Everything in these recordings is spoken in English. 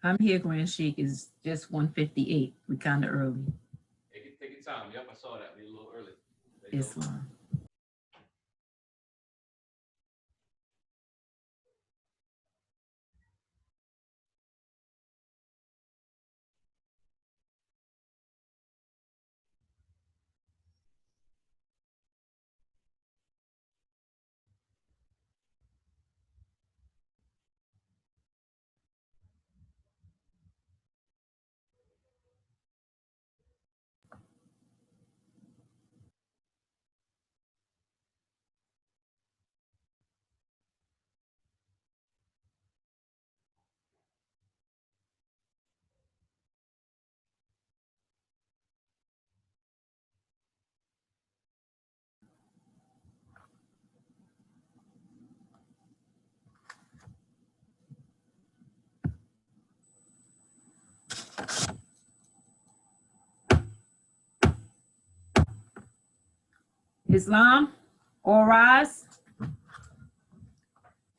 I'm here, Grand Sheik. Is just 1:58. We kind of early. Take your time. Yep, I saw that. We a little early. There you go. Islam. Islam, all rise.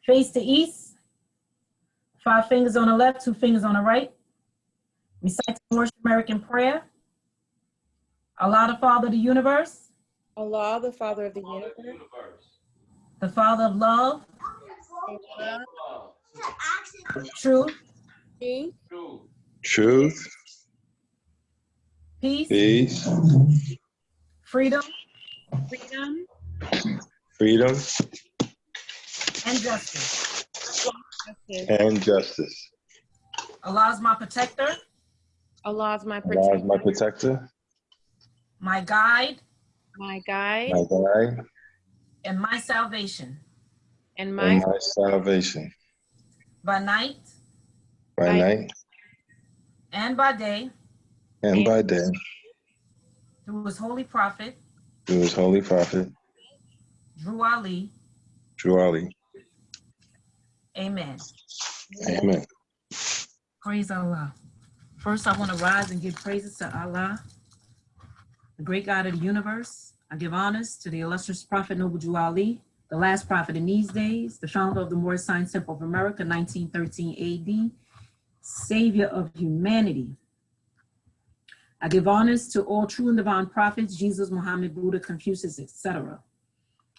Face the east. 5 fingers on the left, 2 fingers on the right. Recite the Moorish American prayer. Allah, the Father of the universe, Allah, the Father of the Father of the universe, universe. the Father of love, truth, truth, True. Truth, peace, peace, freedom, freedom, freedom, and justice. justice. and justice. Allah is my protector, Allah is my Allah is protector, my protector, my guide, my guide, my guide, and my salvation. and and my my salvation. By night By By- night and by day, and by day, through his holy prophet, through his holy prophet, Drew Ali. Drew Ali. Amen. Amen. Praise Allah. First, I want to rise and give praises to Allah, the great God of the universe. I give honors to the illustrious Prophet Noble Drew Ali, the last prophet in these days, the founder of the Moorish Science Temple of America, 1913 AD, savior of humanity. I give honors to all true and divine prophets, Jesus, Muhammad, Buddha, Confucius, etc.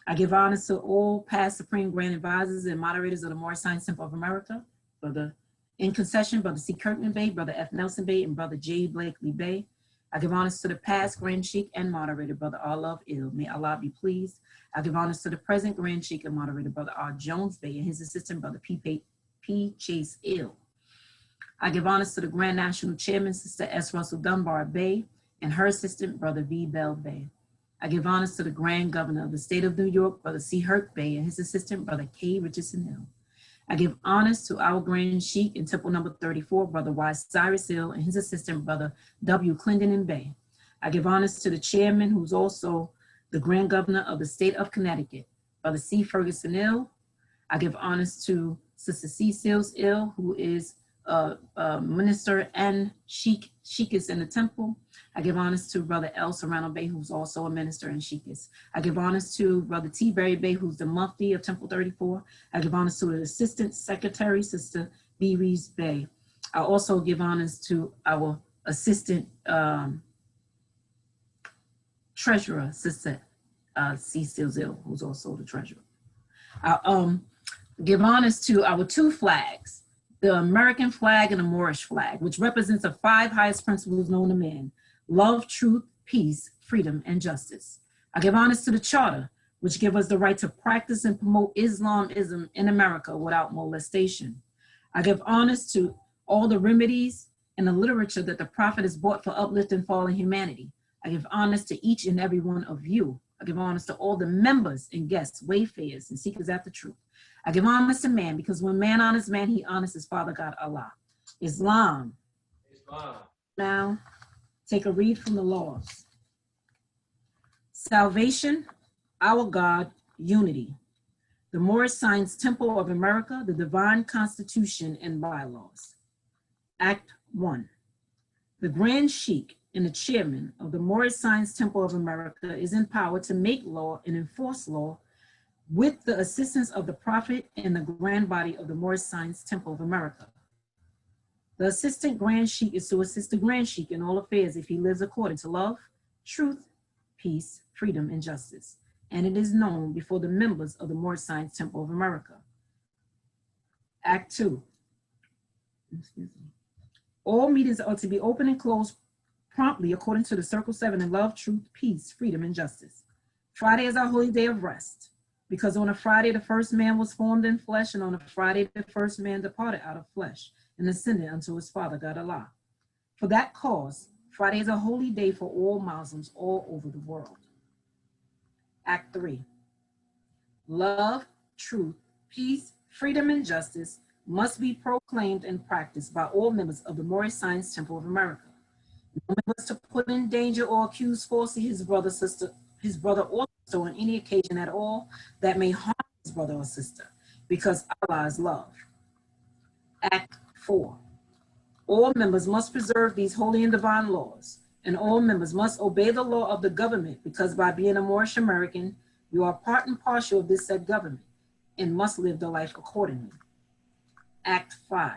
I give honors to all past Supreme Grand Advisors and moderators of the Moorish Science Temple of America, Brother in concession, Brother C. Kirkman Bey, Brother F. Nelson Bey, and Brother J. Blakely Bey. I give honors to the past Grand Sheik and moderator, Brother R. Love Ill. May Allah be pleased. I give honors to the present Grand Sheik and moderator, Brother R. Jones Bey, and his assistant, Brother P. Chase Ill. I give honors to the Grand National Chairman, Sister S. Russell Dunbar Bey, and her assistant, Brother V. Bell Bey. I give honors to the Grand Governor of the State of New York, Brother C. Herc Bey, and his assistant, Brother K. Richardson Hill. I give honors to our Grand Sheik in Temple number 34, Brother Y. Cyrus Hill, and his assistant, Brother W. Clendenin Bey. I give honors to the chairman, who's also the Grand Governor of the State of Connecticut, Brother C. Ferguson Hill. I give honors to Sister C. Seals Hill, who is a minister and sheikess in the temple. I give honors to Brother L. Serrano Bey, who's also a minister and sheikess. I give honors to Brother T. Berry Bey, who's the Mufti of Temple 34. I give honors to the Assistant Secretary, Sister B. Reeves Bey. I also give honors to our Assistant Treasurer, Sister C. Silzil, who's also the Treasurer. I give honors to our 2 flags, the American flag and the Moorish flag, which represents the 5 highest principles known to man: love, truth, peace, freedom, and justice. I give honors to the Charter, which give us the right to practice and promote Islamism in America without molestation. I give honors to all the remedies and the literature that the Prophet has brought for uplifting fallen humanity. I give honors to each and every one of you. I give honors to all the members and guests, wayfarers, and seekers after truth. I give honors to man, because when man honors man, he honors his Father God, Allah. Islam. Islam. Now, take a read from the laws. Salvation, our God, unity. The Moorish Science Temple of America, the Divine Constitution and Bylaws. Act 1. The Grand Sheik and the chairman of the Moorish Science Temple of America is empowered to make law and enforce law with the assistance of the Prophet and the grand body of the Moorish Science Temple of America. The assistant grand sheik is to assist the grand sheik in all affairs if he lives according to love, truth, peace, freedom, and justice. And it is known before the members of the Moorish Science Temple of America. Act 2. Excuse me. All meetings are to be open and closed promptly according to the Circle 7 in love, truth, peace, freedom, and justice. Friday is our holy day of rest, because on a Friday the first man was formed in flesh, and on a Friday the first man departed out of flesh and ascended unto his Father God Allah. For that cause, Friday is a holy day for all Muslims all over the world. Act 3. Love, truth, peace, freedom, and justice must be proclaimed and practiced by all members of the Moorish Science Temple of America. No member is to put in danger or accuse falsely his brother or sister on any occasion at all that may harm his brother or sister, because Allah is love. Act 4. All members must preserve these holy and divine laws, and all members must obey the law of the government, because by being a Moorish American, you are part and parcel of this said government and must live the life accordingly. Act 5.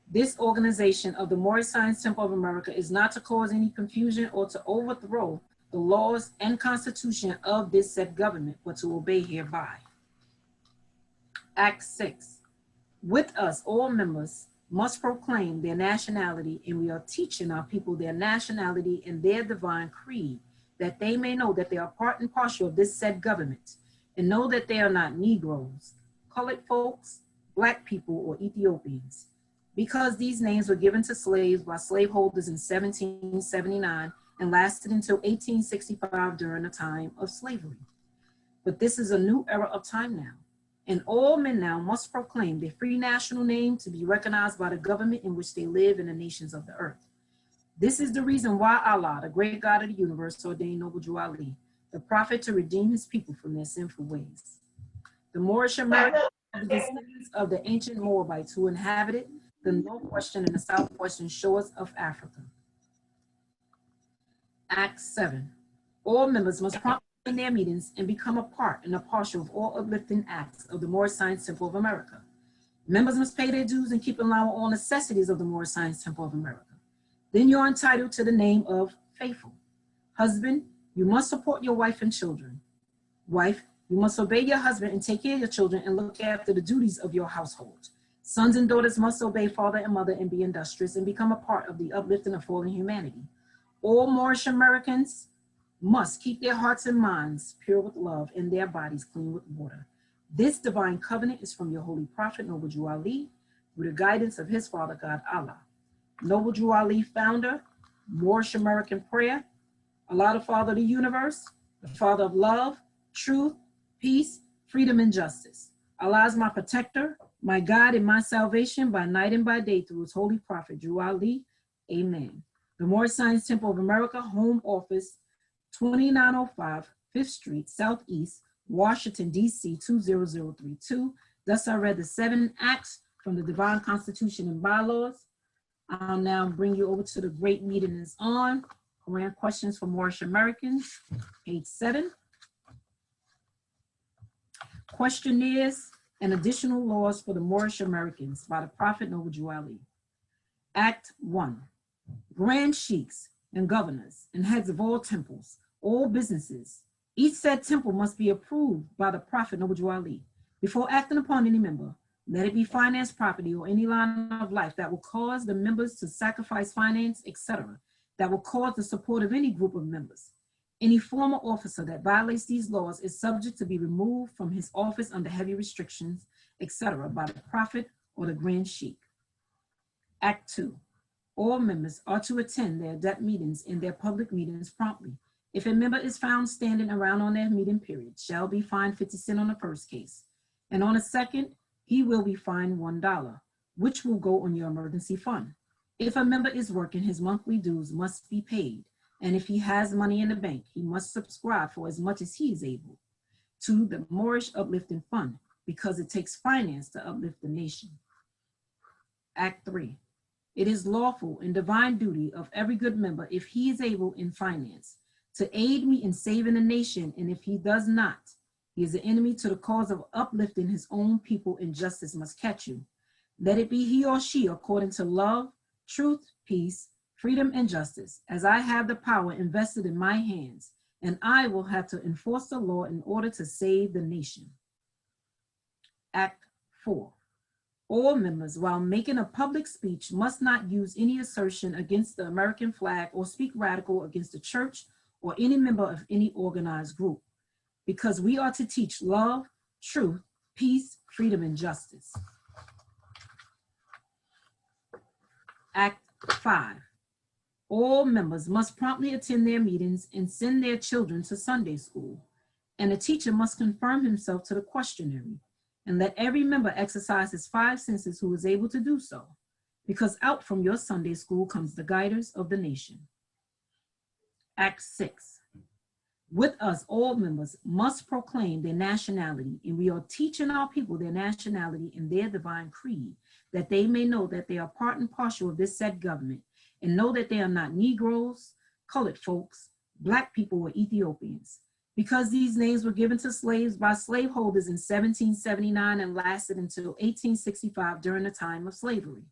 This organization of the Moorish Science Temple of America is not to cause any confusion or to overthrow the laws and constitution of this said government, but to obey hereby. Act 6. With us, all members must proclaim their nationality, and we are teaching our people their nationality and their divine creed, that they may know that they are part and parcel of this said government, and know that they are not Negroes, colored folks, Black people, or Ethiopians, because these names were given to slaves by slaveholders in 1779 and lasted until 1865 during the time of slavery. But this is a new era of time now, and all men now must proclaim their free national name to be recognized by the government in which they live in the nations of the earth. This is the reason why Allah, the great God of the universe, ordained Noble Drew Ali, the prophet, to redeem his people from their sinful ways. The Moorish Americans are the descendants of the ancient Moabites who inhabited the northwestern and the southwestern shores of Africa. Act 7. All members must promptly in their meetings and become a part and a partial of all uplifting acts of the Moorish Science Temple of America. Members must pay their dues and keep in line with all necessities of the Moorish Science Temple of America. Then you're entitled to the name of faithful. Husband, you must support your wife and children. Wife, you must obey your husband and take care of your children and look after the duties of your household. Sons and daughters must obey father and mother and be industrious and become a part of the uplifting of fallen humanity. All Moorish Americans must keep their hearts and minds pure with love and their bodies clean with water. This divine covenant is from your holy prophet, Noble Drew Ali, through the guidance of his father God, Allah. Noble Drew Ali, founder, Moorish American prayer, Allah the Father of the universe, the Father of love, truth, peace, freedom, and justice. Allah is my protector, my God, and my salvation by night and by day through his holy prophet, Drew Ali. Amen. The Moorish Science Temple of America, Home Office, 2905 5th Street, Southeast, Washington, D.C. 20032. Thus I read the 7 acts from the Divine Constitution and Bylaws. I'll now bring you over to the great meeting is on. Around questions for Moorish Americans, page 7. Questionnaires and additional laws for the Moorish Americans by the Prophet Noble Drew Ali. Act 1. Grand sheiks and governors and heads of all temples, all businesses. Each said temple must be approved by the Prophet Noble Drew Ali. Before acting upon any member, let it be finance, property, or any line of life that will cause the members to sacrifice finance, etc., that will cause the support of any group of members. Any former officer that violates these laws is subject to be removed from his office under heavy restrictions, etc., by the Prophet or the Grand Sheikh. Act 2. All members are to attend their adept meetings and their public meetings promptly. If a member is found standing around on their meeting period, shall be fined 50 cents on the first case, and on the second, he will be fined $1, which will go on your emergency fund. If a member is working, his monthly dues must be paid, and if he has money in the bank, he must subscribe for as much as he is able to the Moorish Uplifting Fund, because it takes finance to uplift the nation. Act 3. It is lawful and divine duty of every good member, if he is able in finance, to aid me in saving the nation, and if he does not, he is an enemy to the cause of uplifting his own people, and justice must catch you. Let it be he or she according to love, truth, peace, freedom, and justice, as I have the power invested in my hands, and I will have to enforce the law in order to save the nation. Act 4. All members, while making a public speech, must not use any assertion against the American flag or speak radical against the church or any member of any organized group, because we are to teach love, truth, peace, freedom, and justice. Act 5. All members must promptly attend their meetings and send their children to Sunday school, and the teacher must confirm himself to the questionnaire, and let every member exercise his 5 senses who is able to do so, because out from your Sunday school comes the guiders of the nation. Act 6. With us, all members must proclaim their nationality, and we are teaching our people their nationality and their divine creed, that they may know that they are part and parcel of this said government, and know that they are not Negroes, colored folks, Black people, or Ethiopians, because these names were given to slaves by slaveholders in 1779 and lasted until 1865 during the time of slavery.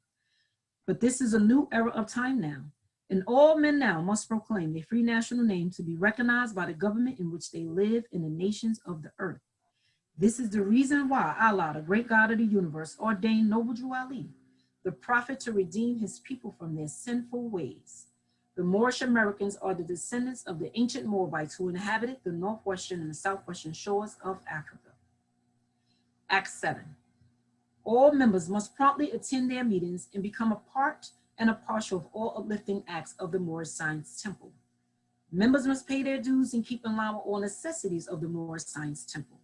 But this is a new era of time now, and all men now must proclaim their free national name to be recognized by the government in which they live in the nations of the earth. This is the reason why Allah, the great God of the universe, ordained Noble Drew Ali, the prophet, to redeem his people from their sinful ways. The Moorish Americans are the descendants of the ancient Moabites who inhabited the northwestern and the southwestern shores of Africa. Act 7. All members must promptly attend their meetings and become a part and a partial of all uplifting acts of the Moorish Science Temple. Members must pay their dues and keep in line with all necessities of the Moorish Science Temple.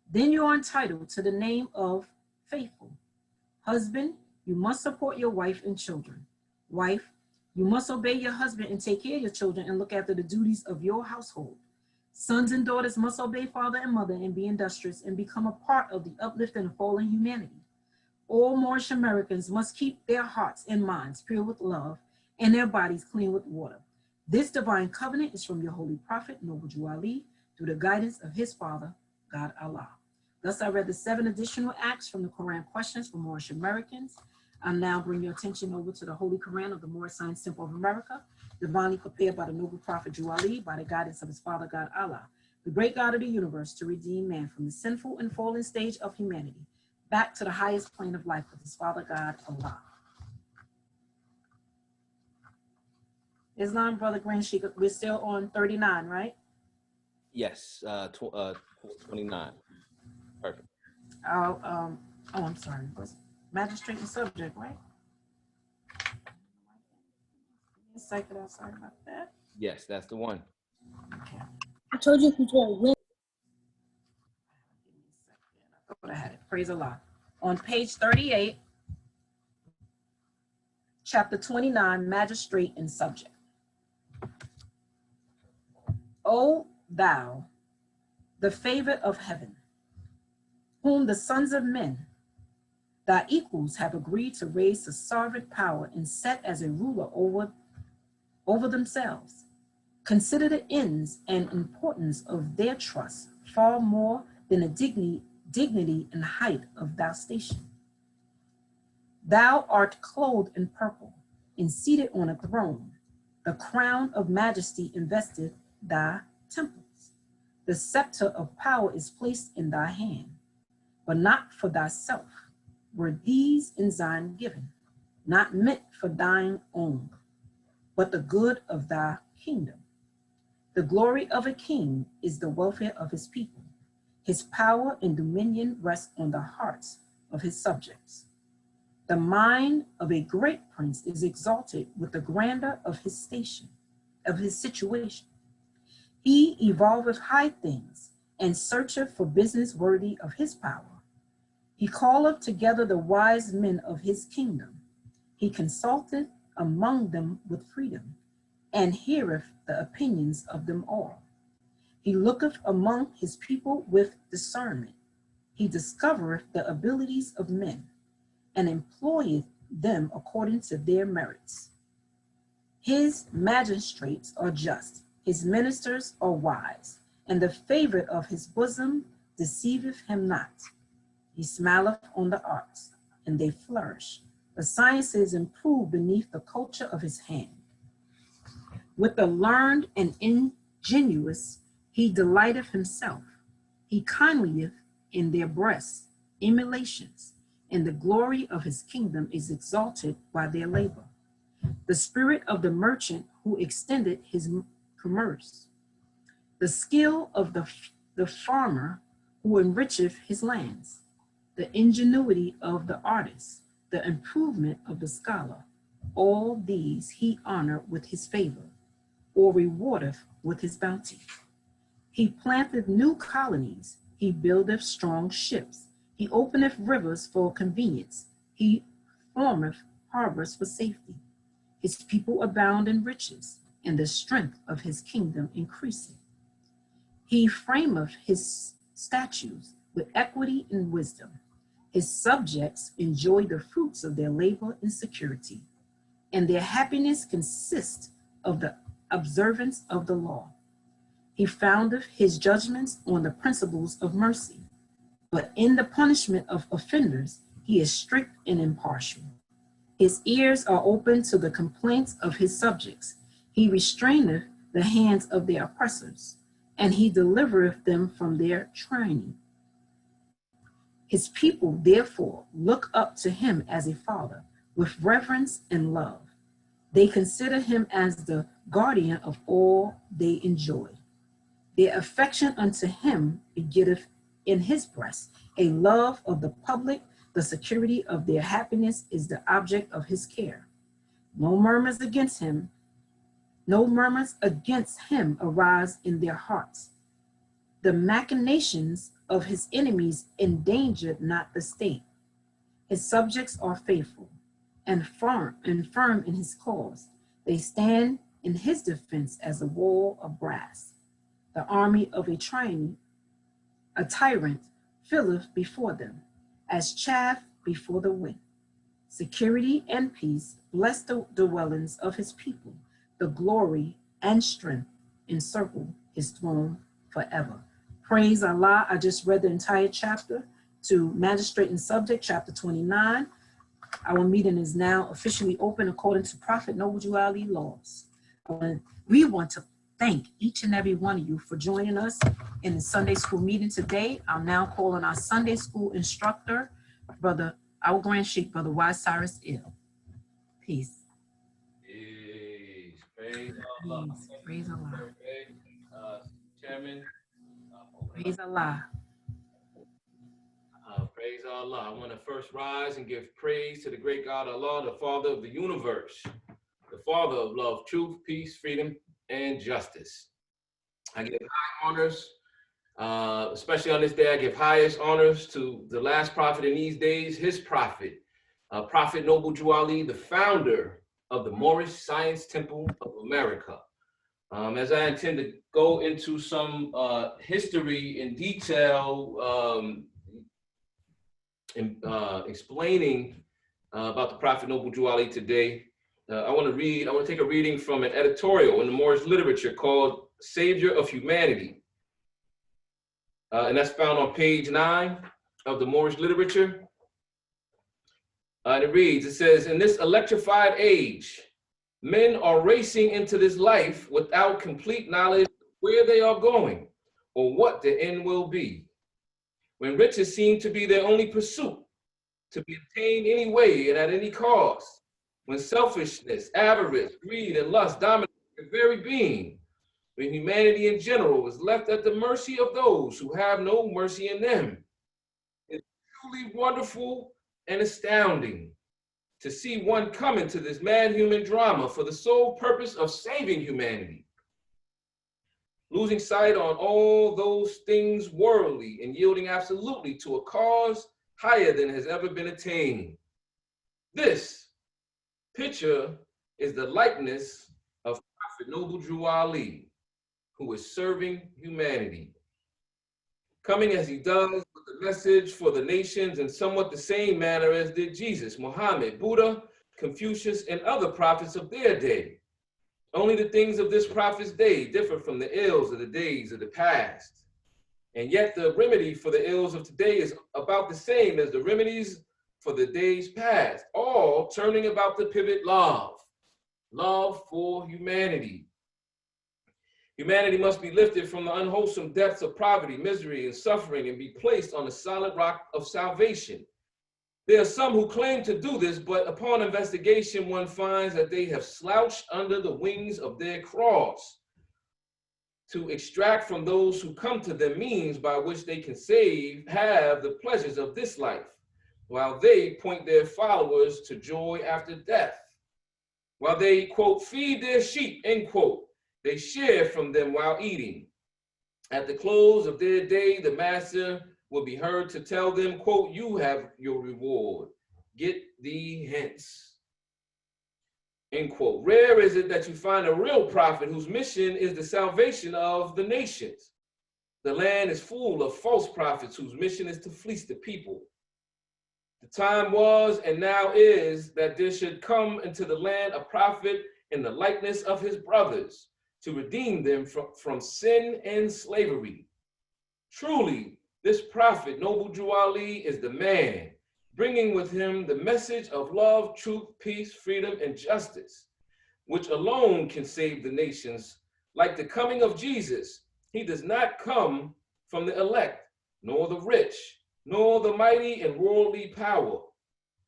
Then you are entitled to the name of faithful. Husband, you must support your wife and children. Wife, you must obey your husband and take care of your children and look after the duties of your household. Sons and daughters must obey father and mother and be industrious and become a part of the uplifting of fallen humanity. All Moorish Americans must keep their hearts and minds pure with love and their bodies clean with water. This divine covenant is from your holy prophet, Noble Drew Ali, through the guidance of his father, God Allah. Thus I read the 7 additional acts from the Quran Questions for Moorish Americans. I'll now bring your attention over to the Holy Quran of the Moorish Science Temple of America, divinely prepared by the noble prophet Drew Ali by the guidance of his father, God Allah, the great God of the universe, to redeem man from the sinful and fallen stage of humanity back to the highest plane of life with his father, God Allah. Islam, Brother Grand Sheikh, we're still on 39, right? Yes, 29. Perfect. I'm sorry. Magistrate and subject, right? Sorry about that. Yes, that's the one. Okay. I told you who's going to win. Give me a second. I thought I had it. Praise Allah. On page 38, chapter 29, magistrate and subject. O thou, the favorite of heaven, whom the sons of men, thy equals, have agreed to raise to sovereign power and set as a ruler over themselves. Consider the ends and importance of their trust far more than the dignity and height of thy station. Thou art clothed in purple and seated on a throne. The crown of majesty invested thy temples. The scepter of power is placed in thy hand, but not for thyself were these in Zion given, not meant for thine own, but the good of thy kingdom. The glory of a king is the welfare of his people. His power and dominion rest on the hearts of his subjects. The mind of a great prince is exalted with the grandeur of his station, of his situation. He evolveth high things and searcheth for business worthy of his power. He calleth together the wise men of his kingdom. He consulteth among them with freedom, and heareth the opinions of them all. He looketh among his people with discernment. He discovereth the abilities of men, and employeth them according to their merits. His magistrates are just, his ministers are wise, and the favorite of his bosom deceiveth him not. He smileth on the arts. and they flourish. The sciences improve beneath the culture of his hand. With the learned and ingenious, he delighteth himself. He kindlieth in their breasts emulations, and the glory of his kingdom is exalted by their labor. The spirit of the merchant who extended his commerce, the skill of the farmer who enricheth his lands, the ingenuity of the artist, the improvement of the scholar, all these he honor with his favor, or rewardeth with his bounty. He planteth new colonies, he buildeth strong ships, he openeth rivers for convenience, he formeth harbors for safety. His people abound in riches, and the strength of his kingdom increaseth. He frameth his statutes with equity and wisdom. His subjects enjoy the fruits of their labor in security, and their happiness consists of the observance of the law. He foundeth his judgments on the principles of mercy, but in the punishment of offenders, he is strict and impartial. His ears are open to the complaints of his subjects. He restraineth the hands of their oppressors, and he delivereth them from their tyranny. His people, therefore, look up to him as a father, with reverence and love. They consider him as the guardian of all they enjoy. Their affection unto him begetteth in his breast a love of the public. The security of their happiness is the object of his care. No murmurs against him arise in their hearts. The machinations of his enemies endanger not the state. His subjects are faithful and firm in his cause. They stand in his defense as a wall of brass. The army of a tyrant filleth before them, as chaff before the wind. Security and peace bless the dwellings of his people. The glory and strength encircle his throne forever. Praise Allah. I just read the entire chapter to Magistrate and Subject, chapter 29. Our meeting is now officially open according to Prophet Noble Jew Ali laws. We want to thank each and every one of you for joining us in the Sunday school meeting today. I'm now calling our Sunday school instructor, our Grand Sheikh, Brother Y. Cyrus Ill. Peace. Peace. Praise Allah. Peace. Praise Allah. Okay. Chairman. Praise Allah. Praise Allah. I want to first rise and give praise to the great God Allah, the Father of the universe, the Father of love, truth, peace, freedom, and justice. I give high honors, especially on this day. I give highest honors to the last prophet in these days, his prophet, Prophet Noble Jew Ali, the founder of the Moorish Science Temple of America. As I intend to go into some history in detail, explaining about the Prophet Noble Jew Ali today, I want to take a reading from an editorial in the Moorish literature called Savior of Humanity. And that's found on page 9 of the Moorish literature. And it reads, it says, in this electrified age, men are racing into this life without complete knowledge of where they are going or what the end will be. When riches seem to be their only pursuit, to be obtained any way and at any cost, when selfishness, avarice, greed, and lust dominate their very being, when humanity in general is left at the mercy of those who have no mercy in them. It's truly wonderful and astounding to see one come into this mad-human drama for the sole purpose of saving humanity, losing sight on all those things worldly and yielding absolutely to a cause higher than has ever been attained. This picture is the likeness of Prophet Noble Jew Ali, who is serving humanity, coming as he does with the message for the nations in somewhat the same manner as did Jesus, Muhammad, Buddha, Confucius, and other prophets of their day. Only the things of this prophet's day differ from the ills of the days of the past. And yet the remedy for the ills of today is about the same as the remedies for the days past, all turning about the pivot love for humanity. Humanity must be lifted from the unwholesome depths of poverty, misery, and suffering and be placed on the solid rock of salvation. There are some who claim to do this, but upon investigation, one finds that they have slouched under the wings of their cross to extract from those who come to them means by which they can have the pleasures of this life, while they point their followers to joy after death. While they, quote, feed their sheep, end quote, they share from them while eating. At the close of their day, the master will be heard to tell them, quote, you have your reward. Get thee hence. End quote. Rare is it that you find a real prophet whose mission is the salvation of the nations. The land is full of false prophets whose mission is to fleece the people. The time was and now is that there should come into the land a prophet in the likeness of his brothers to redeem them from sin and slavery. Truly, this prophet, Noble Drew Ali, is the man, bringing with him the message of love, truth, peace, freedom, and justice, which alone can save the nations. Like the coming of Jesus, he does not come from the elect, nor the rich, nor the mighty and worldly power,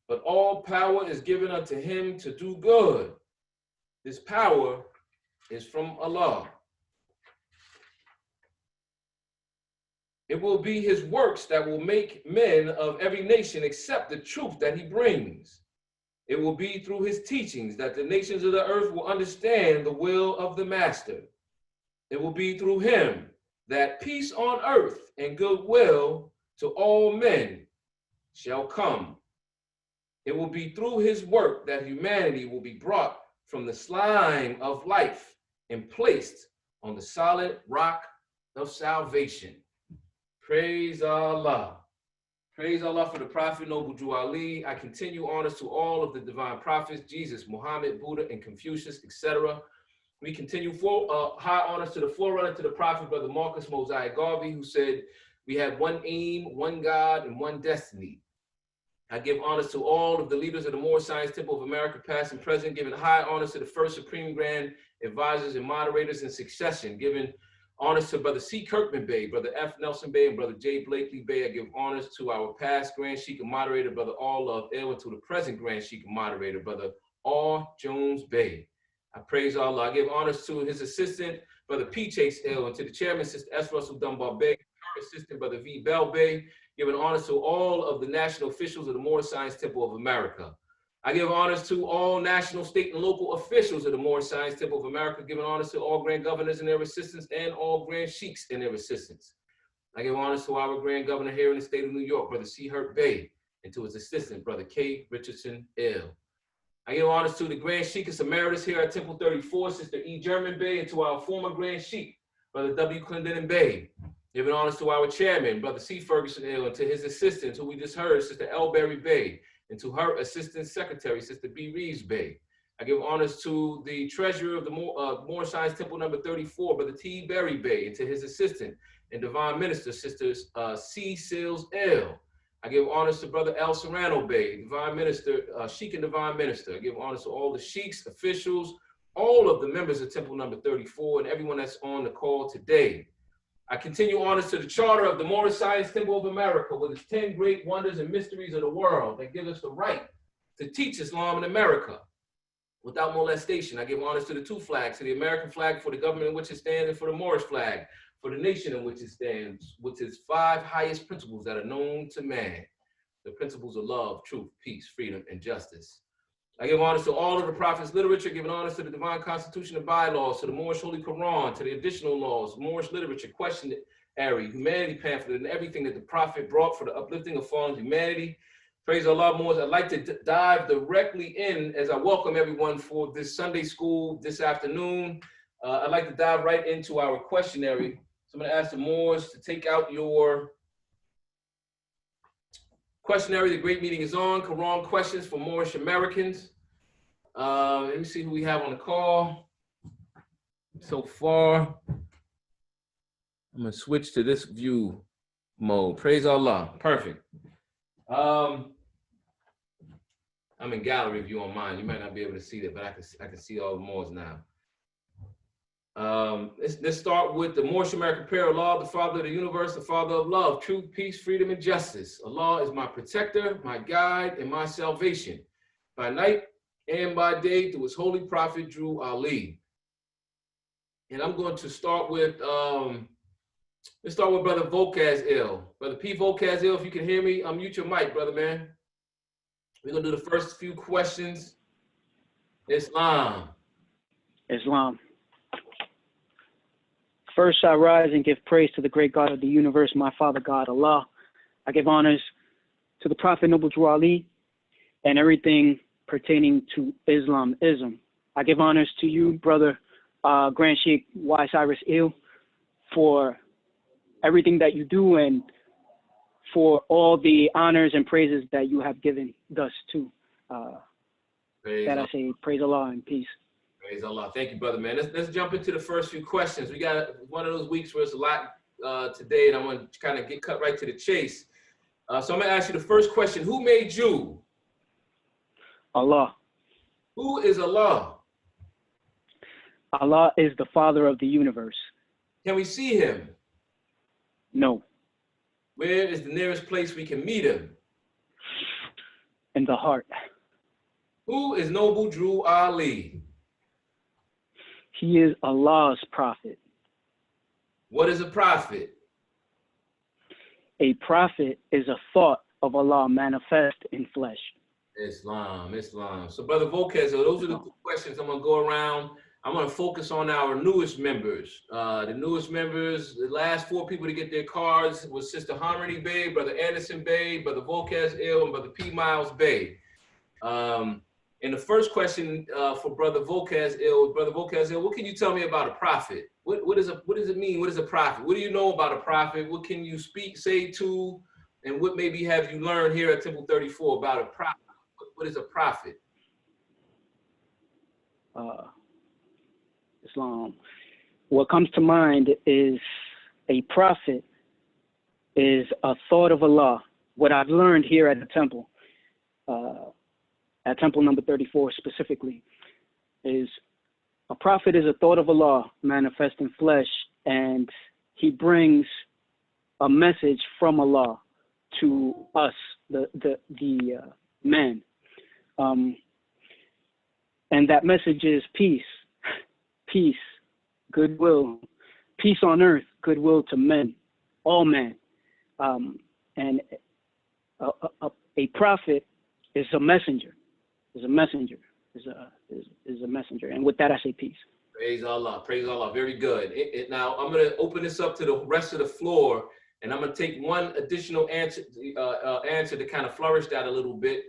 but all power is given unto him to do good. This power is from Allah. It will be his works that will make men of every nation accept the truth that he brings. It will be through his teachings that the nations of the earth will understand the will of the master. It will be through him that peace on earth and goodwill to all men shall come. It will be through his work that humanity will be brought from the slime of life and placed on the solid rock of salvation. Praise Allah. Praise Allah for the Prophet Noble Drew Ali. I continue honors to all of the divine prophets, Jesus, Muhammad, Buddha, and Confucius, etc. We continue high honors to the forerunner to the Prophet, Brother Marcus Mosiah Garvey, who said, we have one aim, one God, and one destiny. I give honors to all of the leaders of the Moorish Science Temple of America, past and present, giving high honors to the first Supreme Grand Advisors and Moderators in succession, giving honors to Brother C. Kirkman Bey, Brother F. Nelson Bey, and Brother J. Blakely Bey. I give honors to our past Grand Sheikh and Moderator, Brother R. Love Ill, and to the present Grand Sheikh and Moderator, Brother R. Jones Bey. I praise Allah. I give honors to his assistant, Brother P. Chase Ill, and to the chairman, Sister S. Russell Dunbar Bey, assistant, Brother V. Bell Bey, giving honors to all of the national officials of the Moorish Science Temple of America. I give honors to all national, state, and local officials of the Moorish Science Temple of America, giving honors to all grand governors and their assistants and all grand sheiks and their assistants. I give honors to our grand governor here in the state of New York, Brother C. Hurt Bey, and to his assistant, Brother K. Richardson Ill. I give honors to the Grand Sheikess Emeritus here at Temple 34, Sister E. German Bey, and to our former Grand Sheik, Brother W. Clendenin Bey. Giving honors to our chairman, Brother C. Ferguson Ill, and to his assistant, who we just heard, Sister L. Berry Bey, and to her assistant secretary, Sister B. Reeves Bey. I give honors to the treasurer of the Moorish Science Temple number 34, Brother T. Berry Bey, and to his assistant and divine minister, Sister C. Seals Ill. I give honors to Brother L. Serrano Bey, divine minister, Sheik and divine minister. I give honors to all the sheiks, officials, all of the members of Temple number 34, and everyone that's on the call today. I continue honors to the charter of the Moorish Science Temple of America with its 10 great wonders and mysteries of the world that give us the right to teach Islam in America without molestation. I give honors to the two flags, to the American flag for the government in which it stands, and for the Moorish flag for the nation in which it stands, with its 5 highest principles that are known to man, the principles of love, truth, peace, freedom, and justice. I give honors to all of the prophets' literature, giving honors to the divine constitution and bylaws, to the Moorish Holy Quran, to the additional laws, Moorish literature, questionary, humanity pamphlet, and everything that the prophet brought for the uplifting of fallen humanity. Praise Allah, Moors. I'd like to dive directly in as I welcome everyone for this Sunday school this afternoon. I'd like to dive right into our questionary. So I'm going to ask the Moors to take out your questionary. The great meeting is on. Quran questions for Moorish Americans. Let me see who we have on the call so far. I'm going to switch to this view mode. Praise Allah. Perfect. I'm in gallery view on mine. You might not be able to see that, but I can see all the Moors now. Let's start with the Moorish American prayer. Allah, the Father of the universe, the Father of love, truth, peace, freedom, and justice. Allah is my protector, my guide, and my salvation, by night and by day, through his holy prophet, Drew Ali. And I'm going to start with, let's start with Brother Vocaz-Il. Brother P. Vocaz-Il, if you can hear me, unmute your mic, brother, man. We're going to do the first few questions. Islam. Islam. First, I rise and give praise to the great God of the universe, my Father God, Allah. I give honors to the Prophet Noble Drew Ali and everything pertaining to Islamism. I give honors to you, brother Grand Sheikh Y. Cyrus Il, for everything that you do and for all the honors and praises that you have given thus to. That I say, praise Allah and peace. Praise Allah. Thank you, brother, man. Let's jump into the first few questions. We got one of those weeks where it's a lot today, and I want to kind of get cut right to the chase. So I'm going to ask you the first question. Who made you? Allah. Who is Allah? Allah is the Father of the universe. Can we see him? No. Where is the nearest place we can meet him? In the heart. Who is Noble Drew Ali? He is Allah's prophet. What is a prophet? A prophet is a thought of Allah manifest in flesh. Islam. So, Brother Vocaz, those are the two questions. I'm going to go around. I'm going to focus on our newest members. The newest members, the last 4 people to get their cards was Sister Harmony Bay, Brother Anderson Bay, Brother Vocaz-Il, and Brother P. Miles Bay. And the first question for Brother Vocaz-Il, what can you tell me about a prophet? What does it mean? What is a prophet? What do you know about a prophet? What can you say to, and what maybe have you learned here at Temple 34 about a prophet? What is a prophet? Islam. What comes to mind is a prophet is a thought of Allah. What I've learned here at the temple, at temple number 34 specifically, is a prophet is a thought of Allah manifest in flesh, and he brings a message from Allah to us, the men. And that message is peace, peace, goodwill, peace on earth, goodwill to men, all men. And a prophet is a messenger, is a messenger. And with that, I say peace. Praise Allah, very good. Now, I'm gonna open this up to the rest of the floor, and I'm gonna take one additional answer to kind of flourish that a little bit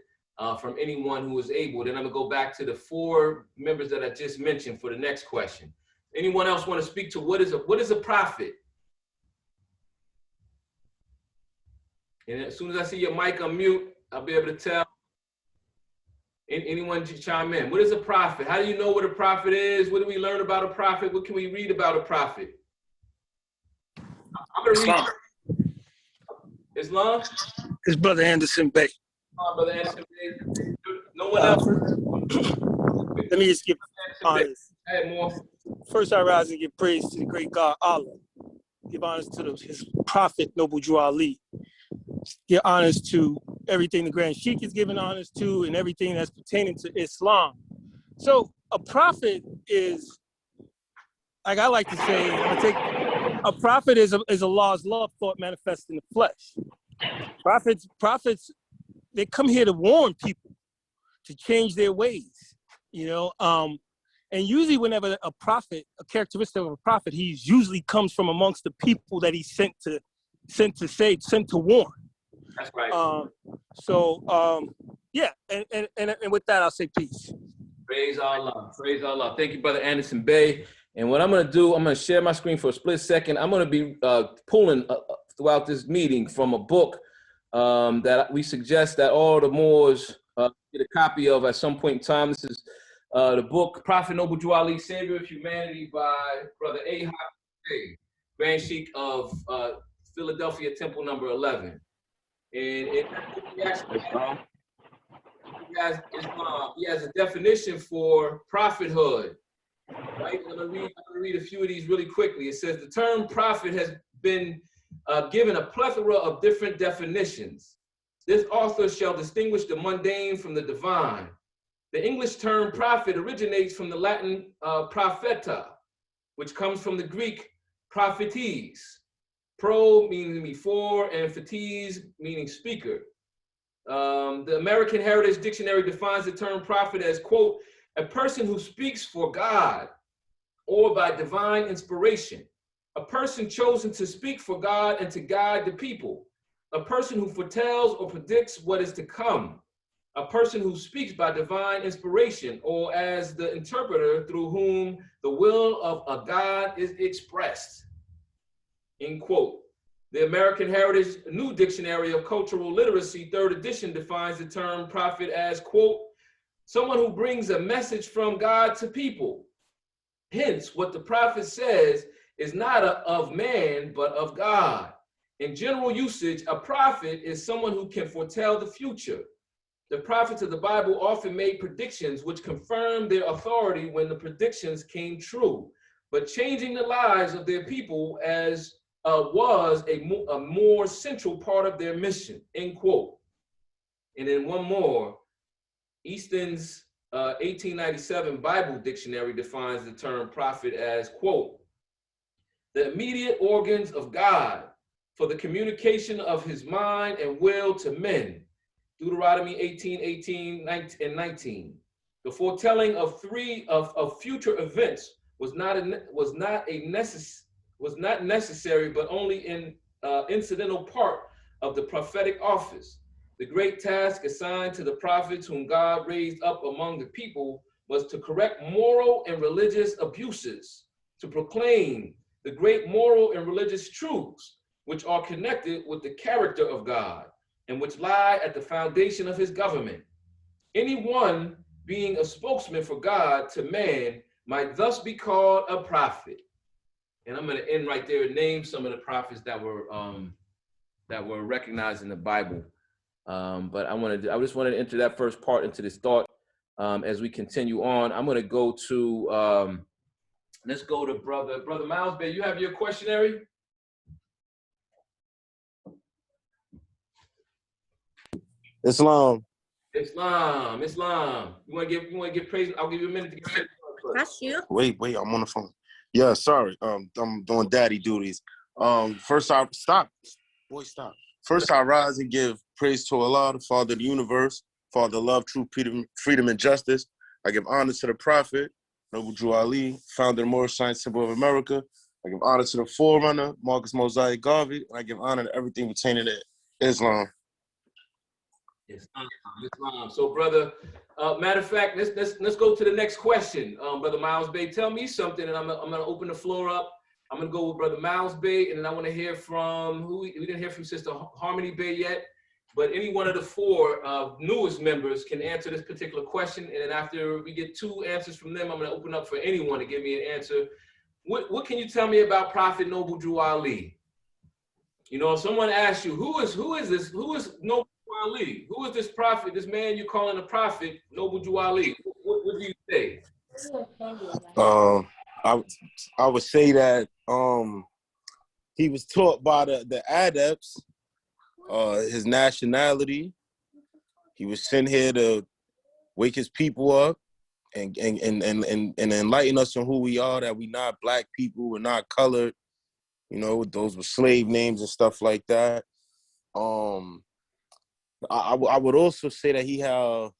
from anyone who is able. Then I'm gonna go back to the 4 members that I just mentioned for the next question. Anyone else want to speak to what is a prophet? And as soon as I see your mic unmute, I'll be able to tell. Anyone chime in? What is a prophet? How do you know what a prophet is? What do we learn about a prophet? What can we read about a prophet? I'm going to read Islam? It's Brother Anderson Bay. Brother Anderson Bay. No one else? Let me just give honors. Add more. First, I rise and give praise to the great God, Allah. Give honors to his prophet, Noble Drew Ali. Give honors to everything the Grand Sheikh is giving honors to and everything that's pertaining to Islam. So a prophet is, like I like to say, a prophet is Allah's love thought manifest in the flesh. Prophets, they come here to warn people to change their ways, you know. And usually whenever a characteristic of a prophet, he usually comes from amongst the people that he's sent to warn. That's right. Yeah, and with that, I'll say peace. Praise Allah. Thank you, Brother Anderson Bay. And what I'm going to do, I'm going to share my screen for a split second. I'm going to be pulling throughout this meeting from a book that we suggest that all the Moors get a copy of at some point in time. This is the book, Prophet Noble Drew Ali, Savior of Humanity by Brother Ahab Bay, Grand Sheikh of Philadelphia Temple number 11. And we he has a definition for prophethood. Right? I'm gonna read a few of these really quickly. It says the term prophet has been given a plethora of different definitions. This author shall distinguish the mundane from the divine. The English term prophet originates from the Latin propheta, which comes from the Greek prophetes. Pro meaning before, and phetes meaning speaker. The American Heritage Dictionary defines the term prophet as, quote, a person who speaks for God or by divine inspiration, a person chosen to speak for God and to guide the people, a person who foretells or predicts what is to come, a person who speaks by divine inspiration or as the interpreter through whom the will of a God is expressed, end quote. The American Heritage New Dictionary of Cultural Literacy, 3rd edition, defines the term prophet as, quote, someone who brings a message from God to people. Hence, what the prophet says is not of man, but of God. In general usage, a prophet is someone who can foretell the future. The prophets of the Bible often made predictions which confirmed their authority when the predictions came true, but changing the lives of their people as was a more central part of their mission, end quote. And then one more, Easton's 1897 Bible Dictionary defines the term prophet as, quote, the immediate organs of God for the communication of his mind and will to men. Deuteronomy 18, 18, and 19. The foretelling of future events was not necessary, but only an incidental part of the prophetic office. The great task assigned to the prophets whom God raised up among the people was to correct moral and religious abuses, to proclaim the great moral and religious truths which are connected with the character of God and which lie at the foundation of his government. Anyone being a spokesman for God to man might thus be called a prophet. And I'm going to end right there and name some of the prophets that were recognized in the Bible. But I just wanted to enter that first part into this thought. As we continue on, I'm going to go to let's go to Brother Miles Bay. You have your questionnaire? Islam. You want to give praise? I'll give you a minute to get praise. That's you. Wait, I'm on the phone. Yeah, sorry. I'm doing daddy duties. First I rise and give praise to Allah, the Father of the universe, Father of love, truth, freedom, and justice. I give honor to the Prophet, Noble Drew Ali, founder of the Moorish Science Temple of America. I give honor to the Forerunner, Marcus Mosiah Garvey, and I give honor to everything pertaining to Islam. Islam. So, brother, matter of fact, let's go to the next question. Brother Miles Bay, tell me something, and I'm gonna open the floor up. I'm gonna go with Brother Miles Bay, and then I want to hear from we didn't hear from Sister Harmony Bay yet, but any one of the four newest members can answer this particular question. And then after we get 2 answers from them, I'm gonna open up for anyone to give me an answer. What can you tell me about Prophet Noble Drew Ali? You know, if someone asks you, who is Noble Ali? Who is this prophet, this man you're calling a prophet, Noble Drew Ali? What do you say? I would say that he was taught by the adepts, his nationality. He was sent here to wake his people up and enlighten us on who we are, that we're not black people, we're not colored. You know, those were slave names and stuff like that. I would also say that he had,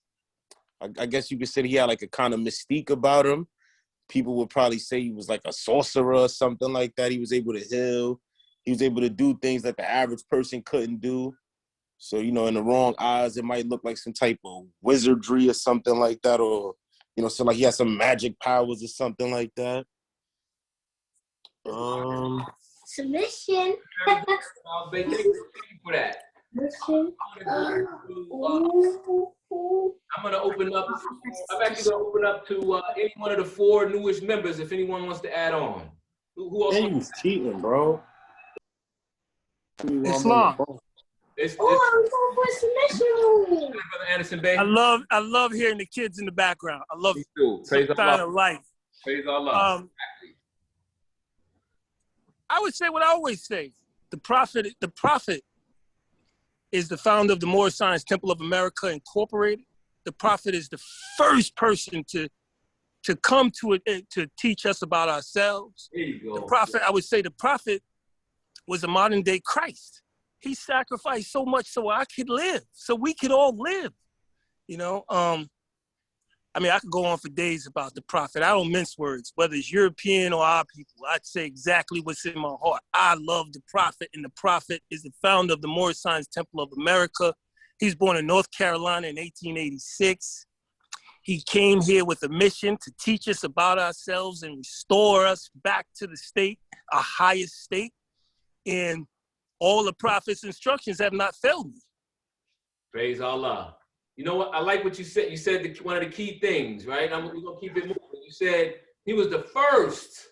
I guess you could say that he had like a kind of mystique about him. People would probably say he was like a sorcerer or something like that. He was able to heal. He was able to do things that the average person couldn't do. So, you know, in the wrong eyes, it might look like some type of wizardry or something like that, or, you know, so like he has some magic powers or something like that. Submission. Thank you for that. I'm gonna open up. I'm actually gonna open up to any one of the 4 newest members if anyone wants to add on. Who else? He was cheating, bro. Islam. It's Oh, I'm going for submission. Brother Anderson Bay. I love hearing the kids in the background. I love Me too. Praise some sign Allah. of life. Praise Allah. I would say what I always say. The prophet is the founder of the Moorish Science Temple of America Incorporated. The prophet is the first person to come to it to teach us about ourselves. There you go. The prophet, I would say the prophet was a modern day Christ. He sacrificed so much so I could live, so we could all live. You know, I mean, I could go on for days about the prophet. I don't mince words, whether it's European or our people. I'd say exactly what's in my heart. I love the prophet, and the prophet is the founder of the Moorish Science Temple of America. He was born in North Carolina in 1886. He came here with a mission to teach us about ourselves and restore us back to the state, our highest state. And all the prophet's instructions have not failed me. Praise Allah. You know what? I like what you said. You said one of the key things, right? We're going to keep it moving. You said he was the first.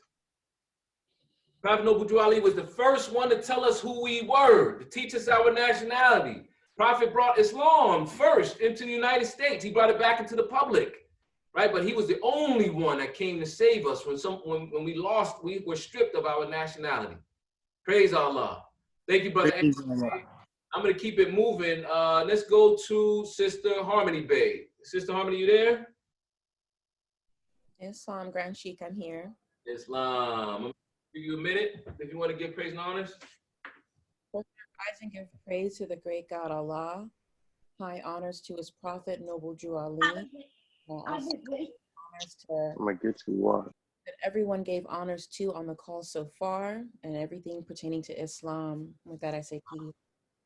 Prophet Noble Drew Ali was the first one to tell us who we were, to teach us our nationality. Prophet brought Islam first into the United States. He brought it back into the public, right? But he was the only one that came to save us when we lost, we were stripped of our nationality. Praise Allah. Thank you, brother. I'm going to keep it moving. Let's go to Sister Harmony Bay. Sister Harmony, you there? Islam, Grand Sheikh, I'm here. Islam. I'm going to give you a minute if you want to give praise and honors. Rise and give praise to the great God Allah. High honors to his prophet, Noble Drew Ali. Honors to I'm gonna get you one. that everyone gave honors to on the call so far, and everything pertaining to Islam. With that, I say peace.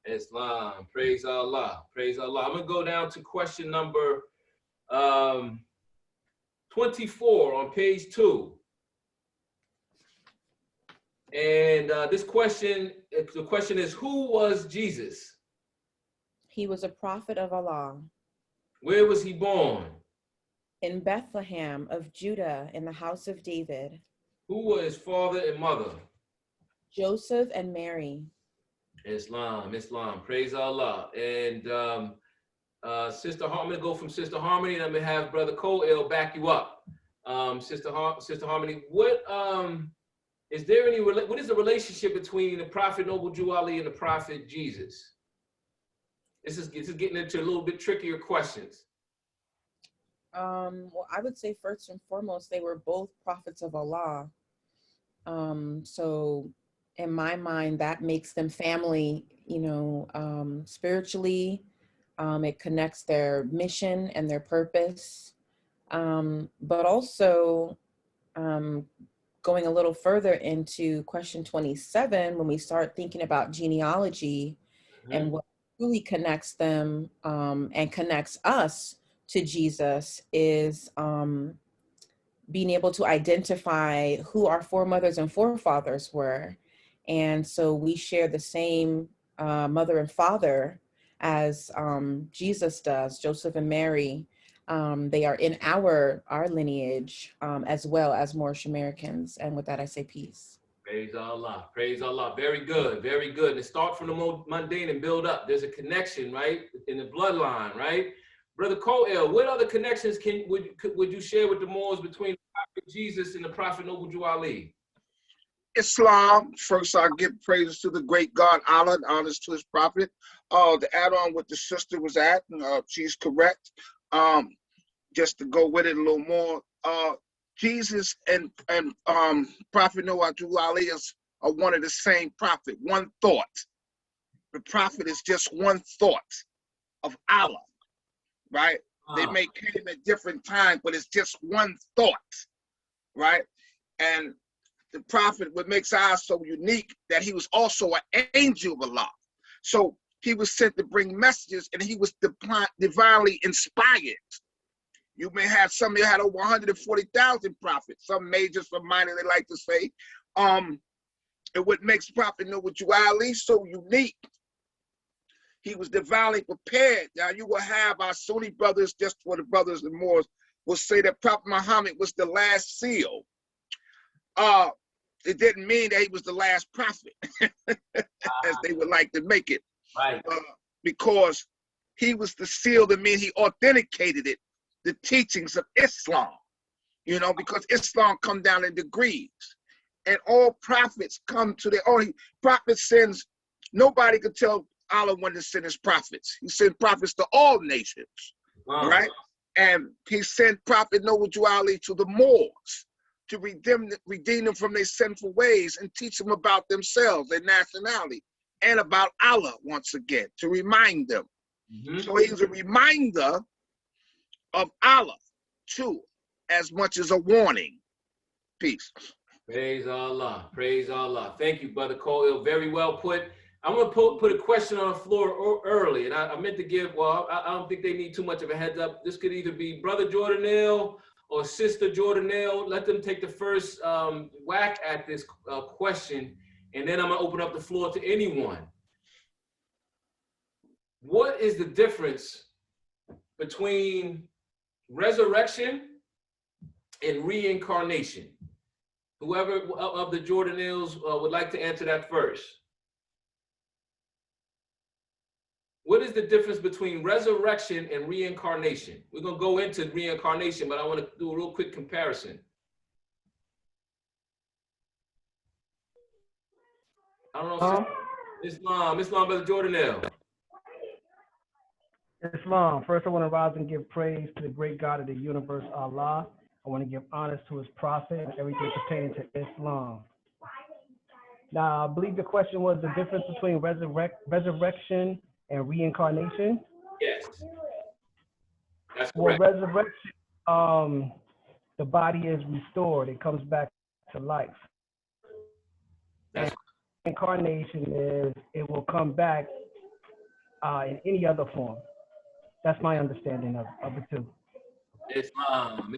Islam. Praise Allah. Praise Allah. I'm going to go down to question number 24 on page 2. And this question, the question is, who was Jesus? He was a prophet of Allah. Where was he born? In Bethlehem of Judah, in the house of David. Who were his father and mother? Joseph and Mary. Islam. Praise Allah. And Sister Harmony, I'm going to go from Sister Harmony, and I'm going to have Brother Cole back you up. Sister Harmony, what is the relationship between the Prophet Noble Drew Ali and the Prophet Jesus? This is getting into a little bit trickier questions. Well, I would say first and foremost, they were both prophets of Allah. So in my mind, that makes them family, you know, spiritually. It connects their mission and their purpose. But also going a little further into question 27, when we start thinking about genealogy and what really connects them and connects us to Jesus is being able to identify who our foremothers and forefathers were. And so we share the same mother and father as Jesus does, Joseph and Mary. They are in our lineage as well as Moorish Americans. And with that, I say peace. Praise Allah. Praise Allah. Very good. Very good. And start from the mundane and build up. There's a connection, right? In the bloodline, right? Brother Coel, what other connections would you share with the Moors between the Prophet Jesus and the Prophet Noble Drew Ali? Islam, first I give praises to the great God Allah and honors to his prophet. To add on what the sister was at, she's correct. Just to go with it a little more, Jesus and Prophet Noble Drew Ali are one of the same prophet, one thought. The prophet is just one thought of Allah, right? They may come at different times, but it's just one thought, right? And the prophet, what makes ours so unique, that he was also an angel of Allah. So he was sent to bring messages, and he was divinely inspired. You may have some of you had over 140,000 prophets, some major, some minor, they like to say. And what makes Prophet Noble Drew Ali so unique, he was divinely prepared. Now you will have our Sunni brothers, just for the brothers and Moors, will say that Prophet Muhammad was the last seal. It didn't mean that he was the last prophet, as they would like to make it. Right. Because he was the seal that means he authenticated it, the teachings of Islam, you know, because Islam come down in degrees. And all prophets come to their own. Prophet sends, nobody could tell Allah when to send his prophets. He sent prophets to all nations, right? And he sent Prophet Noble Drew Ali to the Moors to redeem them from their sinful ways and teach them about themselves, their nationality, and about Allah once again, to remind them. So he's a reminder of Allah too, as much as a warning. Peace. Praise Allah. Praise Allah. Thank you, Brother Cole. Very well put. I'm going to put a question on the floor early, and I meant to give, well, I don't think they need too much of a heads up. This could either be Brother Jordanelle or Sister Jordanelle. Let them take the first whack at this question, and then I'm going to open up the floor to anyone. What is the difference between resurrection and reincarnation? Whoever of the Jordanelles would like to answer that first. What is the difference between resurrection and reincarnation? We're going to go into reincarnation, but I want to do a real quick comparison. I don't know. Islam, Brother Jordanelle. Islam. First, I want to rise and give praise to the great God of the universe, Allah. I want to give honors to his prophet and everything pertaining to Islam. Now, I believe the question was the difference between resurrection and reincarnation. Yes. That's well, correct. Resurrection, the body is restored. It comes back to life. That's and incarnation is it will come back in any other form. That's my understanding of the two. Islam.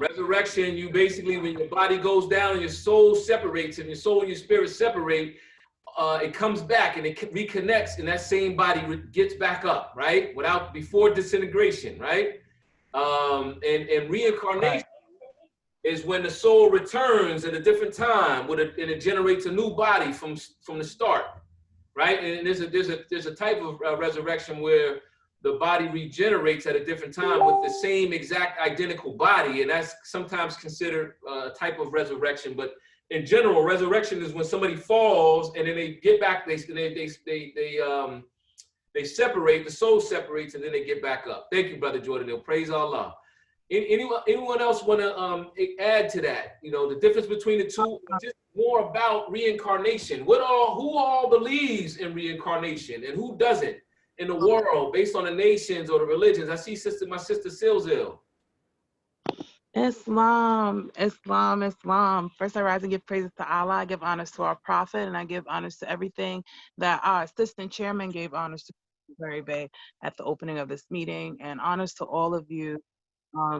Resurrection, you basically, when your body goes down and your soul separates, and your soul and your spirit separate, it comes back and it reconnects, and that same body gets back up, right? Before disintegration, right? And reincarnation is when the soul returns at a different time, and it generates a new body from the start, right? And there's a type of resurrection where the body regenerates at a different time with the same exact identical body, and that's sometimes considered a type of resurrection. But in general, resurrection is when somebody falls and then they get back. They separate. The soul separates and then they get back up. Thank you, Brother Jordanelle. Praise Allah. Anyone else want to add to that? You know, the difference between the two, just more about reincarnation. Who all believes in reincarnation and who doesn't in the world, based on the nations or the religions? I see my sister Silzil. Islam. First, I rise and give praises to Allah. I give honors to our prophet, and I give honors to everything that our assistant chairman gave honors to Barry Bay at the opening of this meeting, and honors to all of you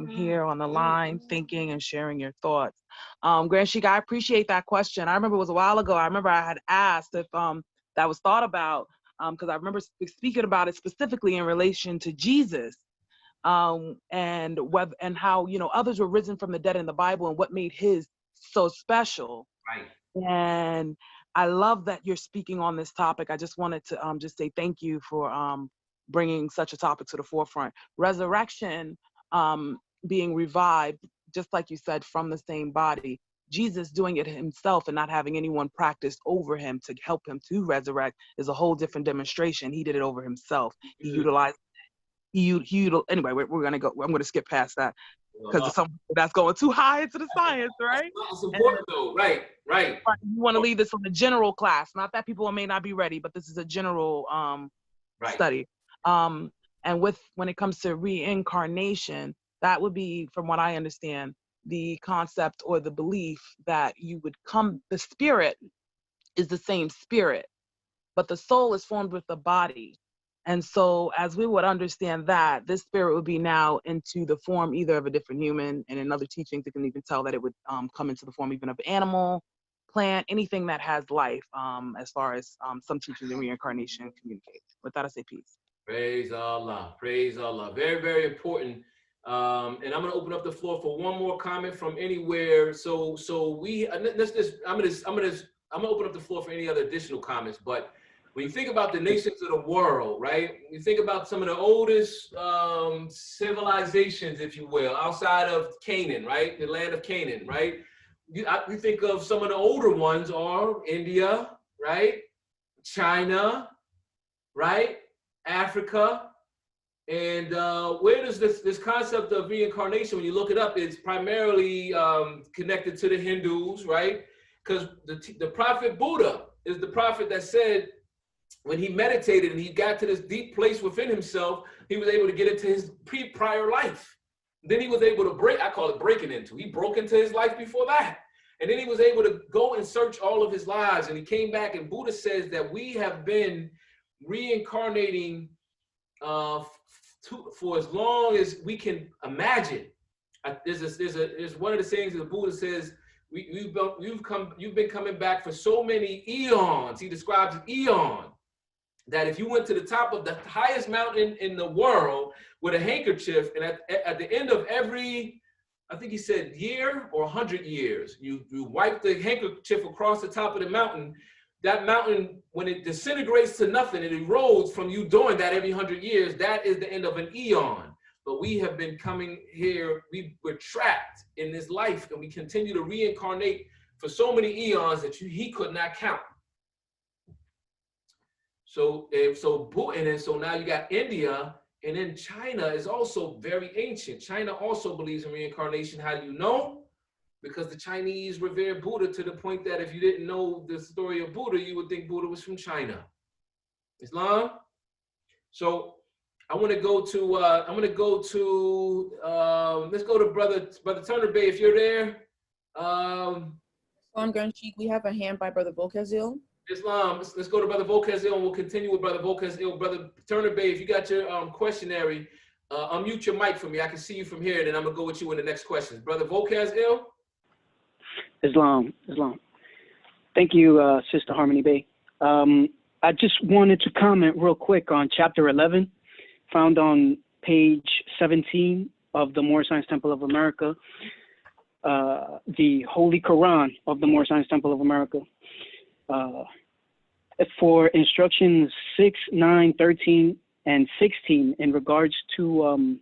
here on the line, thinking and sharing your thoughts. Grand Sheik, I appreciate that question. I remember it was a while ago. I remember I had asked if that was thought about, because I remember speaking about it specifically in relation to Jesus. And how, you know, others were risen from the dead in the Bible and what made his so special. Right. And I love that you're speaking on this topic. I just wanted to just say thank you for bringing such a topic to the forefront. Resurrection, being revived, just like you said, from the same body. Jesus doing it himself and not having anyone practice over him to help him to resurrect is a whole different demonstration. He did it over himself. He utilized anyway, we're gonna go. I'm gonna skip past that because that's going too high into the science, right? It's important though, right. You want to leave this on the general class, not that people may not be ready, but this is a general study. And when it comes to reincarnation, that would be, from what I understand, the concept or the belief that the spirit is the same spirit, but the soul is formed with the body. And so as we would understand that, this spirit would be now into the form either of a different human, and in other teachings, it can even tell that it would come into the form even of animal, plant, anything that has life, as far as some teachings in reincarnation communicate. With that, I say peace. Praise Allah. Praise Allah. Very, very important. And I'm going to open up the floor for one more comment from anywhere. I'm going to open up the floor for any other additional comments, but when you think about the nations of the world, right? You think about some of the oldest civilizations, if you will, outside of Canaan, right? The land of Canaan, right? You think of some of the older ones are India, right? China, right? Africa. And where does this concept of reincarnation, when you look it up, it's primarily connected to the Hindus, right? Because the prophet Buddha is the prophet that said, when he meditated and he got to this deep place within himself, he was able to get into his prior life. Then he was able to break, I call it breaking into. He broke into his life before that. And then he was able to go and search all of his lives. And he came back, and Buddha says that we have been reincarnating for as long as we can imagine. There's one of the sayings that the Buddha says, you've been coming back for so many eons. He describes an eon. That if you went to the top of the highest mountain in the world with a handkerchief, and at the end of every, I think he said year or 100 years, you wipe the handkerchief across the top of the mountain, that mountain, when it disintegrates to nothing, it erodes from you doing that every 100 years, that is the end of an eon. But we have been coming here, we're trapped in this life, and we continue to reincarnate for so many eons that he could not count. So now you got India, and then China is also very ancient. China also believes in reincarnation. How do you know? Because the Chinese revere Buddha to the point that if you didn't know the story of Buddha, you would think Buddha was from China. Islam. So I want to go to let's go to Brother Turner Bay, if you're there. Grand Sheik, we have a hand by Brother Volkezil. Islam, let's go to Brother Volkezil, and we'll continue with Brother Volkezil. Brother Turner Bay, if you got your questionary, unmute your mic for me. I can see you from here, and then I'm gonna go with you in the next questions. Brother Volkezil. Islam. Thank you, Sister Harmony Bay. I just wanted to comment real quick on chapter 11, found on page 17 of the Moorish Science Temple of America, the Holy Quran of the Moorish Science Temple of America. For instructions 6, 9, 13, and 16 in regards to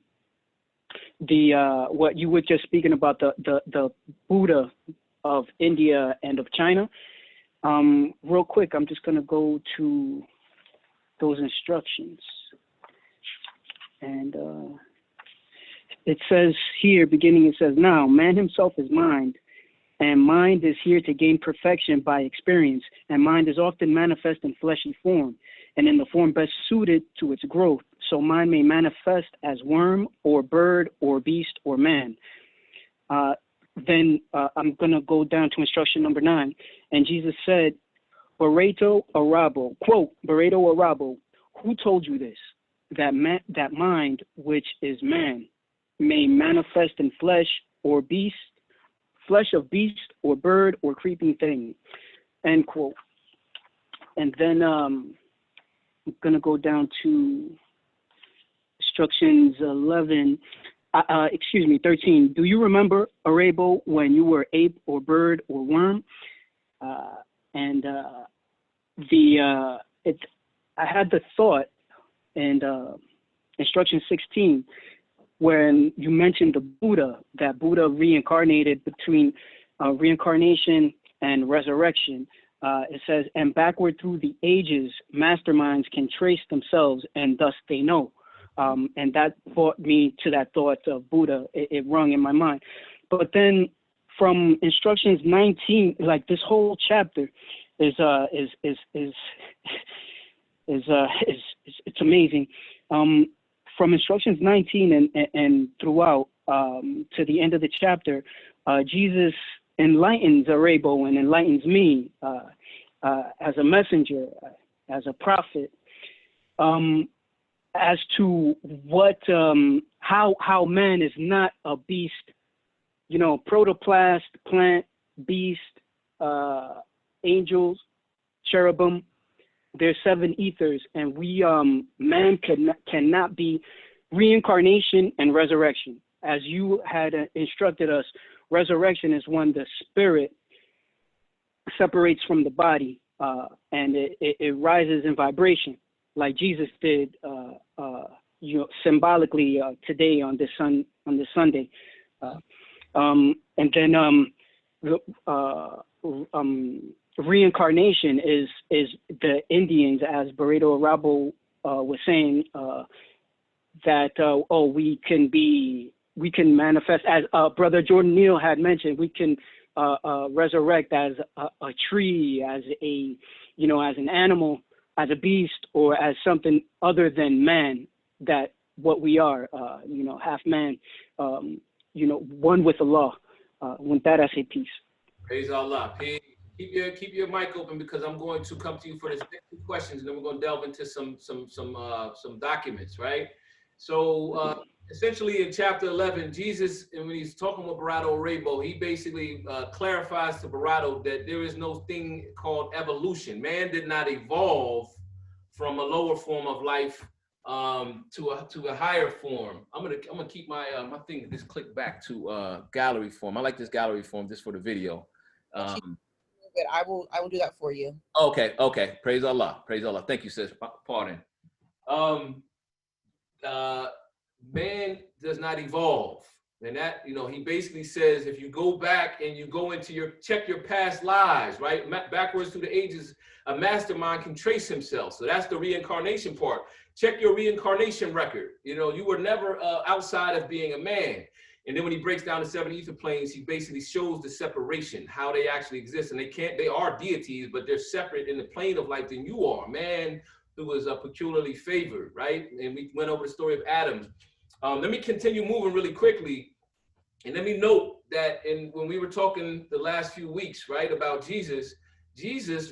what you were just speaking about, the Buddha of India and of China. Real quick, I'm just going to go to those instructions. And it says here, beginning, it says, now, man himself is mind, and mind is here to gain perfection by experience, and mind is often manifest in fleshy form, and in the form best suited to its growth. So mind may manifest as worm, or bird, or beast, or man. Then I'm going to go down to instruction number 9. And Jesus said, Bareto Arabo, quote, Bareto Arabo, who told you this? That mind, which is man, may manifest in flesh or beast, flesh of beast or bird or creeping thing, end quote. And then I'm going to go down to instructions 13. Do you remember, Arabo, when you were ape or bird or worm? I had the thought, and instruction 16, when you mentioned the Buddha, that Buddha reincarnated between reincarnation and resurrection. It says, and backward through the ages, masterminds can trace themselves, and thus they know. And that brought me to that thought of Buddha. It rung in my mind. But then from instructions 19, like this whole chapter is it's amazing. From instructions 19 and throughout to the end of the chapter, Jesus enlightens Arabo and enlightens me as a messenger, as a prophet, as to what how man is not a beast, protoplast, plant, beast, angels, cherubim. There's 7 ethers, and we man cannot be reincarnation and resurrection. As you had instructed us, resurrection is when the spirit separates from the body and it rises in vibration, like Jesus did, symbolically today on this Sunday, and then reincarnation is the Indians, as Burrito Rabo was saying, that we can manifest, as Brother Jordan Neal had mentioned, we can resurrect as a tree, as as an animal, as a beast, or as something other than man, that what we are, half man, one with Allah. With that, I say peace. Praise Allah. Peace. Keep your mic open, because I'm going to come to you for the next two questions, and then we're going to delve into some documents, right? So essentially in chapter 11, Jesus, and when he's talking with Barado Rabo, he basically clarifies to Barado that there is no thing called evolution. Man did not evolve from a lower form of life to a higher form. I'm gonna keep my my thing just click back to gallery form. I like this gallery form just for the video. I will do that for you. Okay. Praise Allah. Praise Allah. Thank you, sis. Pardon. Man does not evolve. And that, he basically says, if you go back and you go into check your past lives, right? Backwards through the ages, a mastermind can trace himself. So that's the reincarnation part. Check your reincarnation record. You were never outside of being a man. And then when he breaks down the 7 ether planes, he basically shows the separation, how they actually exist. And they are deities, but they're separate in the plane of life than you are. Man who was peculiarly favored, right? And we went over the story of Adam. Let me continue moving really quickly. And let me note that when we were talking the last few weeks, right, about Jesus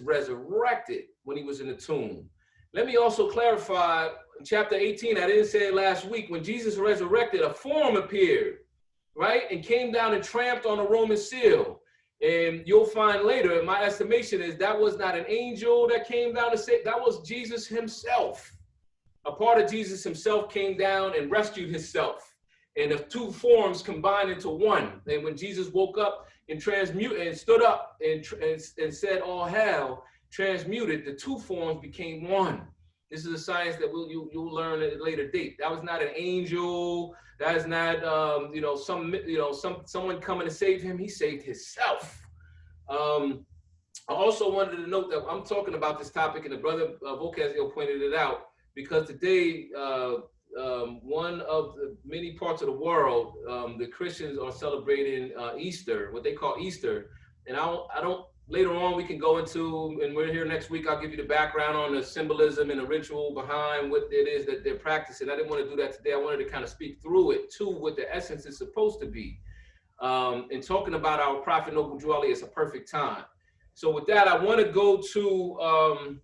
resurrected when he was in the tomb. Let me also clarify, in chapter 18, I didn't say it last week, when Jesus resurrected, a form appeared, right, and came down and tramped on a Roman seal. And you'll find later, my estimation is that was not an angel that came down to say, that was Jesus himself. A part of Jesus himself came down and rescued himself. And the two forms combined into one. And when Jesus woke up and stood up and said, all hail, transmuted, the two forms became one. This is a science that you'll learn at a later date. That was not an angel. That is not someone coming to save him. He saved himself. I also wanted to note that I'm talking about this topic, and the brother Vocasio pointed it out, because today one of the many parts of the world, the Christians are celebrating Easter, what they call Easter. And I don't later on we can go into, and we're here next week, I'll give you the background on the symbolism and the ritual behind what it is that they're practicing. I didn't want to do that today. I wanted to kind of speak through it to what the essence is supposed to be. And talking about our Prophet Noble Drew Ali is a perfect time. So with that, I want to go to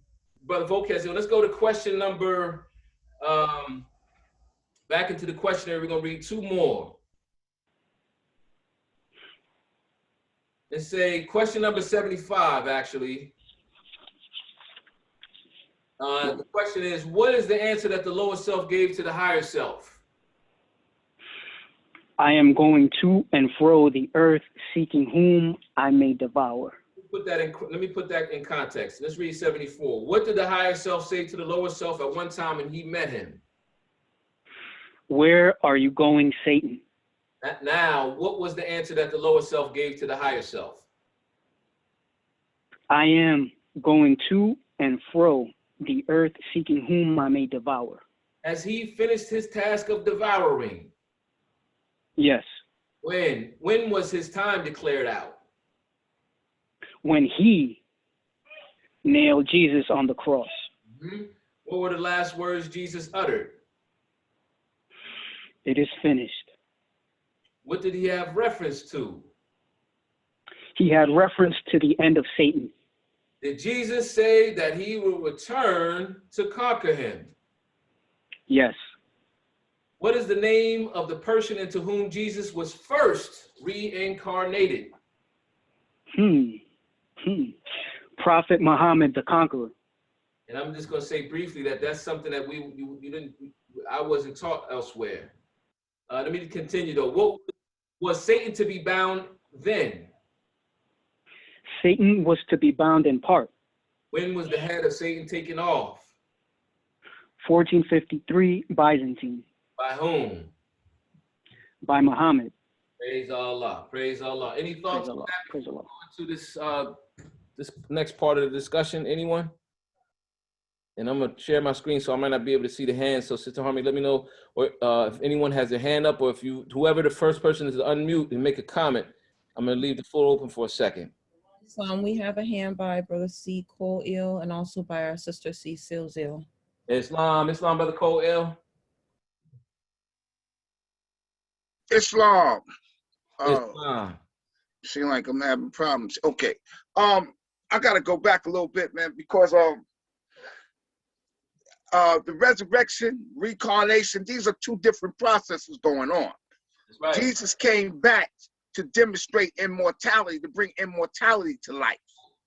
Brother Vocasio. Let's go to question number, back into the questionnaire. We're going to read two more. Let's say question number 75, actually. The question is, what is the answer that the lower self gave to the higher self? I am going to and fro the earth, seeking whom I may devour. Let me put that in context. Let's read 74. What did the higher self say to the lower self at one time when he met him? Where are you going, Satan? Now, what was the answer that the lower self gave to the higher self? I am going to and fro the earth, seeking whom I may devour. Has he finished his task of devouring? Yes. When? When was his time declared out? When he nailed Jesus on the cross. Mm-hmm. What were the last words Jesus uttered? It is finished. What did he have reference to? He had reference to the end of Satan. Did Jesus say that he will return to conquer him? Yes. What is the name of the person into whom Jesus was first reincarnated? Prophet Muhammad the Conqueror. And I'm just going to say briefly that that's something that I wasn't taught elsewhere. Let me continue though. What was Satan to be bound then? Satan was to be bound in part. When was the head of Satan taken off? 1453 Byzantine By whom? by Muhammad. Praise Allah. Praise Allah. Any Praise thoughts Allah. Praise Allah. to this this next part of the discussion? Anyone? And I'm gonna share my screen, so I might not be able to see the hands. So, Sister Harmony, let me know, or if anyone has their hand up, or if whoever the first person is, to unmute and make a comment. I'm gonna leave the floor open for a second. We have a hand by Brother C. Cole Ill and also by our sister C. Silzil. Islam, Brother Cole L. Islam. Islam. Seem like I'm having problems. Okay. I gotta go back a little bit, man, because the resurrection, reincarnation, these are two different processes going on. That's right. Jesus came back to demonstrate immortality, to bring immortality to life.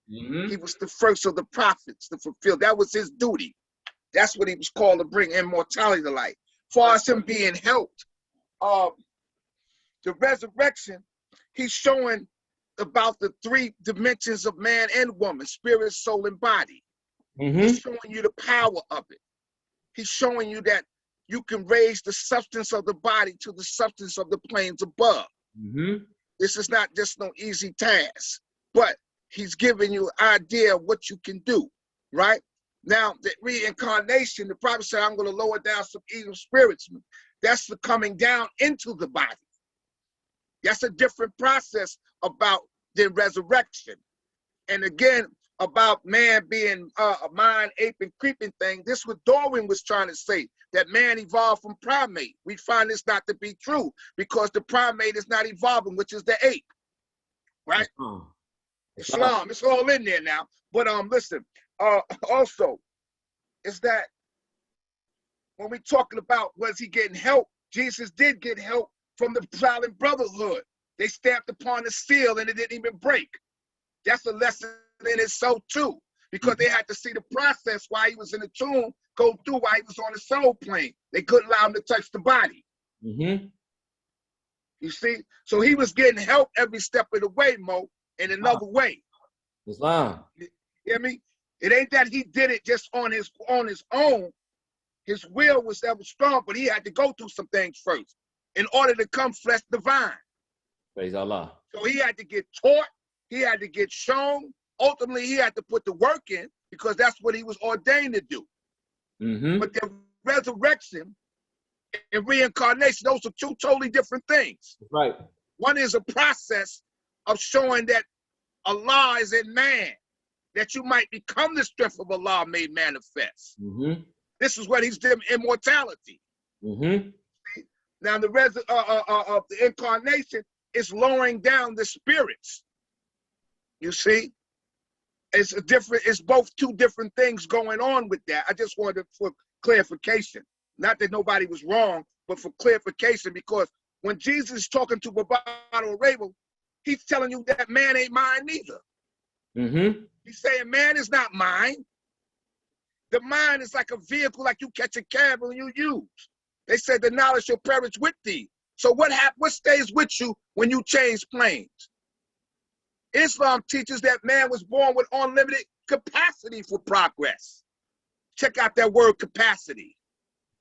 Mm-hmm. He was the first of the prophets to fulfill. That was his duty. That's what he was called, to bring immortality to life. As far as him being helped, the resurrection, he's showing about the three dimensions of man and woman, spirit, soul, and body. Mm-hmm. He's showing you the power of it. He's showing you that you can raise the substance of the body to the substance of the planes above. Mm-hmm. This is not just no easy task, but he's giving you an idea of what you can do, right? Now, the reincarnation, the prophet said, I'm going to lower down some evil spirits. That's the coming down into the body. That's a different process about the resurrection. And again, about man being a mind, ape, and creeping thing, this is what Darwin was trying to say, that man evolved from primate. We find this not to be true because the primate is not evolving, which is the ape, right? Islam, it's all in there now. But listen, also, is that when we're talking about was he getting help, Jesus did get help from the Silent Brotherhood. They stamped upon the seal and it didn't even break. That's a lesson in itself too, because they had to see the process while he was in the tomb go through while he was on the soul plane. They couldn't allow him to touch the body. Mm-hmm. You see? So he was getting help every step of the way, Mo, in another way. Islam. You hear me? It ain't that he did it just on his own. His will was ever strong, but he had to go through some things first in order to come flesh divine. Praise Allah. So he had to get taught, he had to get shown. Ultimately, he had to put the work in because that's what he was ordained to do. Mm-hmm. But the resurrection and reincarnation, those are two totally different things. Right. One is a process of showing that Allah is in man, that you might become the strength of Allah made manifest. Mm-hmm. This is what he's doing, immortality. Mm-hmm. Now the incarnation is lowering down the spirits. You see, it's a different. It's both two different things going on with that. I just wanted for clarification. Not that nobody was wrong, but for clarification, because when Jesus is talking to Babado Rabel, he's telling you that man ain't mine neither. Mm-hmm. He's saying man is not mine. The mind is like a vehicle, like you catch a cab and you use. They said the knowledge shall perish with thee. So what stays with you when you change planes? Islam teaches that man was born with unlimited capacity for progress. Check out that word capacity.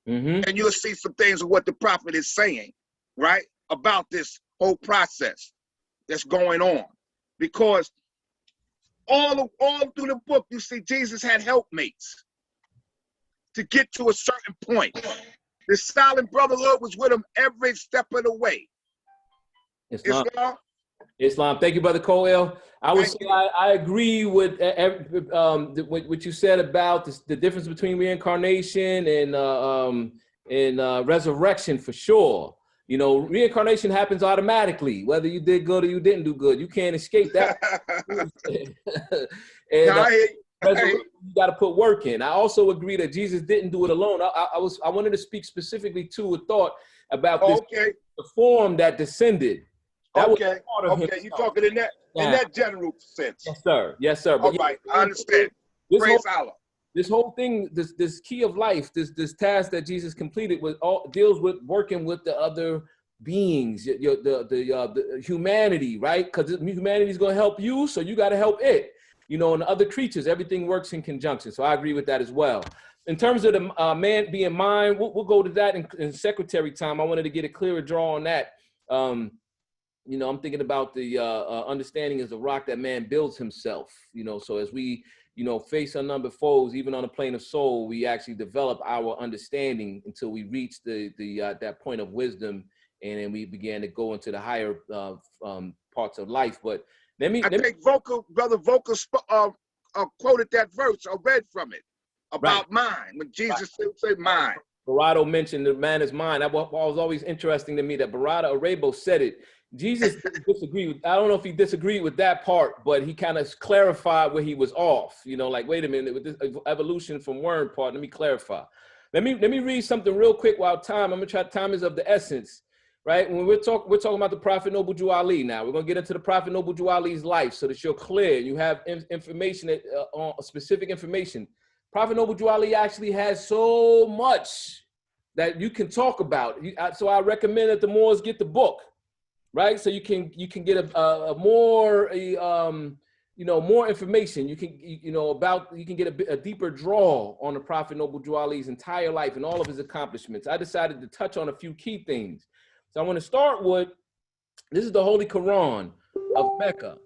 Mm-hmm. And you'll see some things of what the prophet is saying, right? About this whole process that's going on. Because all through the book, you see Jesus had helpmates to get to a certain point. The Silent Brotherhood was with him every step of the way. Islam. Thank you, Brother Coel. I would say I agree with what you said about the difference between reincarnation and resurrection, for sure. You know, reincarnation happens automatically, whether you did good or you didn't do good. You can't escape that. You got to put work in. I also agree that Jesus didn't do it alone. I wanted to speak specifically to a thought about this, the form that descended. That was part of him. You're talking in that general sense. Yes, sir. Yes, sir. All right, I understand. Praise Allah. This whole thing, this key of life, this task that Jesus completed deals with working with the other beings, the humanity, right? Because humanity is going to help you, so you got to help it. you know, and other creatures, everything works in conjunction. So I agree with that as well. In terms of the man being mind, we'll go to that in secretary time. I wanted to get a clearer draw on that. You know, I'm thinking about the understanding is the rock that man builds himself, you know, so as we, you know, face unnumbered foes, even on the plane of soul, we actually develop our understanding until we reach that point of wisdom, and then we began to go into the higher parts of life. But I think Brother Vocal quoted that verse or read from it about mind, when Jesus said mind. Barado mentioned the man is mind. That was always interesting to me that Barado Arabo said it. Jesus didn't disagree with, I don't know if he disagreed with that part, but he kind of clarified where he was off. You know, like, wait a minute, with this evolution from worm part, let me clarify. Let me read something real quick while I'm gonna try, time is of the essence, right? When we're talking about the Prophet Noble Drew Ali now. We're gonna get into the Prophet Noble Drew Ali's life so that you're clear. You have information, specific information. Prophet Noble Drew Ali actually has so much that you can talk about. So I recommend that the Moors get the book, right? So you can get more information. You can get a deeper draw on the Prophet Noble Drew Ali's entire life and all of his accomplishments. I decided to touch on a few key things. So I want to start with, this is the Holy Quran of Mecca,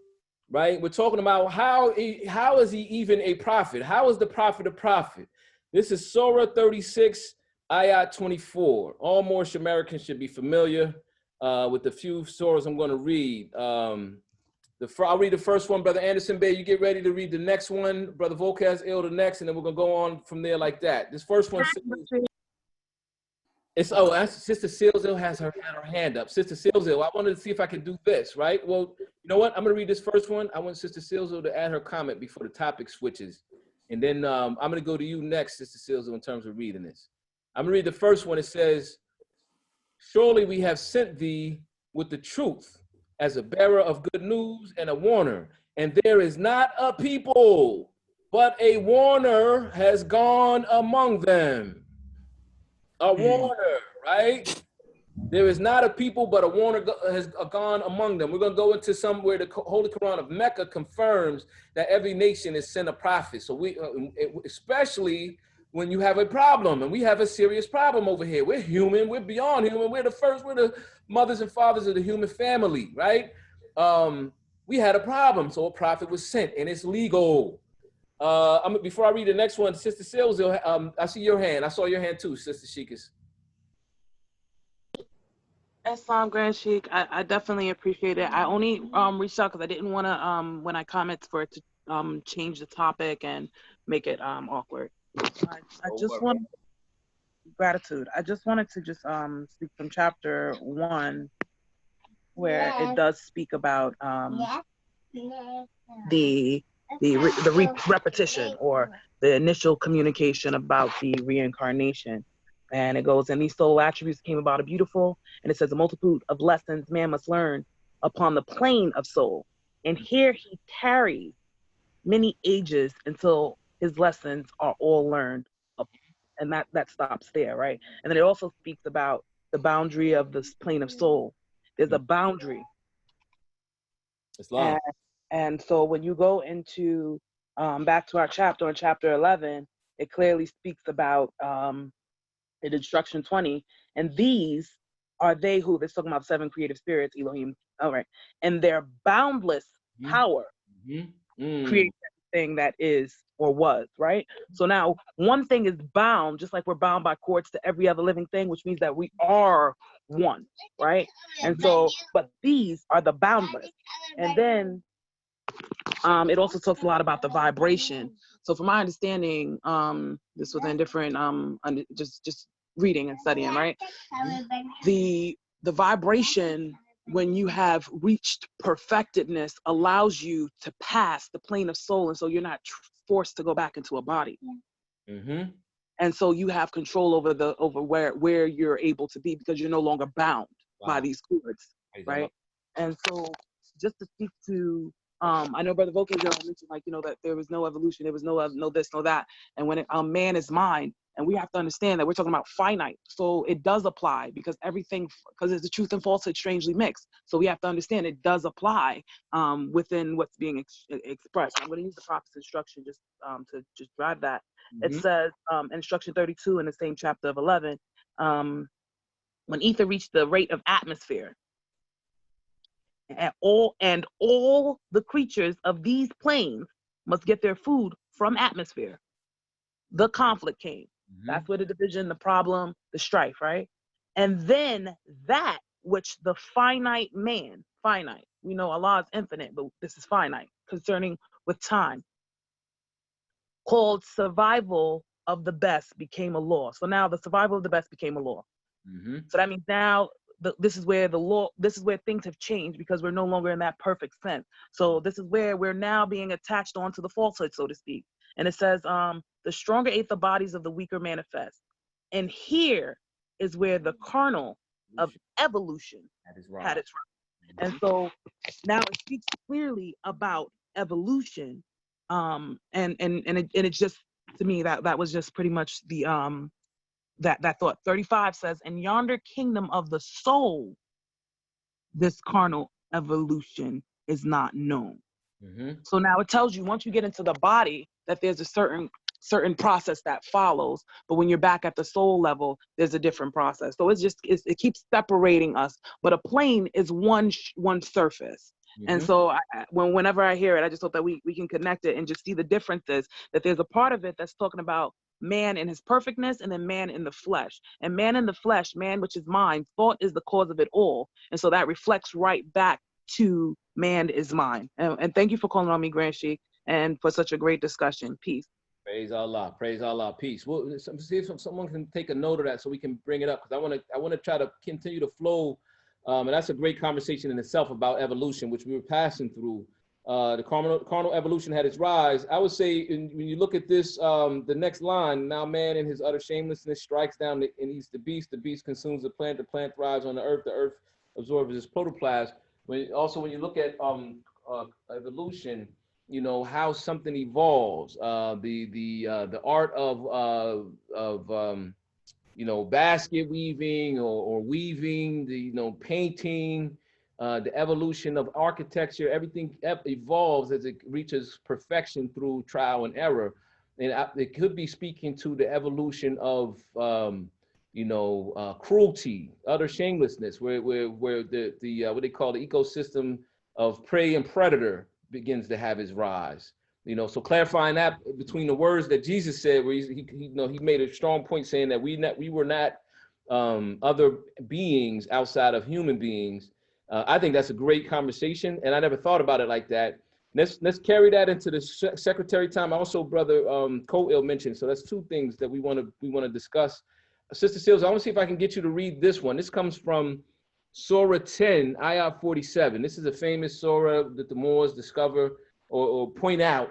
right? We're talking about how is he even a prophet? How is the prophet a prophet? This is Surah 36, Ayat 24. All Moorish Americans should be familiar with the few surahs I'm going to read. I'll read the first one. Brother Anderson Bay, you get ready to read the next one. Brother Volkaz Il the next, and then we're going to go on from there like that. This first one Sister Silzil had her hand up. Sister Silzil, I wanted to see if I could do this, right? Well, you know what? I'm going to read this first one. I want Sister Silzil to add her comment before the topic switches. And then I'm going to go to you next, Sister Silzil, in terms of reading this. I'm going to read the first one. It says, surely we have sent thee with the truth as a bearer of good news and a warner. And there is not a people, but a warner has gone among them. A warner, right? There is not a people, but a warner has gone among them. We're going to go into somewhere the Holy Quran of Mecca confirms that every nation is sent a prophet. So we, especially when you have a problem, and we have a serious problem over here. We're human, we're beyond human. We're the mothers and fathers of the human family, right? We had a problem, so a prophet was sent, and it's legal. Before I read the next one, Sister Silzil, I see your hand. I saw your hand too, Sister Sheikis. Islam Grand Sheik, I definitely appreciate it. I only reached out because I didn't want to, when I comment, for it to change the topic and make it awkward. I just want gratitude. I just wanted to speak from chapter 1, where it does speak about the repetition or the initial communication about the reincarnation. And it goes, and these soul attributes came about a beautiful, and it says a multitude of lessons man must learn upon the plane of soul. And here he tarries many ages until his lessons are all learned. And that stops there, right? And then it also speaks about the boundary of this plane of soul. There's a boundary. Islam. And so when you go into back to our chapter, in chapter 11, it clearly speaks about in instruction 20, and these are they who, they're talking about 7 creative spirits, Elohim, all right, and their boundless power creates everything that is or was, right? So now one thing is bound, just like we're bound by cords to every other living thing, which means that we are one, right? And so, but these are the boundless. And then it also talks a lot about the vibration. So from my understanding, this was in different, just reading and studying, right? The vibration, when you have reached perfectedness, allows you to pass the plane of soul. And so you're not forced to go back into a body. Mm-hmm. And so you have control over where you're able to be, because you're no longer bound by these cords, right? And so just to speak to, I know Brother Volker mentioned, like, you know, that there was no evolution, there was no this, no that. And when man is mind, And we have to understand that we're talking about finite. So it does apply because everything, because it's the truth and falsehood strangely mixed. So we have to understand it does apply within what's being expressed. I'm going to use the prophet's instruction just to just drive that. It says, instruction 32 in the same chapter of 11, when ether reached the rate of atmosphere, and all the creatures of these planes must get their food from atmosphere, the conflict came. That's where the division, the problem, the strife, right? And then that which the finite man, finite, we know Allah is infinite, but this is finite, concerning with time, called survival of the best became a law. So now the survival of the best became a law. So that means now this is where the law, this is where things have changed because we're no longer in that perfect sense. So this is where we're now being attached onto the falsehood, so to speak. And it says, the stronger ate the bodies of the weaker manifest. And here is where the kernel of evolution had its rise. And so now it speaks clearly about evolution. And it just, to me, that was just pretty much the that thought. 35 says, and yonder kingdom of the soul, this carnal evolution is not known. So now it tells you once you get into the body that there's a certain process that follows, but when you're back at the soul level, there's a different process. So it keeps separating us, but a plane is one surface. And so whenever I hear it, I just hope that we can connect it and just see the differences, that there's a part of it that's talking about man in his perfectness and then man in the flesh. And man in the flesh, man, which is mind, thought is the cause of it all. And so that reflects right back to man is mine. And thank you for calling on me, Grand Sheik, and for such a great discussion. Peace. Praise Allah, peace. Well, see if someone can take a note of that so we can bring it up, because I want to try to continue to flow. And that's a great conversation in itself about evolution, which we were passing through. The carnal evolution had its rise. I would say when you look at this, the next line, now man in his utter shamelessness strikes down and eats the beast consumes the plant thrives on the earth absorbs its protoplasm. When you look at evolution, you know how something evolves. The art of basket weaving or weaving, painting, the evolution of architecture, everything evolves as it reaches perfection through trial and error. And it could be speaking to the evolution of, cruelty, utter shamelessness, where the what they call the ecosystem of prey and predator begins to have its rise. So clarifying that between the words that Jesus said, where he made a strong point saying that we were not other beings outside of human beings. I think that's a great conversation, and I never thought about it like that. Let's carry that into the secretary time. Also, brother Coil mentioned. So that's two things that we want to discuss. Sister Seals, I want to see if I can get you to read this one. This comes from Surah 10, Ayah 47. This is a famous surah that the Moors discover or point out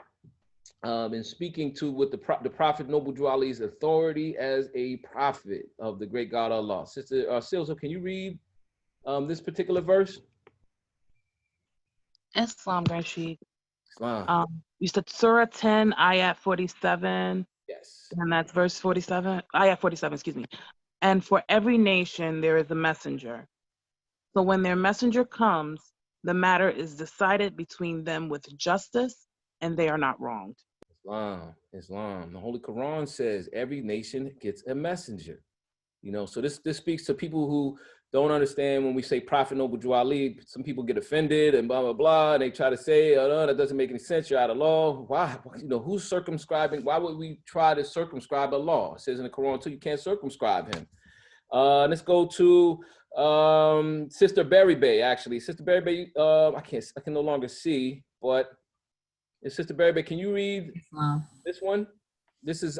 in speaking to what the Prophet Noble Drew Ali's authority as a prophet of the great God Allah. Sister Silso, can you read this particular verse? Islam, Grand Sheik. Islam. You said Surah 10, Ayat 47. Yes. And that's verse 47. Ayat 47, excuse me. And for every nation there is a messenger. So when their messenger comes, the matter is decided between them with justice, and they are not wronged. Islam. The Holy Quran says every nation gets a messenger. So this speaks to people who don't understand when we say Prophet Noble Drew Ali. Some people get offended and blah, blah, blah. And they try to say, oh, no, that doesn't make any sense. You're out of law. Why? Who's circumscribing? Why would we try to circumscribe a law? It says in the Quran too, you can't circumscribe him. Let's go to Sister Berry Bay, actually. Sister Berry Bay, I can no longer see, but Sister Berry Bay, can you read this one? This is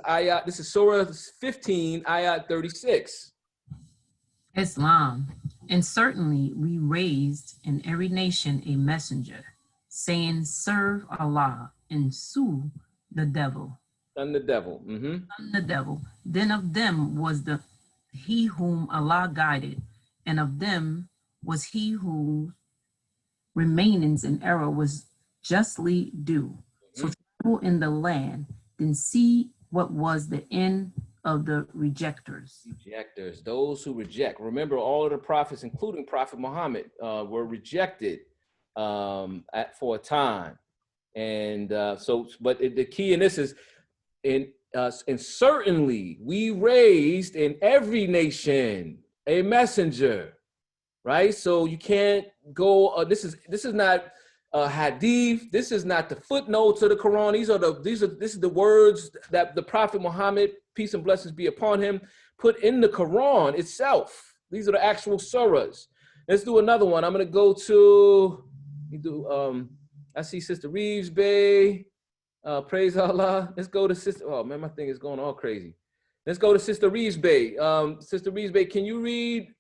Surah 15, Ayat 36. Islam. And certainly we raised in every nation a messenger, saying, serve Allah and sue the devil. Shun the devil. Shun the devil. Then of them was he whom Allah guided, and of them was he who remainings in error was justly due. So travel in the land, then see what was the end of the rejectors. Rejectors, those who reject. Remember, all of the prophets, including Prophet Muhammad, were rejected for a time. And but the key in this is, and certainly we raised in every nation a messenger, right? So you can't go. This is not hadith. This is not the footnotes of the Quran. This is the words that the Prophet Muhammad, peace and blessings be upon him, put in the Quran itself. These are the actual surahs. Let's do another one. I'm gonna go to. I see Sister Reeves Bay. Praise Allah. Let's go to Sister. Oh man, my thing is going all crazy. Let's go to Sister Reeves Bay. Sister Reeves Bay, can you read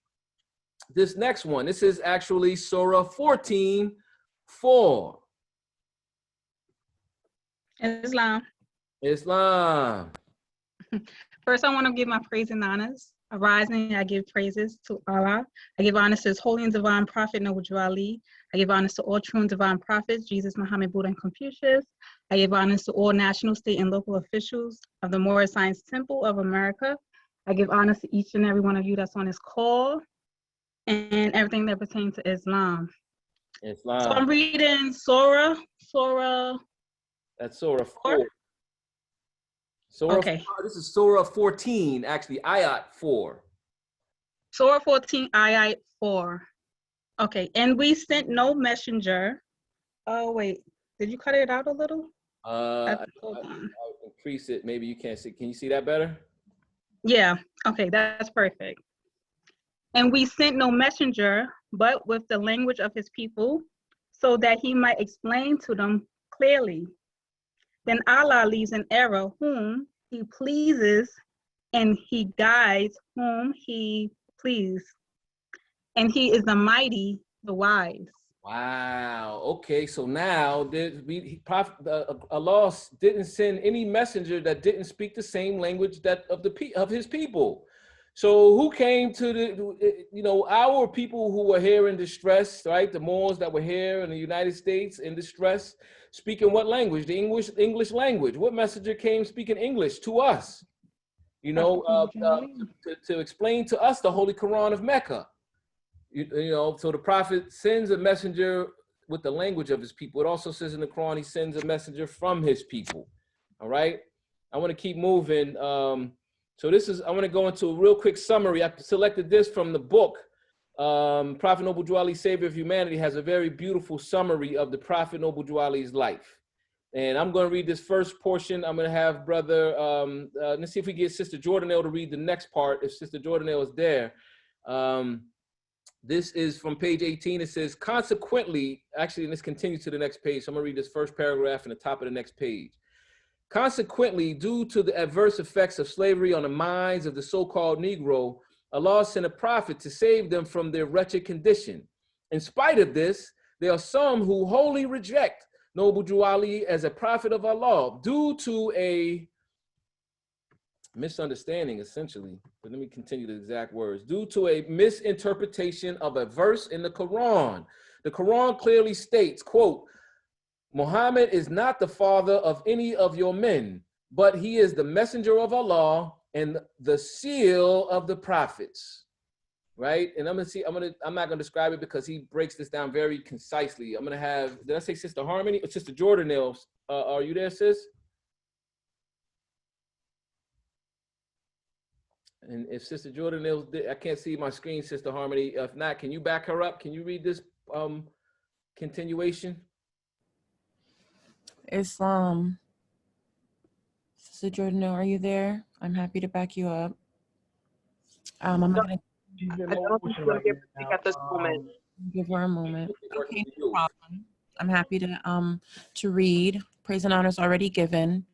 this next one? This is actually Surah 14:4. Islam. Islam. First, I want to give my praise and honors. Arising, I give praises to Allah. I give honors to His holy and divine prophet, Noble Drew Ali. I give honors to all true and divine prophets, Jesus, Muhammad, Buddha, and Confucius. I give honors to all national, state, and local officials of the Moorish Science Temple of America. I give honors to each and every one of you that's on this call and everything that pertains to Islam. Islam. So I'm reading Surah. That's Surah 4. Surah Okay. 4, this is Surah 14, actually, Ayat 4. Surah 14, Ayat 4. Okay, and we sent no messenger. Oh, wait, did you cut it out a little? I'll increase it. Maybe you can't see. Can you see that better? Yeah, okay, that's perfect. And we sent no messenger, but with the language of his people, so that he might explain to them clearly. Then Allah leaves in error whom he pleases, and he guides whom he pleases. And he is the mighty, the wise. Wow. Okay. So now Allah didn't send any messenger that didn't speak the same language of his people. So who came to our people who were here in distress, right? The Moors that were here in the United States in distress, speaking what language? The English language. What messenger came speaking English to us? To explain to us the Holy Quran of Mecca. So the Prophet sends a messenger with the language of his people. It also says in the Quran, he sends a messenger from his people. All right. I want to keep moving. So I want to go into a real quick summary. I selected this from the book. Prophet Noble Drew Ali, Savior of Humanity, has a very beautiful summary of the Prophet Noble Drew Ali's life. And I'm going to read this first portion. I'm going to have brother, let's see if we get Sister Jordanelle to read the next part, if Sister Jordanelle is there. This is from page 18. It says, consequently, actually, and this continues to the next page. So I'm going to read this first paragraph in the top of the next page. Consequently, due to the adverse effects of slavery on the minds of the so-called Negro, Allah sent a prophet to save them from their wretched condition. In spite of this, there are some who wholly reject Noble Drew Ali as a prophet of Allah due to a misunderstanding, essentially. But let me continue the exact words. Due to a misinterpretation of a verse in the Quran. The Quran clearly states, quote, Muhammad is not the father of any of your men, but he is the messenger of Allah and the seal of the prophets. Right? And I'm not gonna describe it because he breaks this down very concisely. I'm gonna have, did I say Sister Harmony or Sister Jordanelle? Are you there, sis? And if Sister Jordanelle, I can't see my screen, Sister Harmony. If not, can you back her up? Can you read this continuation? Islam. Sister Jordan, are you there? I'm happy to back you up. I'm not gonna at this moment. give her a moment. Okay, no problem. I'm happy to read. Praise and honor is already given.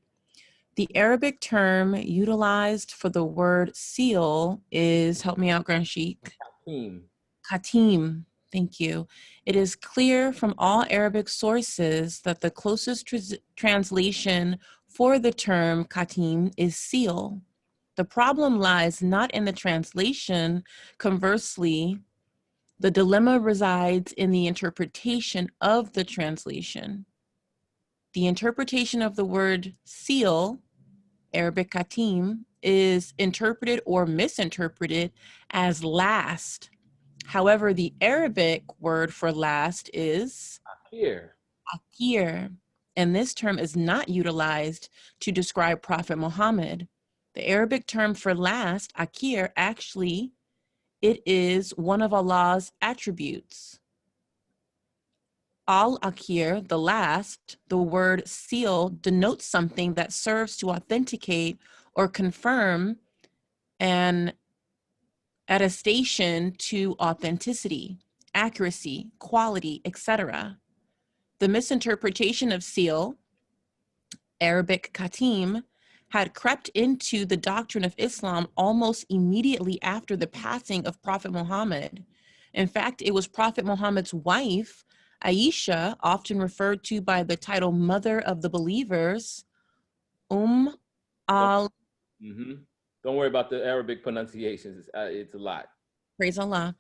The Arabic term utilized for the word seal is, help me out, Grand Sheikh. Khatim. Thank you. It is clear from all Arabic sources that the closest translation for the term khatim is seal. The problem lies not in the translation. Conversely, the dilemma resides in the interpretation of the translation. The interpretation of the word seal, Arabic khatim, is interpreted or misinterpreted as last. However, the Arabic word for last is Here. akhir, and this term is not utilized to describe Prophet Muhammad. The Arabic term for last, akhir, actually, it is one of Allah's attributes. Al-akhir, the last, the word seal denotes something that serves to authenticate or confirm an attestation to authenticity, accuracy, quality, etc. The misinterpretation of seal, Arabic katim, had crept into the doctrine of Islam almost immediately after the passing of Prophet Muhammad. In fact, it was Prophet Muhammad's wife, Aisha, often referred to by the title Mother of the Believers, al. Don't worry about the Arabic pronunciations. It's a lot. Praise Allah,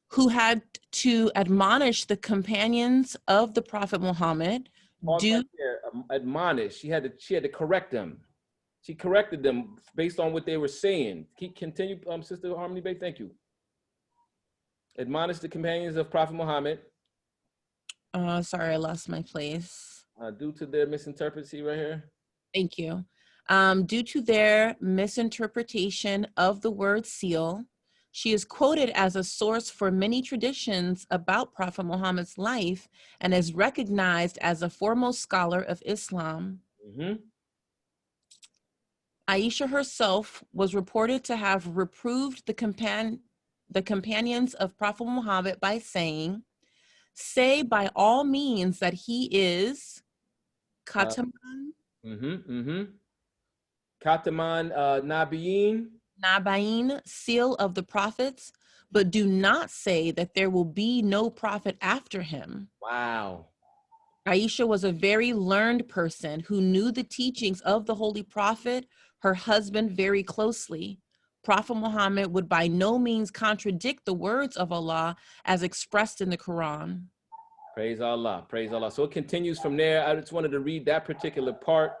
who had to admonish the companions of the Prophet Muhammad. Admonish. She had to correct them. She corrected them based on what they were saying. Continue, Sister Harmony Bay. Thank you. Admonish the companions of Prophet Muhammad. Sorry, I lost my place. Due to their misinterpretation right here. Thank you. Due to their misinterpretation of the word seal, she is quoted as a source for many traditions about Prophet Muhammad's life and is recognized as a foremost scholar of Islam. Aisha herself was reported to have reproved the companions of Prophet Muhammad by saying, "Say by all means that he is Khataman." Khataman Nabiyin, seal of the prophets, but do not say that there will be no prophet after him. Wow. Aisha was a very learned person who knew the teachings of the Holy Prophet, her husband, very closely. Prophet Muhammad would by no means contradict the words of Allah as expressed in the Quran. Praise Allah. Praise Allah. So it continues from there. I just wanted to read that particular part.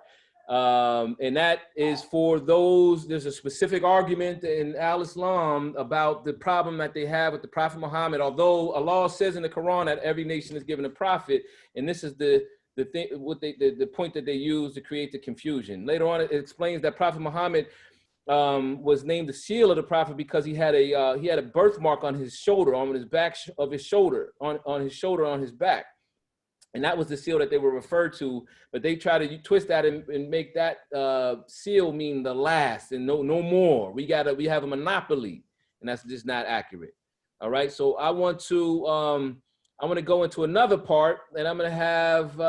And that is for those, there's a specific argument in Al-Islam about the problem that they have with the Prophet Muhammad. Although Allah says in the Quran that every nation is given a prophet, and this is the point that they use to create the confusion. Later on, it explains that Prophet Muhammad was named the seal of the prophet because he had a birthmark on his shoulder, on his back of his shoulder, on his back. And that was the seal that they were referred to, but they try to twist that and make that seal mean the last and no more. We have a monopoly, and that's just not accurate. All right, so I want to go into another part, and I'm gonna have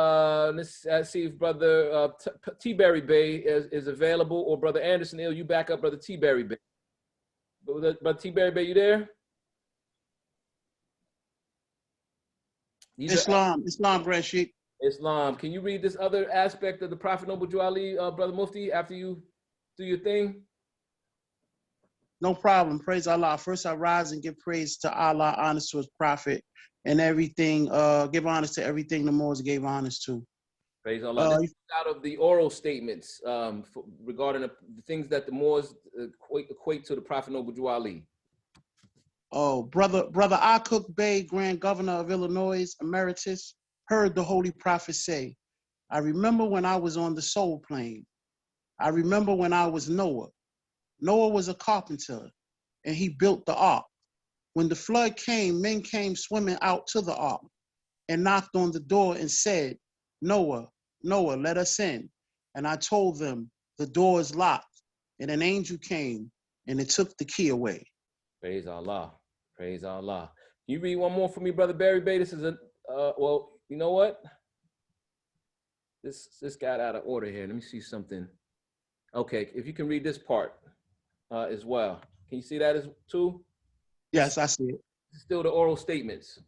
let's see if Brother T-Berry Bay is available, or Brother Anderson Hill, you back up Brother T-Berry Bay. Brother T-Berry Bay, you there? Islam, Grand Sheikh. Islam. Can you read this other aspect of the Prophet Noble Drew Ali, Brother Mufti, after you do your thing? No problem. Praise Allah. First, I rise and give praise to Allah, honest to his prophet, and everything. Give honest to everything the Moors gave honest to. Praise Allah. This is out of the oral statements regarding the things that the Moors equate to the Prophet Noble Drew Ali. Oh, brother Akuk Bey, Grand Governor of Illinois, Emeritus, heard the Holy Prophet say, "I remember when I was on the soul plane. I remember when I was Noah. Noah was a carpenter, and he built the ark. When the flood came, men came swimming out to the ark and knocked on the door and said, 'Noah, Noah, let us in.' And I told them, 'The door is locked.' And an angel came, and it took the key away." Praise Allah. Praise Allah. Can you read one more for me, Brother Barry Bay? This is well, you know what? This got out of order here. Let me see something. Okay, if you can read this part as well. Can you see that as too? Yes, I see it. Still the oral statements.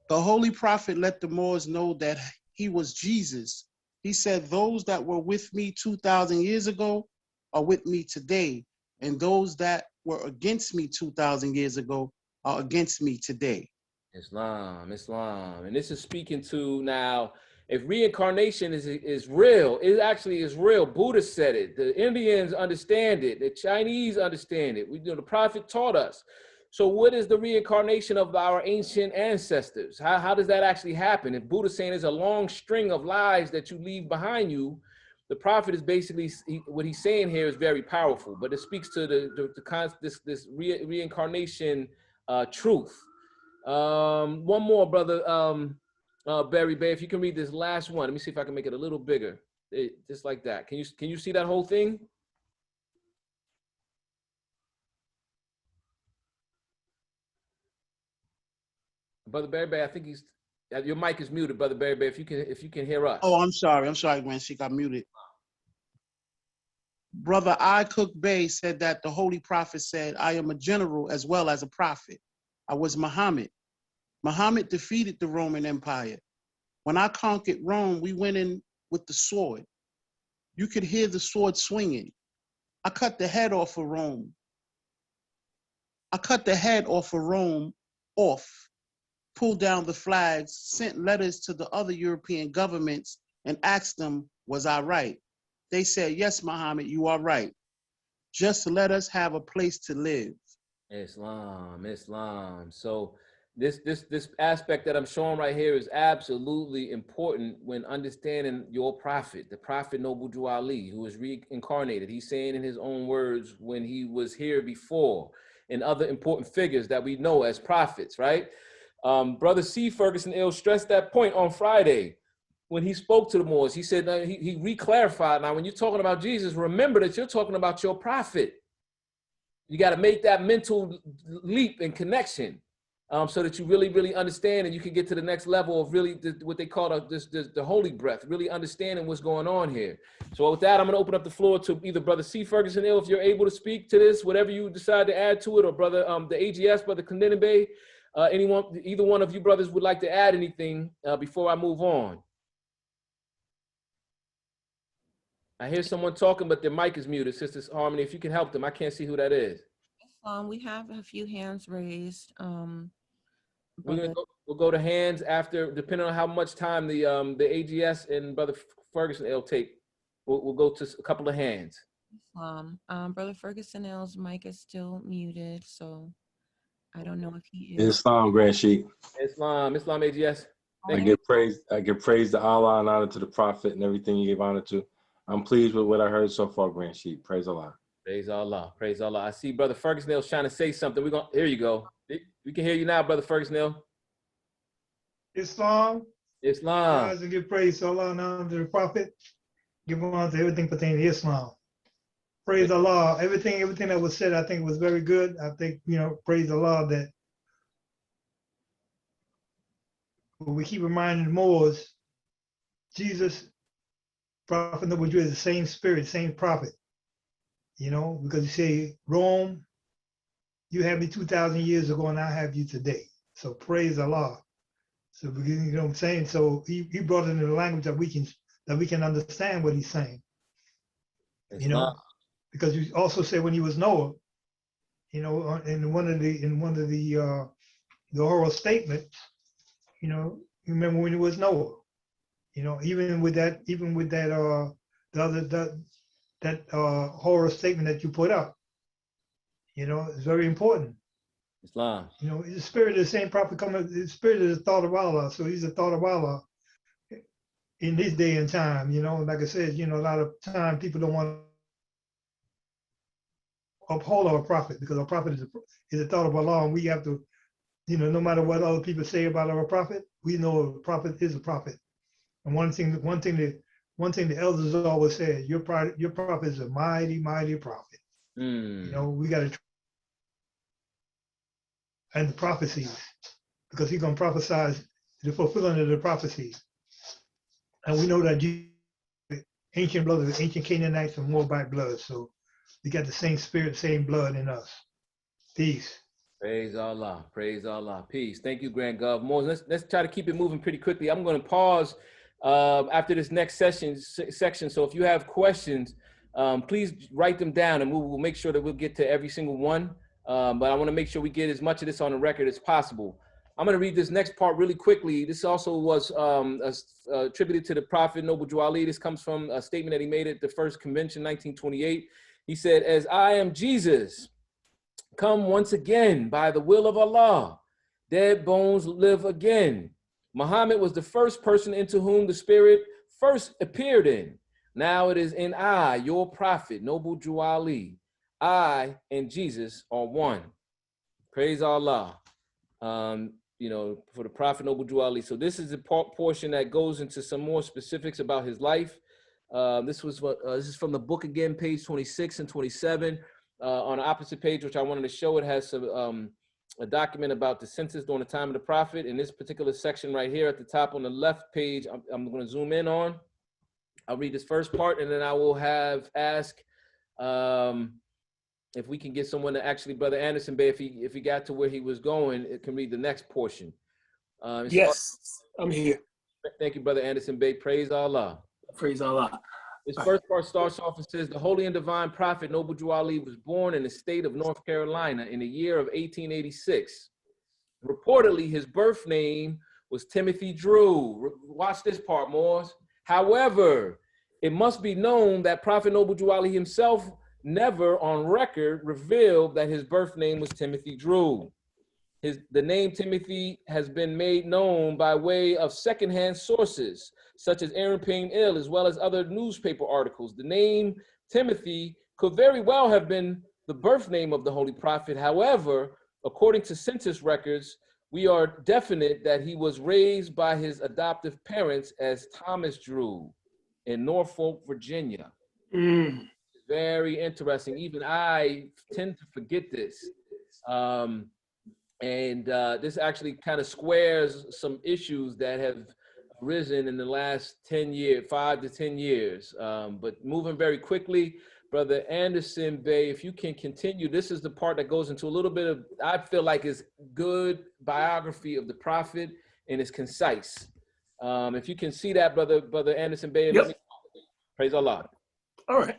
The Holy Prophet let the Moors know that he was Jesus. He said, "Those that were with me 2,000 years ago are with me today, and those that were against me 2,000 years ago are against me today." Islam. And this is speaking to now, if reincarnation is real, it actually is real. Buddha said it. The Indians understand it. The Chinese understand it. The prophet taught us. So what is the reincarnation of our ancient ancestors? How does that actually happen? If Buddha's saying there's a long string of lives that you leave behind you, the prophet is basically, what he's saying here is very powerful, but it speaks to this reincarnation truth. One more, brother Barry Bay, if you can read this last one. Let me see if I can make it a little bigger, just like that. Can you see that whole thing? Brother Barry Bay, I think your mic is muted, Brother Barry Bay. If you can hear us. Oh, I'm sorry, Grand Sheik, I muted. Brother I. Cook Bay said that the Holy Prophet said, I am a general as well as a prophet. I was Muhammad. Muhammad defeated the Roman Empire. When I conquered Rome, we went in with the sword. You could hear the sword swinging. I cut the head off of Rome. Pulled down the flags, sent letters to the other European governments and asked them, was I right? They said, yes, Muhammad, you are right. Just let us have a place to live. Islam. So this aspect that I'm showing right here is absolutely important when understanding your prophet, the Prophet Noble Drew Ali, who was reincarnated. He's saying in his own words when he was here before, and other important figures that we know as prophets, right? Brother C. Ferguson Ill stressed that point on Friday when he spoke to the Moors. He said, he re-clarified, now when you're talking about Jesus, remember that you're talking about your prophet. You got to make that mental leap and connection so that you really understand, and you can get to the next level of really what they call the holy breath, really understanding what's going on here. So with that, I'm going to open up the floor to either Brother C. Ferguson Ill, if you're able to speak to this, whatever you decide to add to it, or Brother the AGS, Brother Clendenin Bay. Either one of you brothers would like to add anything before I move on? I hear someone talking, but their mic is muted. Sister Harmony, if you can help them, I can't see who that is. We have a few hands raised. We'll go to hands after, depending on how much time the AGS and Brother Ferguson will take. We'll go to a couple of hands. Brother Ferguson L's mic is still muted, so I don't know if he is. Islam, Grand Sheik. Islam AGS. I give praise to Allah and honor to the Prophet and everything you give honor to. I'm pleased with what I heard so far, Grand Sheik. Praise Allah. Praise Allah. Praise Allah. I see Brother Ferguson L's trying to say something. Here you go. We can hear you now, Brother Ferguson L. Islam. Rise and give praise to Allah and honor to the Prophet. Give honor to everything pertaining to Islam. Praise Allah. Everything that was said, I think was very good. I think, praise Allah that we keep reminding the Moors, Jesus, Prophet Noble Drew is the same spirit, same prophet. Because you say, Rome, you had me 2,000 years ago and I have you today. So praise Allah. So you know what I'm saying? So he brought it into the language that we can understand what he's saying. Because you also say when he was Noah, in one of the oral statements, you remember when he was Noah, even with that horror statement that you put up, it's very important. Islam. The spirit of the same prophet coming, the spirit is the thought of Allah. So he's the thought of Allah in this day and time, like I said, a lot of time people don't want to uphold our prophet because our prophet is the thought of Allah, and we have to, no matter what other people say about our prophet, we know a prophet is a prophet. And one thing the elders always said, your prophet is a mighty, mighty prophet. We got to, and the prophecies, because he's going to prophesy the fulfillment of the prophecies. And we know that ancient blood, ancient Canaanites and Moabite blood. So we got the same spirit, same blood in us. Peace. Praise Allah. Praise Allah. Peace. Thank you, Grand Gov. Moors, let's try to keep it moving pretty quickly. I'm going to pause after this next section. So if you have questions, please write them down and we'll make sure that we'll get to every single one. But I want to make sure we get as much of this on the record as possible. I'm going to read this next part really quickly. This also was attributed to the Prophet Noble Drew Ali. This comes from a statement that he made at the first convention, 1928. He said, "As I am Jesus, come once again by the will of Allah. Dead bones live again. Muhammad was the first person into whom the Spirit first appeared in. Now it is in I, your prophet, Noble Drew Ali. I and Jesus are one." Praise Allah. For the Prophet Noble Drew Ali. So this is the portion that goes into some more specifics about his life. This is from the book again, page 26 and 27. On the opposite page, which I wanted to show, it has a document about the census during the time of the Prophet. In this particular section right here at the top on the left page, I'm going to zoom in on. I'll read this first part, and then I will ask if we can get someone to actually, Brother Anderson Bey, if he got to where he was going, it can read the next portion. Yes, I'm here. Thank you, Brother Anderson Bey. Praise Allah. Praise Allah. This first part starts off and says, the Holy and Divine Prophet Noble Drew Ali was born in the state of North Carolina in the year of 1886. Reportedly, his birth name was Timothy Drew. Watch this part, Moors. However, it must be known that Prophet Noble Drew Ali himself never on record revealed that his birth name was Timothy Drew. The name Timothy has been made known by way of secondhand sources, such as Aaron Payne Ill, as well as other newspaper articles. The name Timothy could very well have been the birth name of the Holy Prophet. However, according to census records, we are definite that he was raised by his adoptive parents as Thomas Drew in Norfolk, Virginia. Very interesting. Even I tend to forget this. This actually kind of squares some issues that have arisen in the last 10 years, 5 to 10 years. But moving very quickly, Brother Anderson Bey, if you can continue, this is the part that goes into a little bit of, I feel like it's good biography of the Prophet and it's concise. If you can see that, Brother Anderson Bey, Yep. Praise Allah. All right.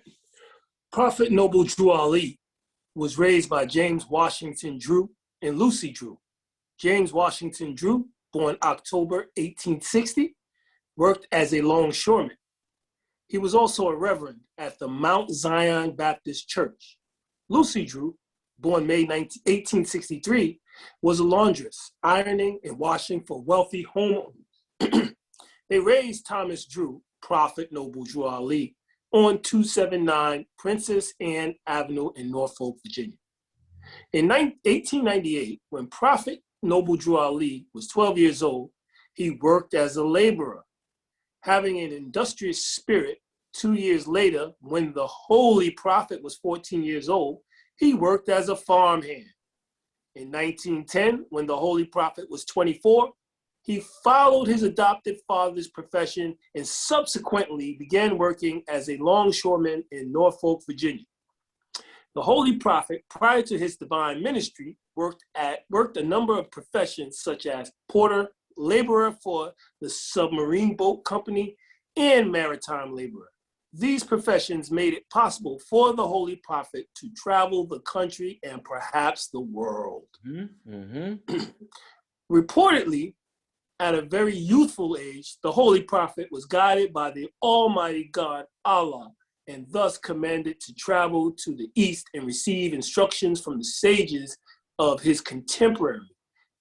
Prophet Noble Drew Ali was raised by James Washington Drew and Lucy Drew. James Washington Drew, born October 1860, worked as a longshoreman. He was also a reverend at the Mount Zion Baptist Church. Lucy Drew, born May 1863, was a laundress, ironing and washing for wealthy homeowners. They raised Thomas Drew, Prophet Noble Drew Ali, on 279 Princess Anne Avenue in Norfolk, Virginia. In 1898, when Prophet Noble Drew Ali was 12 years old, he worked as a laborer. Having an industrious spirit, 2 years later, when the Holy Prophet was 14 years old, he worked as a farmhand. In 1910, when the Holy Prophet was 24, he followed his adopted father's profession and subsequently began working as a longshoreman in Norfolk, Virginia. The Holy Prophet, prior to his divine ministry, worked a number of professions such as porter, laborer for the submarine boat company, and maritime laborer. These professions made it possible for the Holy Prophet to travel the country and perhaps the world. Reportedly, at a very youthful age, the Holy Prophet was guided by the Almighty God, Allah, and thus commanded to travel to the East and receive instructions from the sages of his contemporary,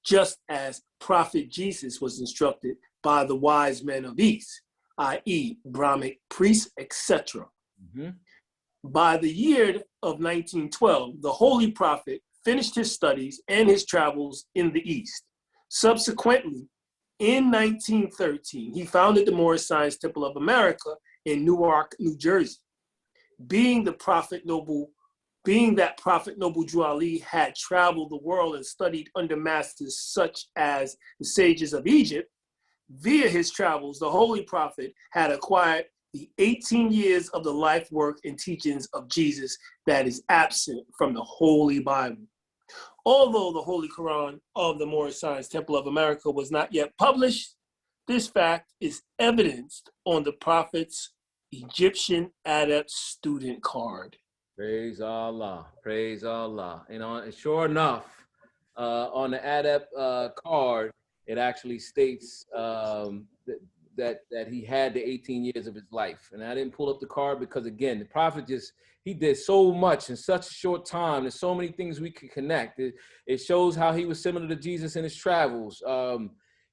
just as Prophet Jesus was instructed by the wise men of East, i.e. Brahmic priests, etc. By the year of 1912, the Holy Prophet finished his studies and his travels in the East. Subsequently, in 1913, he founded the Moorish Science Temple of America in Newark, New Jersey. Being that Prophet Noble Drew Ali had traveled the world and studied under masters such as the sages of Egypt, via his travels, the Holy Prophet had acquired the 18 years of the life, work, and teachings of Jesus that is absent from the Holy Bible. Although the Holy Quran of the Moorish Science Temple of America was not yet published, this fact is evidenced on the Prophet's Egyptian adept student card. Praise Allah. Praise Allah. And sure enough, on the adept card, it actually states that he had the 18 years of his life. And I didn't pull up the card because, again, the prophet he did so much in such a short time. There's so many things we could connect. It shows how he was similar to Jesus in his travels.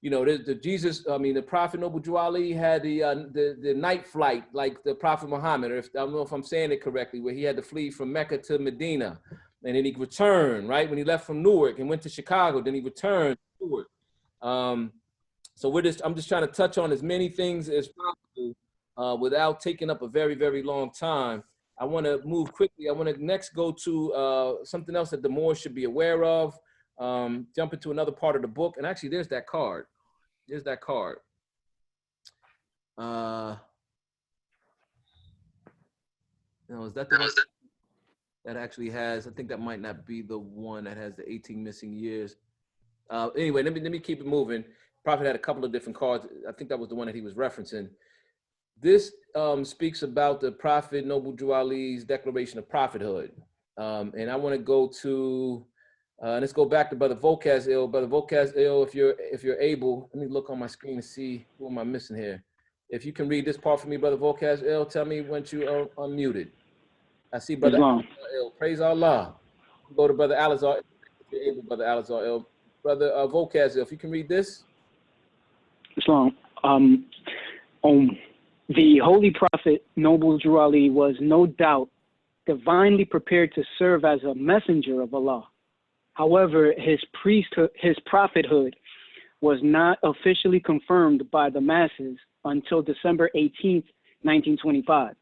You know, the Prophet Noble Drew Ali had the night flight like the Prophet Muhammad, or I don't know if I'm saying it correctly, where he had to flee from Mecca to Medina. And then he returned, right? When he left from Newark and went to Chicago, then he returned to Newark. So I'm just trying to touch on as many things as possible without taking up a very, very long time. I want to move quickly. I want to next go to something else that the Moors should be aware of. Jump into another part of the book. And actually, there's that card. There's that card. No, is that the one that actually has? I think that might not be the one that has the 18 missing years. Anyway, let me keep it moving. Prophet had a couple of different cards. I think that was the one that he was referencing. This speaks about the Prophet Noble Drew Ali's declaration of prophethood. And I want to go to, let's go back to Brother Vocaz Il. Brother Vocaz Il, if you're able, let me look on my screen and see who am I missing here. If you can read this part for me, Brother Vocaz Il, tell me when you are unmuted. I see Brother Alazar Il. Praise Allah. Go to Brother Alazar, if you're able, Brother Alazar Il. Brother Vocaz Il, if you can read this. Islam. The Holy Prophet Noble Drew Ali was no doubt divinely prepared to serve as a messenger of Allah. However, his prophethood was not officially confirmed by the masses until December 18th, 1925.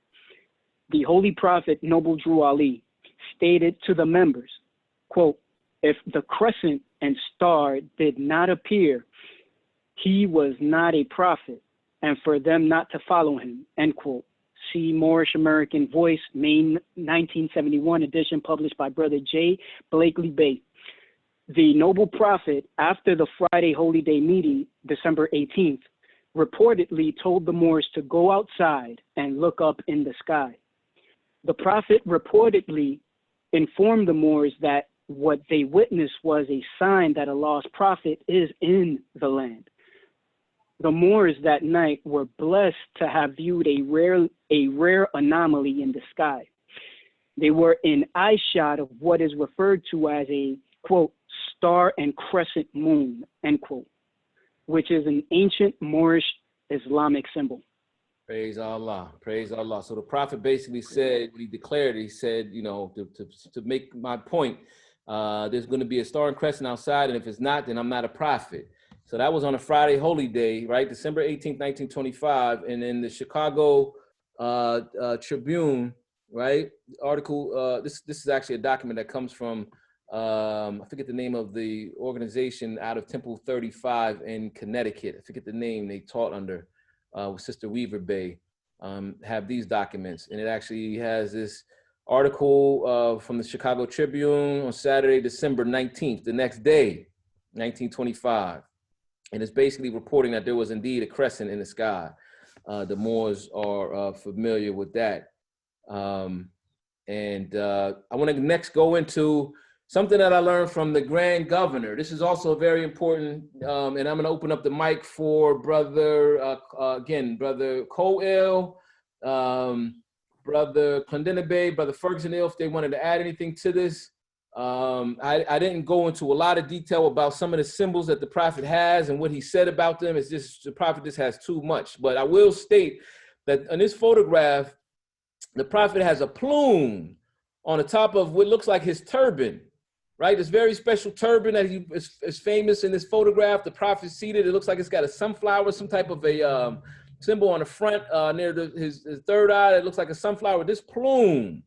The Holy Prophet Noble Drew Ali stated to the members, quote, "If the crescent and star did not appear, he was not a prophet, and for them not to follow him," end quote. See Moorish American Voice, May 1971 edition, published by Brother J. Blakely Bey. The Noble Prophet, after the Friday Holy Day meeting, December 18th, reportedly told the Moors to go outside and look up in the sky. The Prophet reportedly informed the Moors that what they witnessed was a sign that Allah's Prophet is in the land. The Moors that night were blessed to have viewed a rare anomaly in the sky. They were in eyeshot of what is referred to as a, quote, star and crescent moon, end quote, which is an ancient Moorish Islamic symbol. Praise Allah, praise Allah. So the Prophet basically said, when he declared, he said, you know, to make my point, there's going to be a star and crescent outside, and if it's not, then I'm not a prophet. So that was on a Friday Holy Day, right? December 18th, 1925. And in the Chicago Tribune, right? Article, this is actually a document that comes from, I forget the name of the organization out of Temple 35 in Connecticut. I forget the name they taught under with Sister Weaver Bay, have these documents. And it actually has this article from the Chicago Tribune on Saturday, December 19th, the next day, 1925. And it's basically reporting that there was indeed a crescent in the sky. The Moors are familiar with that. I want to next go into something that I learned from the Grand Governor. This is also very important, and I'm going to open up the mic for Brother, Brother Cole, Brother Clendenin, Brother Ferguson, if they wanted to add anything to this. I didn't go into a lot of detail about some of the symbols that the Prophet has and what he said about them. It's just the Prophet just has too much. But I will state that in this photograph, the Prophet has a plume on the top of what looks like his turban, right? This very special turban that he is famous in this photograph. The Prophet seated. It looks like it's got a sunflower, some type of a symbol on the front near his third eye. It looks like a sunflower. This plume.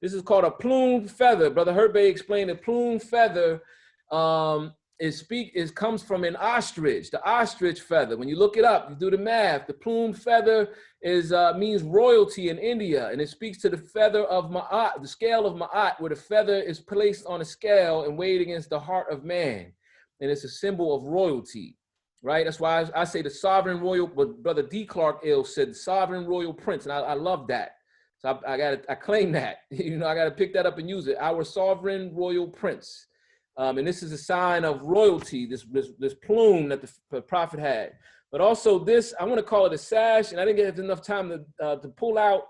This is called a plumed feather. Brother Herbe explained a plumed feather comes from an ostrich, the ostrich feather. When you look it up, you do the math. The plumed feather means royalty in India, and it speaks to the feather of Ma'at, the scale of Ma'at, where the feather is placed on a scale and weighed against the heart of man. And it's a symbol of royalty, right? That's why I say the sovereign royal, but Brother D. Clark Ill said the sovereign royal prince, and I love that. So I claim that, I got to pick that up and use it. Our sovereign royal prince. And this is a sign of royalty, this plume that the prophet had. But also this, I want to call it a sash, and I didn't get enough time to pull out.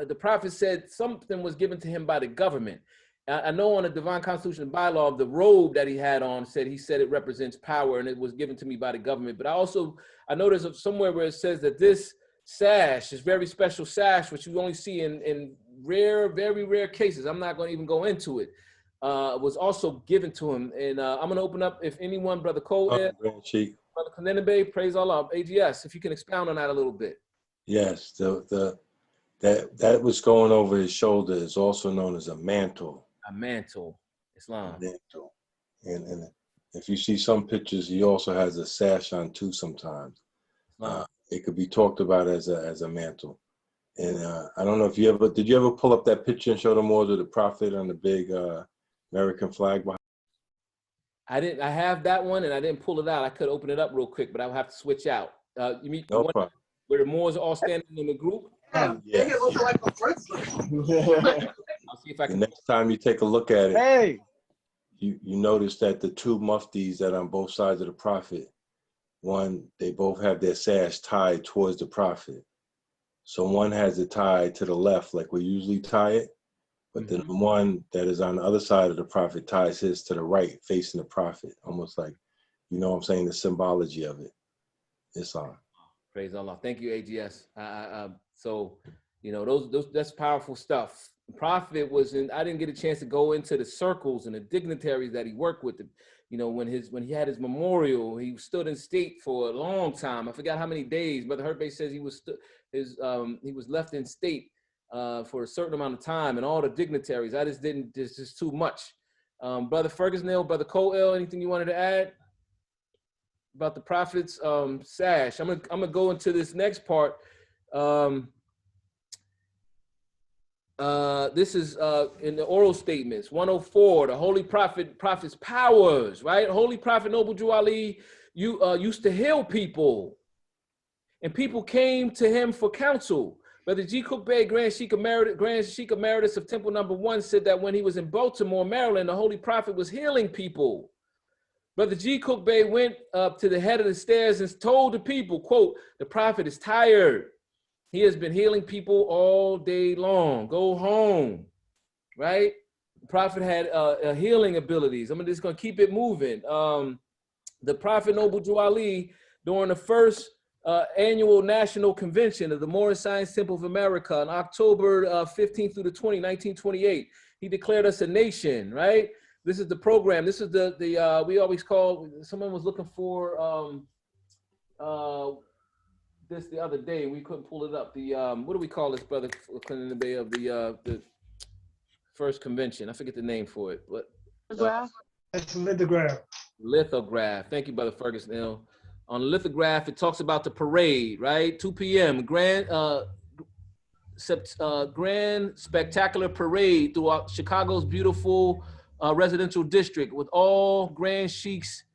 The prophet said something was given to him by the government. I know on the Divine Constitution and Bylaw, the robe that he had on he said it represents power and it was given to me by the government. But I noticed somewhere where it says that this sash, this very special sash, which you only see in rare, very rare cases, I'm not going to even go into it, was also given to him. And I'm going to open up if anyone, Brother Cole, Brother Kanenebe, praise Allah, AGS, if you can expound on that a little bit. Yes, that was going over his shoulder is also known as a mantle. A mantle, Islam. A mantle. And if you see some pictures, he also has a sash on too sometimes. It could be talked about as a mantle. And I don't know if did you ever pull up that picture and show them more of the prophet on the big American flag behind? I didn't. I have that one, and I didn't pull it out. I could open it up real quick, but I would have to switch out. You mean no one problem. Where the Moors are all standing in the group? Yes. I'll see if I The can. next time you take a look at it, Hey, you notice that the two muftis that are on both sides of the prophet, one, they both have their sash tied towards the prophet. So one has it tied to the left like we usually tie it, but then the one that is on the other side of the prophet ties his to the right, facing the prophet, almost like, you know what I'm saying, the symbology of it. Islam. Praise Allah. Thank you, AGS. So, you know, that's powerful stuff. The prophet was in, I didn't get a chance to go into the circles and the dignitaries that he worked with. You know, when he had his memorial, he stood in state for a long time. I forgot how many days. Brother Herbe says he was left in state for a certain amount of time, and all the dignitaries. There's just too much. Brother Ferguson, Brother Cole, anything you wanted to add about the prophet's sash? I'm gonna go into this next part. This is in the oral statements, 104, the Holy Prophet's powers, right? Holy Prophet Noble Drew Ali used to heal people, and people came to him for counsel. Brother G. Cook Bey, Grand Sheikh Emeritus of Temple Number 1, said that when he was in Baltimore, Maryland, the Holy Prophet was healing people. Brother G. Cook Bey went up to the head of the stairs and told the people, quote, "The prophet is tired. He has been healing people all day long. Go home," right? The prophet had healing abilities. I'm just going to keep it moving. The Prophet Noble Drew Ali, during the first annual national convention of the Moorish Science Temple of America on October 15th through the 20th, 1928, he declared us a nation, right? This is the program. This is the we always call, someone was looking for this the other day. We couldn't pull it up. The what do we call this, Brother Clinton, of the first convention? I forget the name for it, but That's a lithograph. Lithograph. Thank you, Brother Ferguson. On the lithograph, it talks about the parade, right? 2 p.m. Grand spectacular parade throughout Chicago's beautiful residential district with all grand sheiks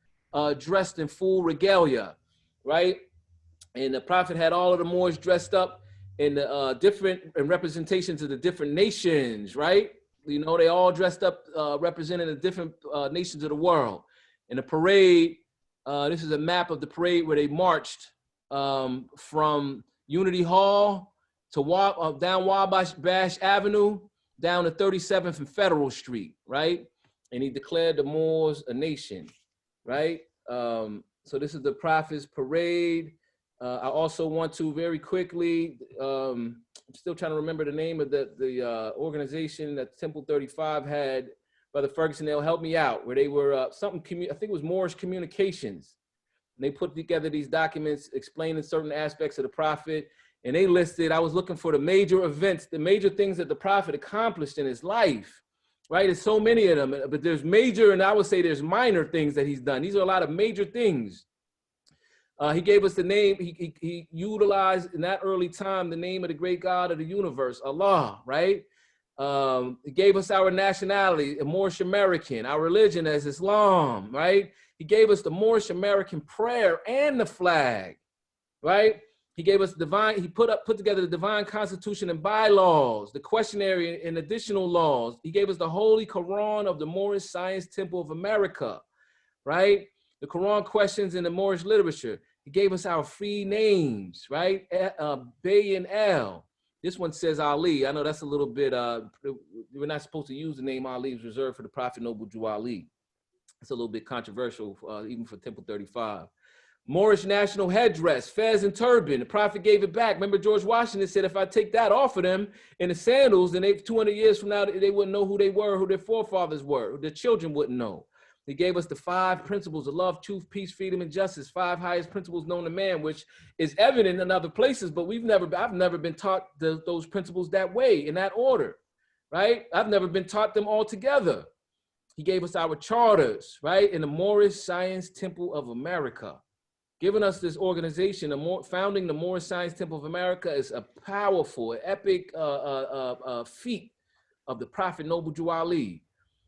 dressed in full regalia, right? And the prophet had all of the Moors dressed up in different representations of the different nations, right? You know, they all dressed up representing the different nations of the world. In the parade, this is a map of the parade where they marched from Unity Hall to down Wabash Avenue, down to 37th and Federal Street, right? And he declared the Moors a nation, right? So this is the prophet's parade. I also want to very quickly, I'm still trying to remember the name of the organization that Temple 35 had. Brother Ferguson, they'll help me out, where they were I think it was Moorish Communications. And they put together these documents explaining certain aspects of the prophet. And they listed, I was looking for the major events, the major things that the prophet accomplished in his life, right? There's so many of them, but there's major, and I would say there's minor things that he's done. These are a lot of major things. He gave us the name, he utilized in that early time the name of the great God of the universe, Allah, right? He gave us our nationality, a Moorish American, our religion as Islam, right? He gave us the Moorish American prayer and the flag, right? He gave us divine, he put together the divine constitution and bylaws, the questionnaire and additional laws. He gave us the Holy Quran of the Moorish Science Temple of America, right? The Quran questions in the Moorish literature. He gave us our free names, right? Bay and El. This one says Ali. I know that's a little bit, we're not supposed to use the name Ali. It's reserved for the Prophet Noble Jew Ali. It's a little bit controversial, even for Temple 35. Moorish national headdress, fez and turban. The Prophet gave it back. Remember, George Washington said, if I take that off of them and the sandals, then 200 years from now, they wouldn't know who they were, who their forefathers were, their children wouldn't know. He gave us the 5 principles of love, truth, peace, freedom, and justice, 5 highest principles known to man, which is evident in other places, but I've never been taught those principles that way, in that order, right? I've never been taught them all together. He gave us our charters, right? In the Moorish Science Temple of America. Giving us this organization, founding the Moorish Science Temple of America is a powerful, epic feat of the Prophet Noble Jew Ali.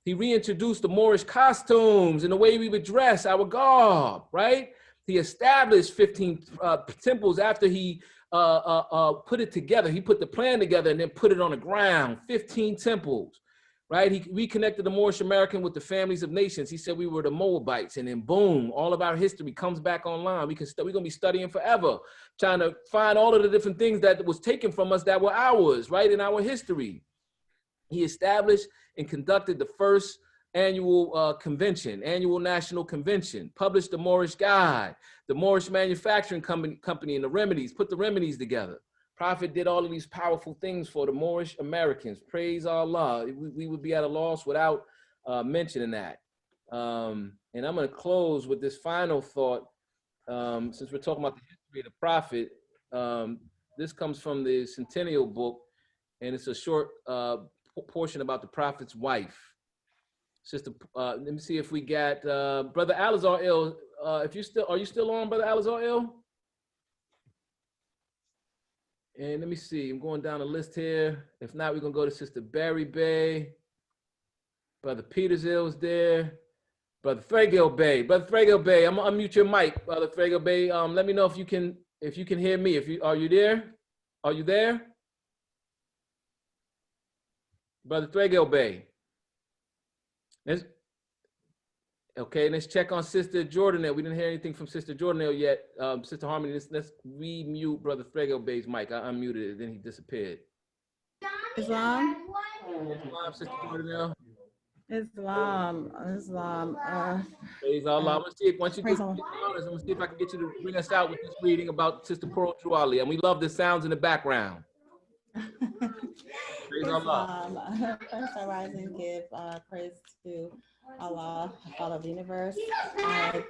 He reintroduced the Moorish costumes and the way we would dress, our garb, right? He established 15 temples after he put it together. He put the plan together and then put it on the ground, 15 temples, right? He reconnected the Moorish American with the families of nations. He said we were the Moabites, and then boom, all of our history comes back online. We're gonna be studying forever, trying to find all of the different things that was taken from us that were ours, right, in our history. He established and conducted the first annual convention, annual national convention, published the Moorish Guide, the Moorish Manufacturing Company and the remedies, put the remedies together. Prophet did all of these powerful things for the Moorish Americans. Praise Allah. We would be at a loss without mentioning that. And I'm going to close with this final thought. Since we're talking about the history of the Prophet, this comes from the Centennial book, and it's a short portion about the Prophet's wife. Sister, let me see if we got Brother Alizar Il. Are you still on, Brother Alizar Il? And let me see, I'm going down the list here. If not, we're gonna go to Sister Barry Bay. Brother Peters is there. Brother Fragile Bay. Brother Fragile Bay, I'm gonna unmute your mic, Brother Fragile Bay. Let me know if you can hear me. Are you there? Are you there? Brother Fragile Bay. Okay, let's check on Sister Jordanelle. We didn't hear anything from Sister Jordanelle yet. Sister Harmony, let's re-mute Brother Fragile Bay's mic. I unmuted it, then he disappeared. Islam? Sister Jordanelle. Islam. Praise Allah. I'm gonna see if once you get honest, I'm gonna see if I can get you to bring us out with this reading about Sister Pearl Jew Ali. And we love the sounds in the background. Praise Allah. First, I rise and give praise to Allah, the Father of the universe. I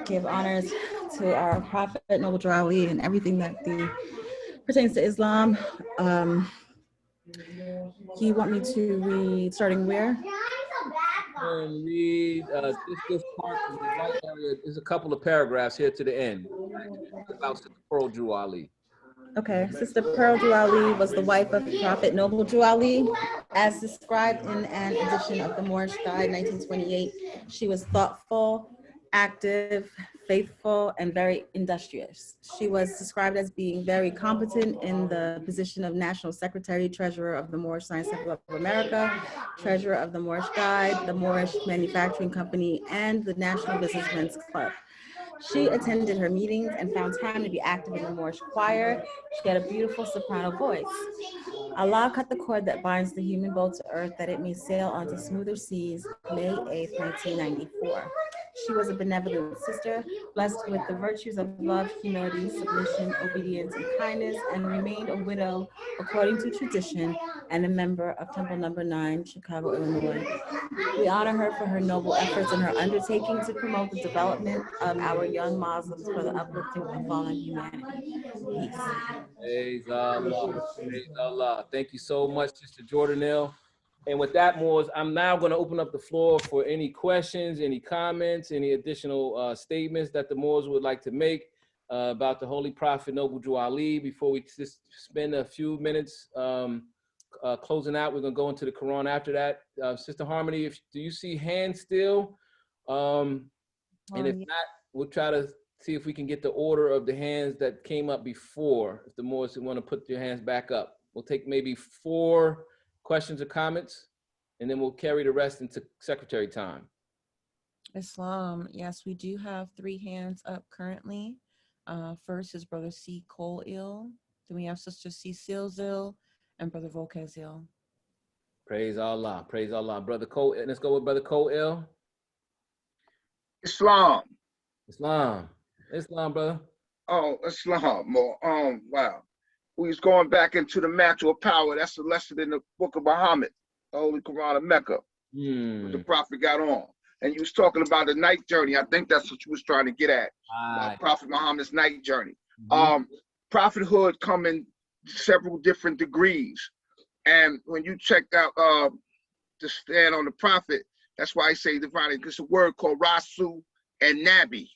give honors to our Prophet Noble Jew Ali and everything that pertains to Islam. You want me to read starting where? And read this part from the right area. There's a couple of paragraphs here to the end about Sister Pearl Jew Ali. Okay, Sister Pearl Jew Ali was the wife of Prophet Noble Jew Ali. As described in an edition of the Moorish Guide, 1928, she was thoughtful, active, faithful, and very industrious. She was described as being very competent in the position of National Secretary, Treasurer of the Moorish Science Temple of America, Treasurer of the Moorish Guide, the Moorish Manufacturing Company, and the National Businessmen's Club. She attended her meetings and found time to be active in the Moorish choir. She had a beautiful soprano voice. Allah cut the cord that binds the human boat to earth that it may sail onto smoother seas, May 8th, 1994. She was a benevolent sister, blessed with the virtues of love, humility, submission, obedience, and kindness, and remained a widow according to tradition and a member of Temple Number 9, Chicago, Illinois. We honor her for her noble efforts in her undertaking to promote the development of our young Muslims for the uplifting of fallen humanity. Peace. Praise Allah. Praise Allah. Thank you so much, Sister Jordanelle. And with that, Moors, I'm now going to open up the floor for any questions, any comments, any additional statements that the Moors would like to make about the Holy Prophet Noble Jew Ali. Before we just spend a few minutes closing out, we're going to go into the Quran after that. Sister Harmony, do you see hands still? And if not, we'll try to see if we can get the order of the hands that came up before. If the Moors want to put your hands back up, we'll take maybe 4 questions or comments, and then we'll carry the rest into secretary time. Islam, yes, we do have 3 hands up currently. First is Brother C. Cole-Il. Then we have Sister C. Silzil and Brother Volkezil. Praise Allah. Praise Allah. Brother Cole, let's go with Brother Cole-Il. Islam. Islam. Islam, brother. Oh, Islam. Wow. We was going back into the mantle of power. That's a lesson in the book of Muhammad, the Holy Quran of Mecca. The prophet got on. And you was talking about the night journey. I think that's what you was trying to get at. Prophet Muhammad's night journey. Prophethood come in several different degrees. And when you check out the stand on the prophet, that's why I say divine. It's a word called Rasul and Nabi,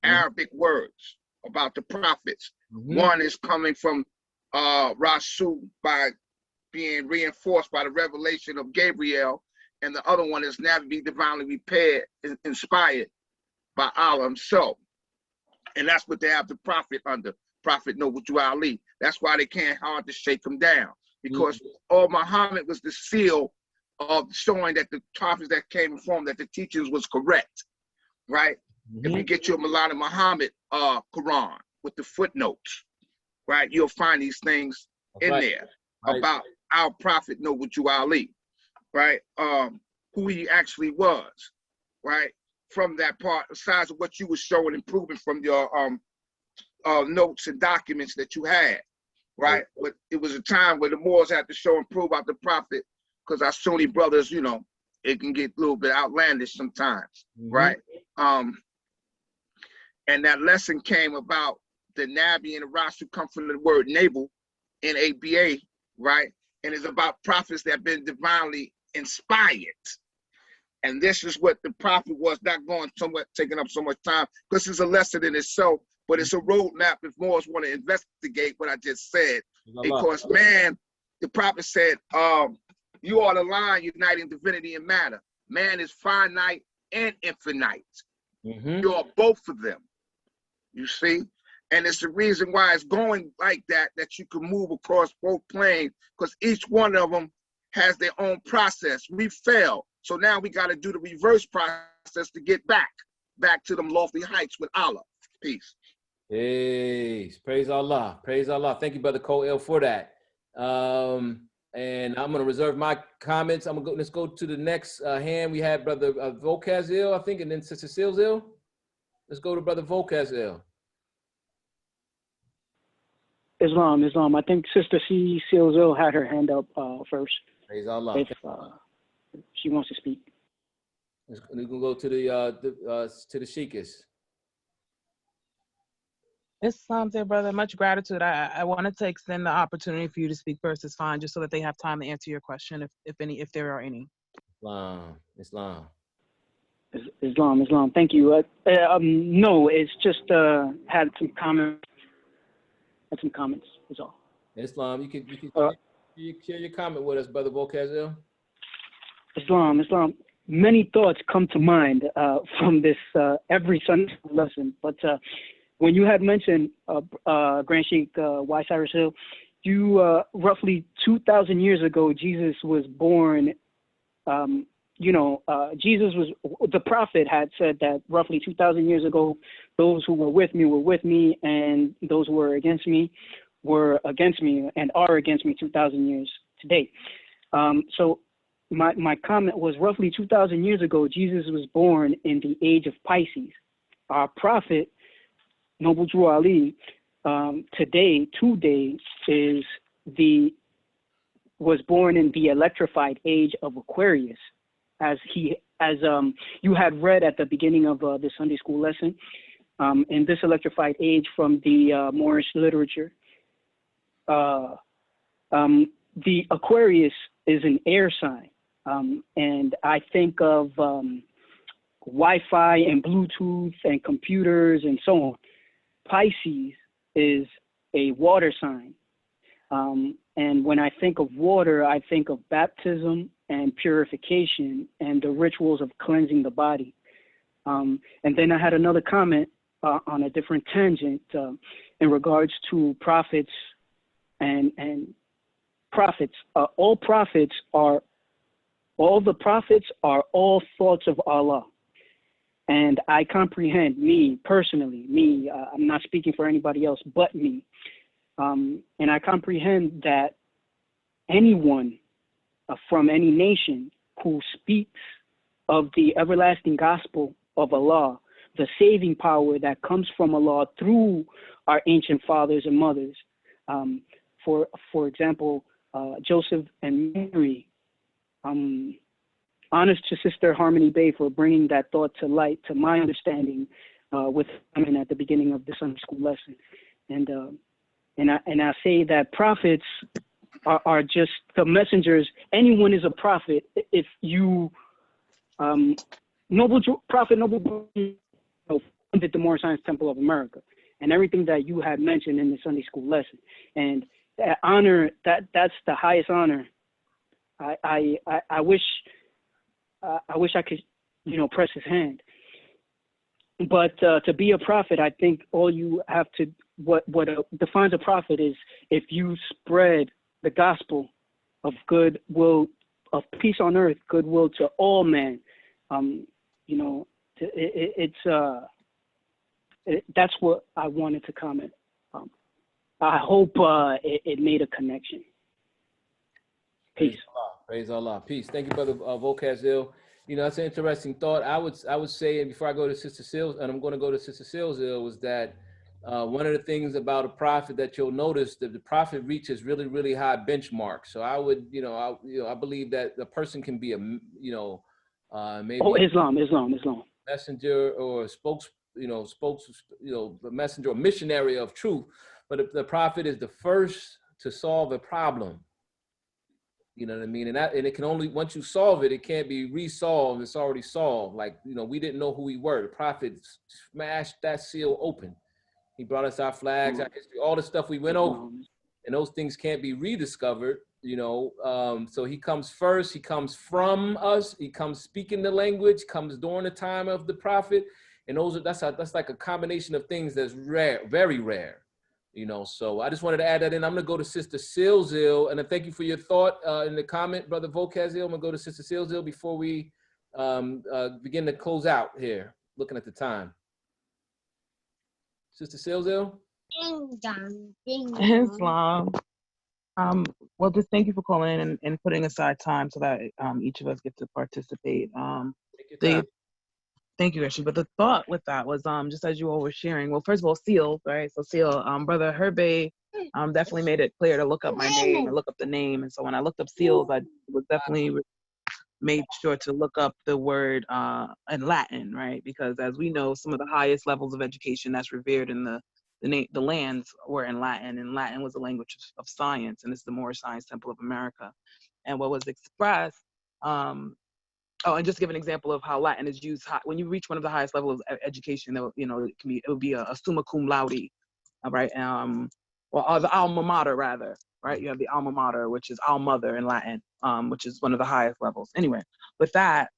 Arabic words about the prophets. One is coming from Rasul by being reinforced by the revelation of Gabriel, and the other one is Nabi, divinely repaired, inspired by Allah himself. And that's what they have the prophet under, Prophet Noble Drew Ali. That's why they can't hard to shake him down, because all Muhammad was the seal of showing that the prophets that came from, that the teachings was correct, right? If you get your Maulana Muhammad Quran with the footnotes, right, you'll find these things in there about our Prophet Noble Drew Ali, right? Who he actually was, right? From that part, besides of what you were showing and proving from your notes and documents that you had, right? But it was a time where the Moors had to show and prove about the prophet, because our Sunni brothers, you know, it can get a little bit outlandish sometimes, right? And that lesson came about the Nabi and the Rasul come from the word Nabal, N-A-B-A, right? And it's about prophets that have been divinely inspired. And this is what the prophet was, not going somewhat, taking up so much time, because it's a lesson in itself, but it's a roadmap if Moors want to investigate what I just said. Because man, the prophet said, you are the line uniting divinity and matter. Man is finite and infinite. You are both of them, you see? And it's the reason why it's going like that, that you can move across both planes, because each one of them has their own process. We fail. So now we got to do the reverse process to get back to them lofty heights with Allah. Peace. Peace. Praise Allah. Praise Allah. Thank you, Brother Cole for that. And I'm going to reserve my comments. Let's go to the next hand. We have Brother Volkezil, I think, and then Sister Silzil. Let's go to Brother Volkezil. Islam. I think Sister C. Silzil had her hand up first. Praise Allah. If she wants to speak. We're gonna go to the Sheikhs. Islam, dear brother, much gratitude. I wanted to extend the opportunity for you to speak first. Is fine, just so that they have time to answer your question, if there are any. Islam. Thank you. No, it's just had some comments. Is all. Islam, you can share your comment with us, Brother Volkezil. Islam. Many thoughts come to mind from this every Sunday lesson, but when you had mentioned Grand Sheikh Y. Cyrus Hill, you roughly 2,000 years ago, Jesus was born. Jesus was, the prophet had said that roughly 2,000 years ago, those who were with me, and those who were against me and are against me 2,000 years today. So my comment was roughly 2,000 years ago, Jesus was born in the age of Pisces. Our prophet, Noble Drew Ali, today was born in the electrified age of Aquarius, as you had read at the beginning of the Sunday school lesson. In this electrified age from the Moorish literature, the Aquarius is an air sign, and I think of Wi-Fi and Bluetooth and computers and so on. Pisces is a water sign. And when I think of water, I think of baptism and purification and the rituals of cleansing the body. And then I had another comment on a different tangent in regards to prophets and prophets. All the prophets are all thoughts of Allah. And I comprehend, me personally, I'm not speaking for anybody else but me. And I comprehend that anyone from any nation who speaks of the everlasting gospel of Allah, the saving power that comes from Allah through our ancient fathers and mothers. For example, Joseph and Mary. Honors to Sister Harmony Bay for bringing that thought to light, to my understanding, with women at the beginning of the Sunday school lesson. And I say that prophets are just the messengers. Anyone is a prophet if you, Prophet Noble funded the Moorish Science Temple of America, and everything that you had mentioned in the Sunday school lesson. And that honor, that's the highest honor. I wish I could, press his hand. But to be a prophet, I think all you have to, what defines a prophet is if you spread the gospel of goodwill, of peace on earth, goodwill to all men. That's what I wanted to comment. I hope it made a connection. Peace. Praise Allah. Peace. Thank you, Brother Vocazil. That's an interesting thought. I would say, and before I go to Sister Sills, and I'm going to go to Sister Sills, was that one of the things about a prophet that you'll notice that the prophet reaches really, really high benchmarks. So I would, I believe that the person can be a, maybe Islam. messenger or messenger or missionary of truth. But if the prophet is the first to solve a problem, you know what I mean? And it can only, once you solve it, it can't be resolved. It's already solved. Like, we didn't know who we were. The prophet smashed that seal open. He brought us our flags, our history, all the stuff we went over. And those things can't be rediscovered, So he comes first, he comes from us, he comes speaking the language, comes during the time of the prophet. And that's like a combination of things that's rare, very rare. So I just wanted to add that in. I'm going to go to Sister Silzil, and I thank you for your thought in the comment, Brother Vocazil. I'm going to go to Sister Silzil before we begin to close out here, looking at the time. Sister Silzil? Islam. Well, just thank you for calling in and putting aside time so that each of us get to participate. Thank you, actually. But the thought with that was just as you all were sharing. Well, first of all, Seal, right? So Seal, Brother Herbe definitely made it clear to look up my name and look up the name. And so when I looked up Seals, I was definitely made sure to look up the word in Latin, right? Because as we know, some of the highest levels of education that's revered in the lands were in Latin, and Latin was a language of science, and this is the Moorish Science Temple of America. And what was expressed, and just to give an example of how Latin is used, when you reach one of the highest levels of education, it would be a summa cum laude, right? Or the alma mater rather, right? You have the alma mater, which is al mother in Latin, which is one of the highest levels. Anyway, with that,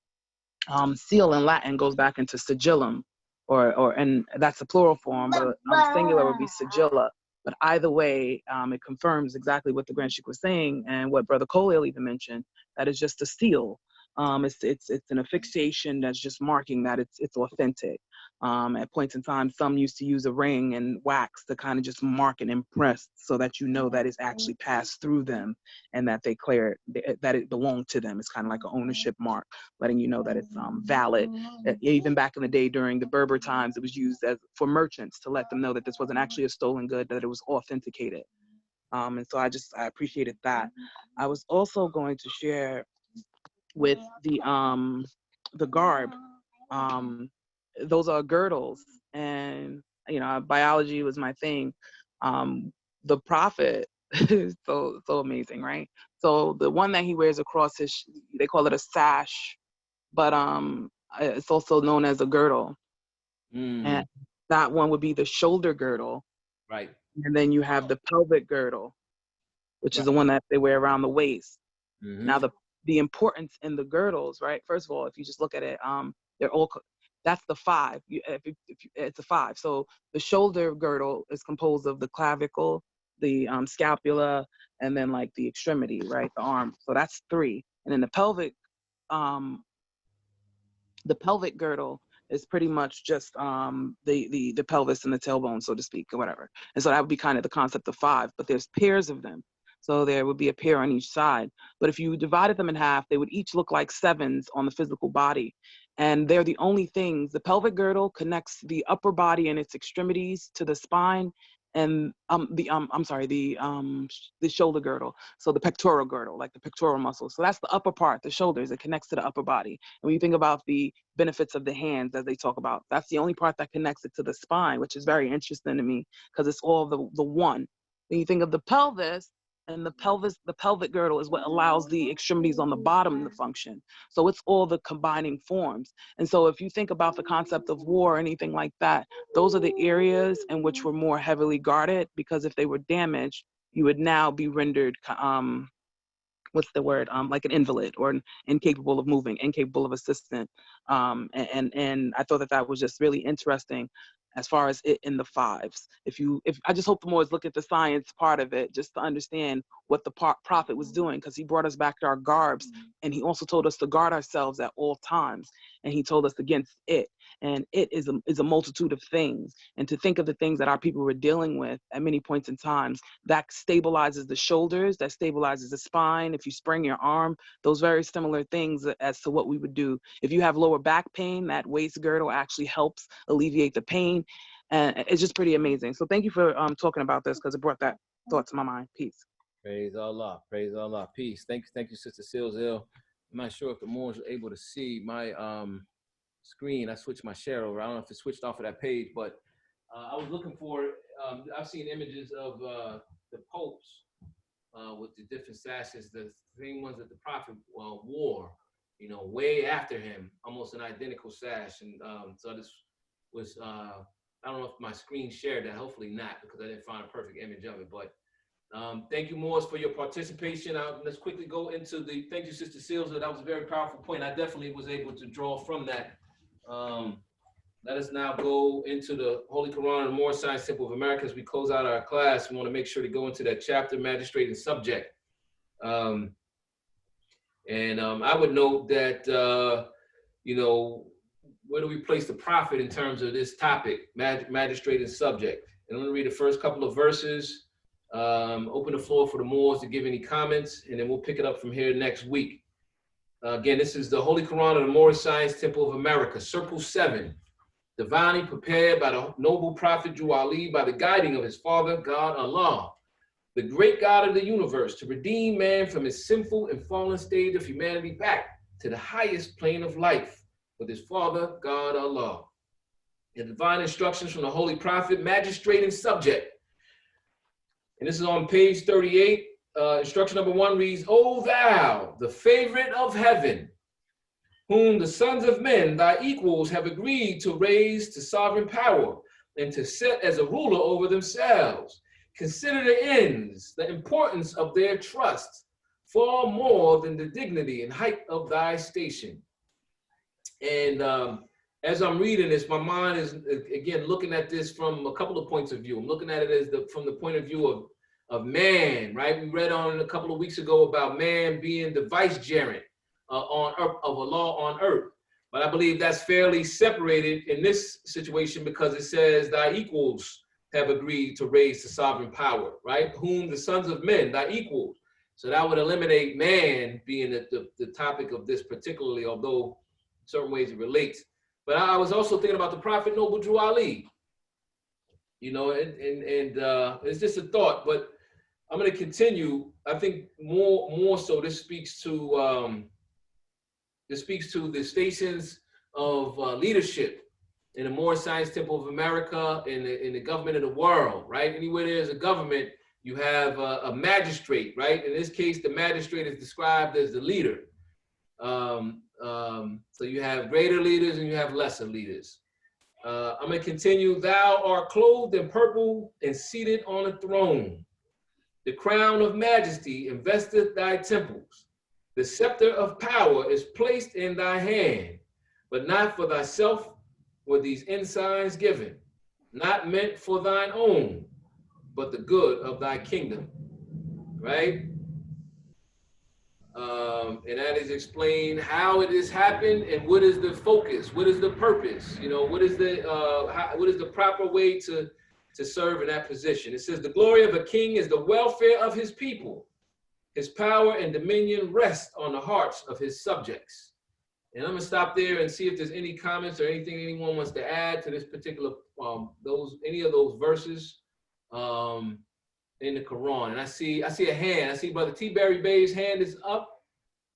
seal in Latin goes back into sigillum, and that's the plural form, but singular would be sigilla. But either way, it confirms exactly what the Grand Sheikh was saying and what Brother Colel even mentioned, that is just a seal. It's an affixation that's just marking that it's authentic. At points in time, some used to use a ring and wax to kind of just mark and impress so that you know that it's actually passed through them and that that it belonged to them. It's kind of like an ownership mark, letting you know that it's valid. Even back in the day during the Berber times, it was used for merchants to let them know that this wasn't actually a stolen good, that it was authenticated. And so I appreciated that. I was also going to share with the garb. Those are girdles, and biology was my thing. The prophet is so amazing, right? So the one that he wears across they call it a sash, but it's also known as a girdle. And that one would be the shoulder girdle, right? And then you have the pelvic girdle, which is the one that they wear around the waist. Now the importance in the girdles, right? First of all, if you just look at it, they're all That's the 5. It's a 5. So the shoulder girdle is composed of the clavicle, the scapula, and then like the extremity, right? The arm. So that's 3. And then the pelvic girdle is pretty much just the pelvis and the tailbone, so to speak, or whatever. And so that would be kind of the concept of 5, but there's pairs of them. So there would be a pair on each side. But if you divided them in half, they would each look like 7s on the physical body. And they're the only things. The pelvic girdle connects the upper body and its extremities to the spine, and the shoulder girdle. So the pectoral girdle, like the pectoral muscles. So that's the upper part, the shoulders. It connects to the upper body. And when you think about the benefits of the hands, as they talk about, that's the only part that connects it to the spine, which is very interesting to me because it's all the one. When you think of the pelvis, and the pelvic girdle is what allows the extremities on the bottom to function. So it's all the combining forms. And so if you think about the concept of war or anything like that, those are the areas in which were more heavily guarded, because if they were damaged, you would now be rendered, what's the word? Like an invalid or incapable of moving, incapable of assistance. And I thought that was just really interesting as far as it in the 5s. If I just hope the Moors look at the science part of it, just to understand what the prophet was doing, because he brought us back to our garbs, and he also told us to guard ourselves at all times, and he told us against it. And it is a multitude of things. And to think of the things that our people were dealing with at many points in times, that stabilizes the shoulders, that stabilizes the spine. If you spring your arm, those very similar things as to what we would do. If you have lower back pain, that waist girdle actually helps alleviate the pain. And it's just pretty amazing. So thank you for talking about this, because it brought that thought to my mind. Peace. Praise Allah. Praise Allah. Peace. Thank you, Sister Silzil. I'm not sure if the Moors are able to see my screen. I switched my share over. I don't know if it switched off of that page, but I was looking for, I've seen images of the popes with the different sashes, the same ones that the prophet wore, way after him, almost an identical sash. And so this was, I don't know if my screen shared that, hopefully not, because I didn't find a perfect image of it. But thank you, Morris, for your participation. Let's quickly go into thank you, Sister Seals. That was a very powerful point. I definitely was able to draw from that. Let us now go into the Holy Quran and Moorish Science Temple of America. As we close out our class, we want to make sure to go into that chapter, magistrate and subject. I would note that, where do we place the prophet in terms of this topic, magistrate and subject? And I'm going to read the first couple of verses, open the floor for the Moors to give any comments, and then we'll pick it up from here next week. Again, this is the Holy Quran of the Moorish Science Temple of America, Circle 7, divinely prepared by the noble prophet Drew Ali by the guiding of his father, God Allah, the great God of the universe, to redeem man from his sinful and fallen state of humanity back to the highest plane of life with his father, God Allah. The divine instructions from the Holy Prophet, magistrate and subject. And this is on page 38. Instruction number 1 reads, O thou, the favorite of heaven, whom the sons of men, thy equals, have agreed to raise to sovereign power and to set as a ruler over themselves. Consider the ends, the importance of their trust, far more than the dignity and height of thy station. And as I'm reading this, my mind is, again, looking at this from a couple of points of view. I'm looking at it as from the point of view of man, right? We read on a couple of weeks ago about man being the vicegerent on earth, of a law on earth. But I believe that's fairly separated in this situation, because it says thy equals have agreed to raise to sovereign power, right? Whom the sons of men, thy equals. So that would eliminate man being the topic of this particularly, although in certain ways it relates. But I was also thinking about the Prophet Noble Drew Ali, and it's just a thought, but I'm going to continue. I think more so this speaks to the stations of leadership in the Moorish Science Temple of America, in the government of the world, right? Anywhere there's a government, you have a magistrate, right? In this case, the magistrate is described as the leader. So you have greater leaders and you have lesser leaders. I'm going to continue. Thou art clothed in purple and seated on a throne. The crown of majesty investeth thy temples. The scepter of power is placed in thy hand, but not for thyself, were these ensigns given, not meant for thine own, but the good of thy kingdom, right? And that is explained how it has happened and what is the focus, what is the purpose, you know, what is the proper way to serve in that position. It says the glory of a king is the welfare of his people. His power and dominion rest on the hearts of his subjects. And I'm gonna stop there and see if there's any comments or anything anyone wants to add to this particular, any of those verses in the Quran. And I see a hand. I see Brother T. Barry Bay's hand is up.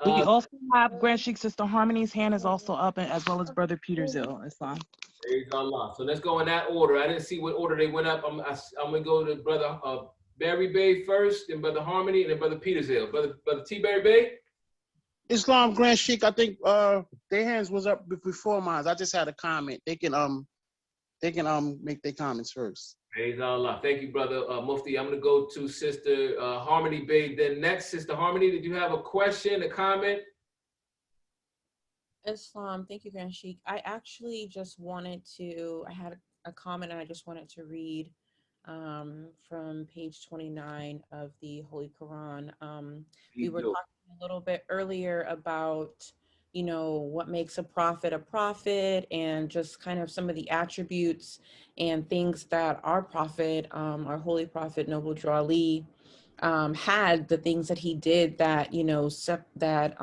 We also have Grand Sheikh Sister Harmony's hand is also up, as well as Brother Petersil, Islam. Praise Allah. So let's go in that order. I didn't see what order they went up. I'm gonna go to Brother Barry Bay first, then Brother Harmony, and then Brother Petersil. Brother T. Barry Bay. Islam Grand Sheikh, I think their hands was up before mine. I just had a comment. They can make their comments first. Praise Allah. Thank you, Brother Mufti. I'm going to go to Sister Harmony Bay. Then next, Sister Harmony, did you have a question, a comment? Islam, thank you, Grand Sheikh. I actually just wanted to, I had a comment and I just wanted to read from page 29 of the Holy Quran. We were talking a little bit earlier about, you know, what makes a prophet and just kind of some of the attributes and things that our prophet, our holy prophet, Noble Drew Ali, had, the things that he did that, you know, that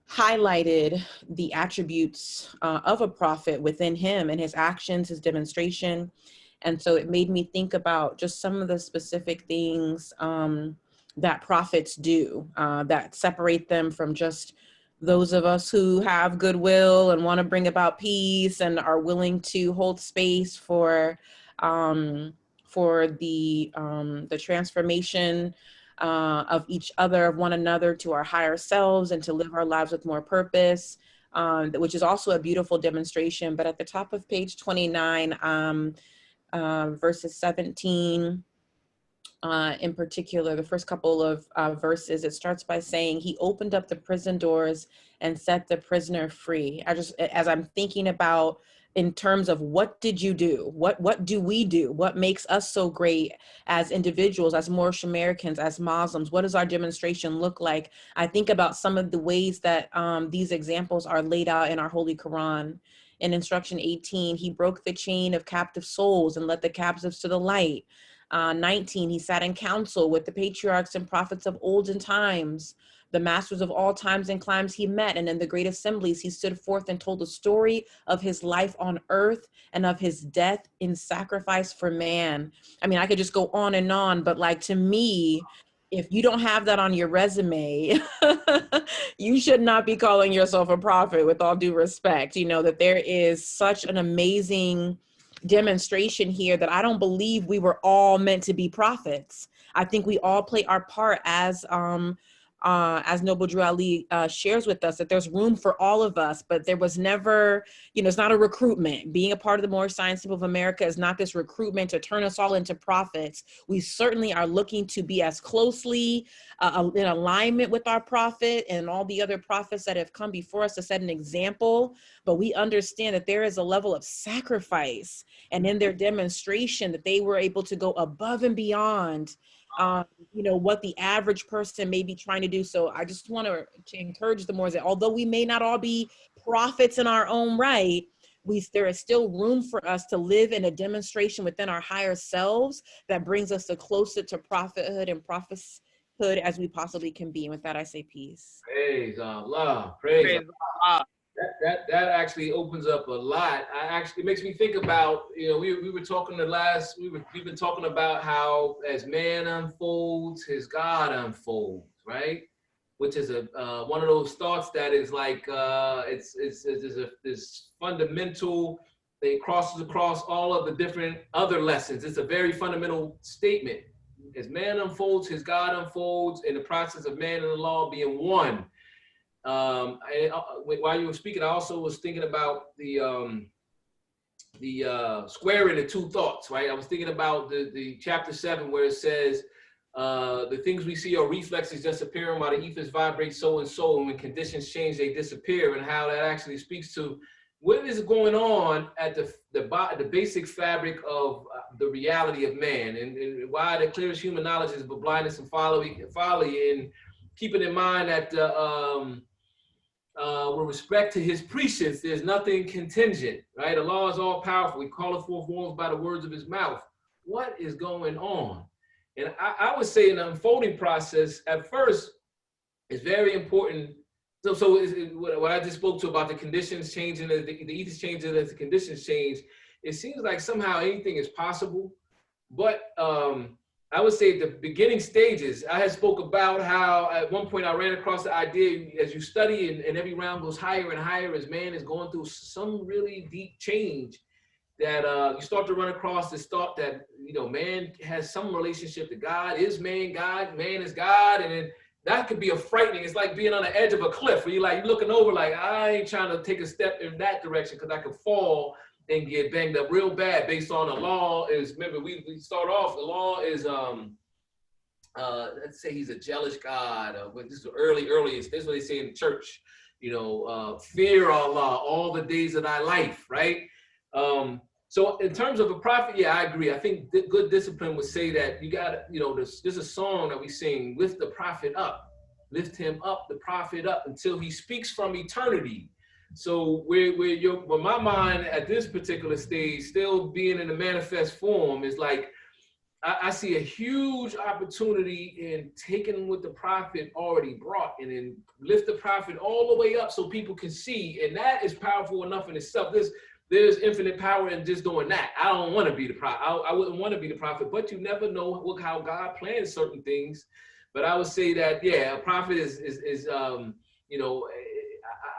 highlighted the attributes of a prophet within him and his actions, his demonstration. And so it made me think about just some of the specific things that prophets do that separate them from just those of us who have goodwill and want to bring about peace and are willing to hold space for the transformation of each other, of one another, to our higher selves, and to live our lives with more purpose, which is also a beautiful demonstration. But at the top of page 29, verses 17, in particular, the first couple of verses, it starts by saying, he opened up the prison doors and set the prisoner free. As I'm thinking about in terms of what did you do? What do we do? What makes us so great as individuals, as Moorish Americans, as Muslims? What does our demonstration look like? I think about some of the ways that these examples are laid out in our Holy Quran. In instruction 18, he broke the chain of captive souls and led the captives to the light. 19, he sat in council with the patriarchs and prophets of olden times, the masters of all times and climes he met, and in the great assemblies he stood forth and told the story of his life on earth and of his death in sacrifice for man. I mean, I could just go on, but like, to me, if you don't have that on your resume, you should not be calling yourself a prophet, with all due respect. You know, that there is such an amazing demonstration here that I don't believe we were all meant to be prophets. I think we all play our part, as Noble Drew Ali shares with us, that there's room for all of us, but there was never, you know, it's not a recruitment. Being a part of the Moorish Science Temple of America is not this recruitment to turn us all into prophets. We certainly are looking to be as closely in alignment with our prophet and all the other prophets that have come before us to set an example, but we understand that there is a level of sacrifice, and in their demonstration that they were able to go above and beyond you know, what the average person may be trying to do. So I just want to encourage the Moors that although we may not all be prophets in our own right, there is still room for us to live in a demonstration within our higher selves that brings us the closer to prophethood and prophethood as we possibly can be. And with that, I say peace. Praise Allah. Praise Allah. That actually opens up a lot. It makes me think about, you know, we were talking we've been talking about how as man unfolds, his God unfolds, right? Which is one of those thoughts that is like it's this fundamental. They crosses across all of the different other lessons. It's a very fundamental statement. As man unfolds, his God unfolds, in the process of man and the law being one. While you were speaking, I also was thinking about the squaring the two thoughts, right? I was thinking about the chapter 7 where it says, the things we see are reflexes just appearing while the ethers vibrate so and so, and when conditions change, they disappear, and how that actually speaks to what is going on at the basic fabric of the reality of man, and why the clearest human knowledge is but blindness and folly, and keeping in mind that with respect to his precepts, there's nothing contingent, right? The law is all powerful. He calleth forth warnings by the words of his mouth. What is going on? And I would say in the unfolding process, at first, it's very important. So what I just spoke to about the conditions changing, the ethos changing as the conditions change, it seems like somehow anything is possible. But I would say at the beginning stages, I had spoke about how at one point I ran across the idea, as you study and every round goes higher and higher as man is going through some really deep change, that you start to run across this thought that, you know, man has some relationship to God. Is man God? Man is God. And then that could be a frightening. It's like being on the edge of a cliff where you're looking over like, I ain't trying to take a step in that direction because I could fall and get banged up real bad based on the law is, remember, we start off, the law is, let's say he's a jealous God. But this is earliest, this is what they say in the church, you know, fear Allah all the days of thy life, right? So in terms of a prophet, yeah, I agree. I think good discipline would say that you got, you know, there's a song that we sing, lift the prophet up, lift him up, the prophet up until he speaks from eternity. So where my mind at this particular stage, still being in the manifest form, is like, I see a huge opportunity in taking what the prophet already brought and then lift the prophet all the way up so people can see. And that is powerful enough in itself. There's infinite power in just doing that. I don't want to be the prophet. I wouldn't want to be the prophet, but you never know how God plans certain things. But I would say that, yeah, a prophet is you know,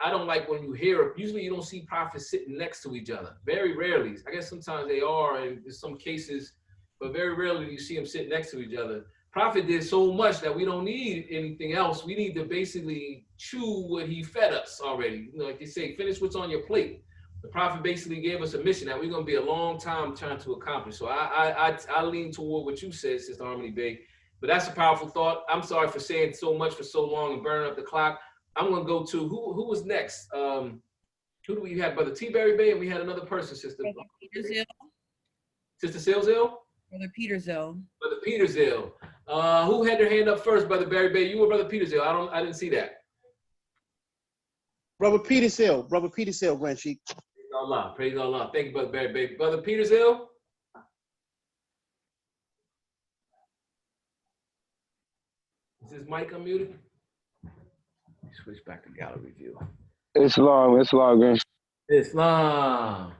I don't like when you hear, usually you don't see prophets sitting next to each other. Very rarely. I guess sometimes they are in some cases, but very rarely do you see them sitting next to each other. Prophet did so much that we don't need anything else. We need to basically chew what he fed us already. You know, like they say, finish what's on your plate. The prophet basically gave us a mission that we're going to be a long time trying to accomplish. So I lean toward what you said, Sister Harmony Bay. But that's a powerful thought. I'm sorry for saying so much for so long and burning up the clock. I'm going to go to, who was next? Who do we have? Brother T. Berry Bay, and we had another person, Sister. Brother Petersill. Sister Silzill? Brother Petersill. Brother Petersill. Who had their hand up first, Brother Berry Bay? You or Brother Petersill? I didn't see that. Brother Petersill, Grand Sheik. Praise Allah, praise Allah. Thank you, Brother Berry Bay. Brother Petersill? Is his mic unmuted? Switch back to gallery view. Islam, Grand Sheik. Islam.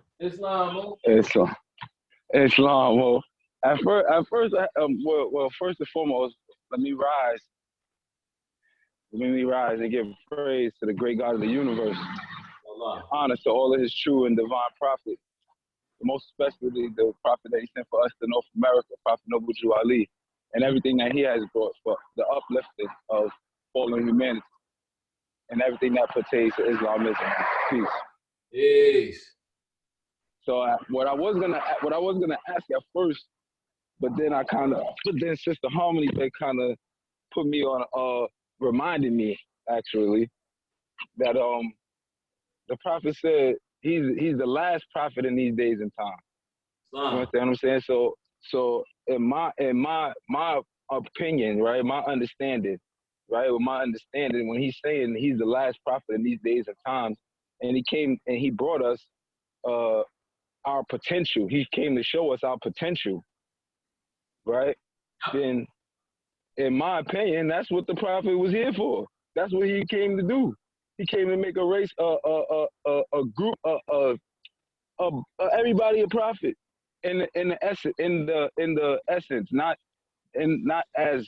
Well, at first, well, first and foremost, let me rise and give praise to the great God of the universe. Allah. Honor to all of his true and divine prophets, most especially the prophet that he sent for us to North America, Prophet Noble Drew Ali, and everything that he has brought for the uplifting of fallen humanity and everything that pertains to Islamism. Peace. Peace. So what I was gonna ask at first, but then Sister Harmony, they kind of put me on, reminded me actually that the prophet said he's the last prophet in these days and times. You understand what I'm saying? So in my opinion, right, my understanding, when he's saying he's the last prophet in these days and times, and he came and he brought us our potential. He came to show us our potential, right? Then, in my opinion, that's what the prophet was here for. That's what he came to do. He came to make a race, a group of everybody a prophet in the essence, not as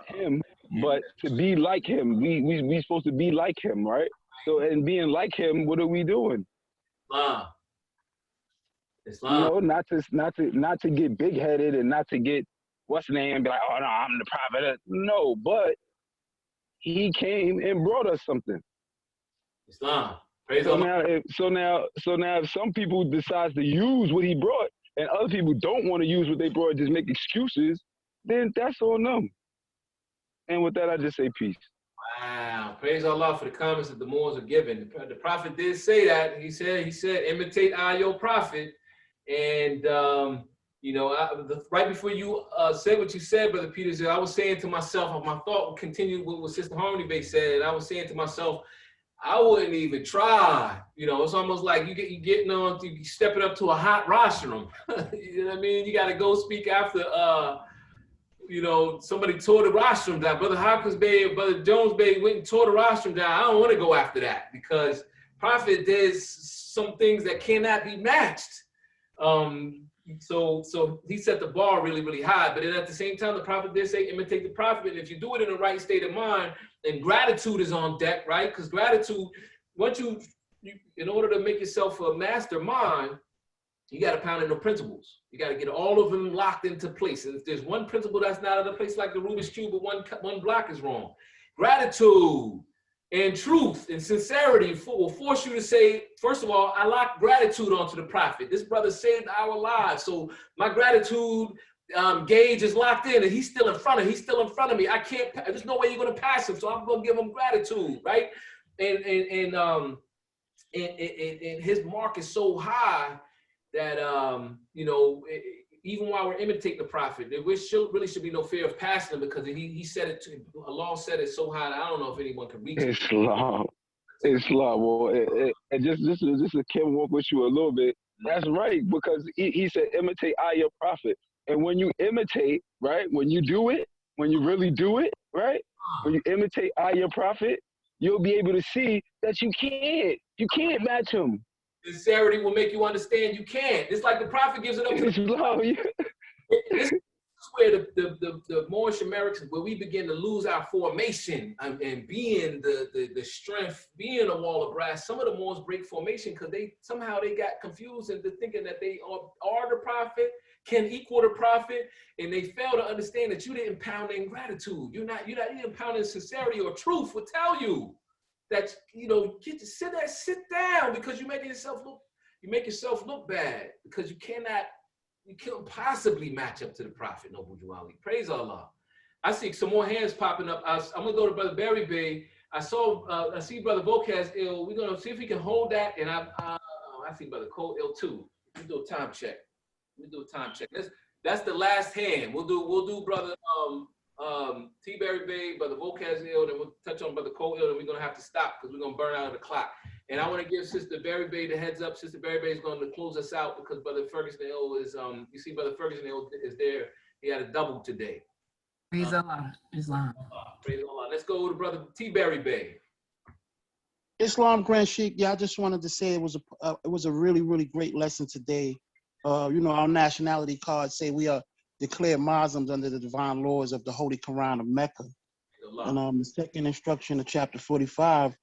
him, but to be like him. We supposed to be like him, right? So in being like him, what are we doing? Islam. You know, not to get big headed and not to get what's the name and be like, oh no, I'm the prophet. No, but he came and brought us something. Islam. Praise so Allah. now if some people decide to use what he brought and other people don't want to use what they brought, just make excuses, then that's on them. And with that, I just say peace. Wow, praise Allah for the comments that the Moors are giving. The prophet did say that. He said, imitate I, your prophet. And, you know, right before you said what you said, Brother Peter, I was saying to myself, my thought continued with what Sister Harmony Bay said. And I was saying to myself, I wouldn't even try. You know, it's almost like you stepping up to a hot rostrum. You know what I mean? You got to go speak after, you know, somebody tore the rostrum down. Brother Hopkins Bay or Brother Jones Bay went and tore the rostrum down. I don't want to go after that because Prophet does some things that cannot be matched. So he set the bar really, really high. But then at the same time, the Prophet did say, imitate the Prophet. And if you do it in the right state of mind, and gratitude is on deck, right? Because gratitude, once you, in order to make yourself a mastermind, you got to pound in the principles. You got to get all of them locked into place. And if there's one principle that's not in a place like the Rubik's Cube, but one block is wrong. Gratitude and truth and sincerity will force you to say, first of all, I lock gratitude onto the Prophet. This brother saved our lives. So my gratitude gauge is locked in and he's still in front of me. I can't, there's no way you're going to pass him. So I'm going to give him gratitude, right? And his mark is so high that, you know, even while we're imitating the Prophet, there really should be no fear of passing him because he said it, Allah said it so high that I don't know if anyone can reach it. Islam. Well, and just to Kim walk with you a little bit, that's right, because he said, imitate I, your prophet. And when you imitate, right, when you do it, when you really do it, right, when you imitate I, your prophet, you'll be able to see that you can't match him. Sincerity will make you understand you can't. It's like the Prophet gives it up to This is where the Moorish Americans, where we begin to lose our formation and being the strength, being a wall of brass. Some of the Moors break formation because they got confused into thinking that they are the Prophet, can equal the Prophet, and they fail to understand that you didn't pound in gratitude. You didn't pound in sincerity or truth will tell you that, you know, sit down because you make yourself look bad because you can't possibly match up to the Prophet, Noble Drew Ali. Praise Allah. I see some more hands popping up. I'm gonna go to Brother Barry Bay. I see Brother Vocaz ill. We're gonna see if we can hold that. And I see Brother Cole ill too. We do a time check. That's the last hand. We'll do Brother T. Barry Bay, Brother Vocaz ill, then we'll touch on Brother Cole ill, and we're gonna have to stop because we're gonna burn out of the clock. And I want to give Sister Barry Bay the heads up. Sister Barry Bay is going to close us out because Brother Ferguson ill is you see Brother Ferguson ill is there. He had a double today. Praise Allah, Islam. Praise Allah. Let's go to Brother T. Barry Bay. Islam Grand Sheikh, yeah, I just wanted to say it was a really, really great lesson today. You know, our nationality cards say we are declared Muslims under the divine laws of the Holy Quran of Mecca. And the second instruction of chapter 45,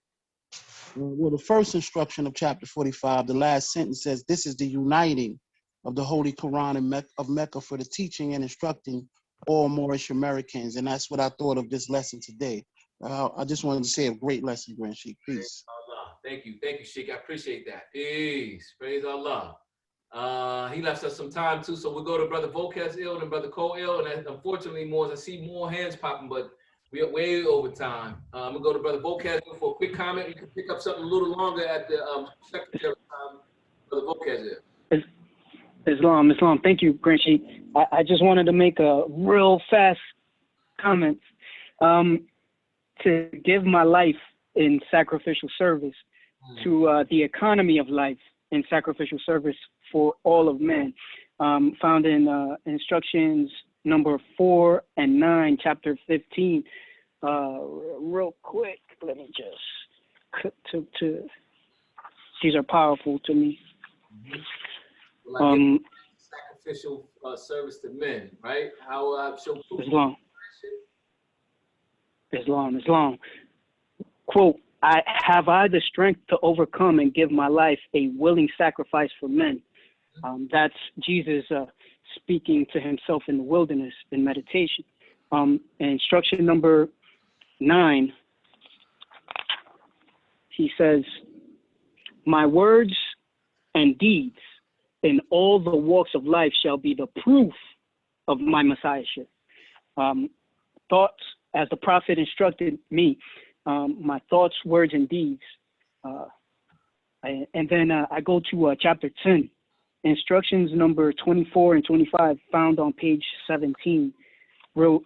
well, the first instruction of chapter 45, the last sentence says, this is the uniting of the Holy Quran of Mecca for the teaching and instructing all Moorish Americans. And that's what I thought of this lesson today. I just wanted to say a great lesson, Grand Sheikh. Peace. Allah. Thank you, Sheikh. I appreciate that. Peace. Praise Allah. He left us some time too, so we'll go to Brother Vocaz ill and Brother Cole ill. And unfortunately, I see more hands popping, but we are way over time. I'm gonna go to Brother Vocaz for a quick comment. You can pick up something a little longer at the secretary time. Brother Vocaz. Islam. Thank you, Grand Sheikh. I just wanted to make a real fast comment. To give my life in sacrificial service to the economy of life in sacrificial service for all of men, found in instructions number 4 and 9, chapter 15. Real quick, let me just these are powerful to me. Sacrificial service to men, right? How I show Islam. Quote, have I the strength to overcome and give my life a willing sacrifice for men? That's Jesus speaking to himself in the wilderness in meditation. Instruction number 9, he says, my words and deeds in all the walks of life shall be the proof of my messiahship. Thoughts, as the Prophet instructed me, my thoughts, words, and deeds. And then I go to chapter 10, instructions number 24 and 25, found on page 17. I'm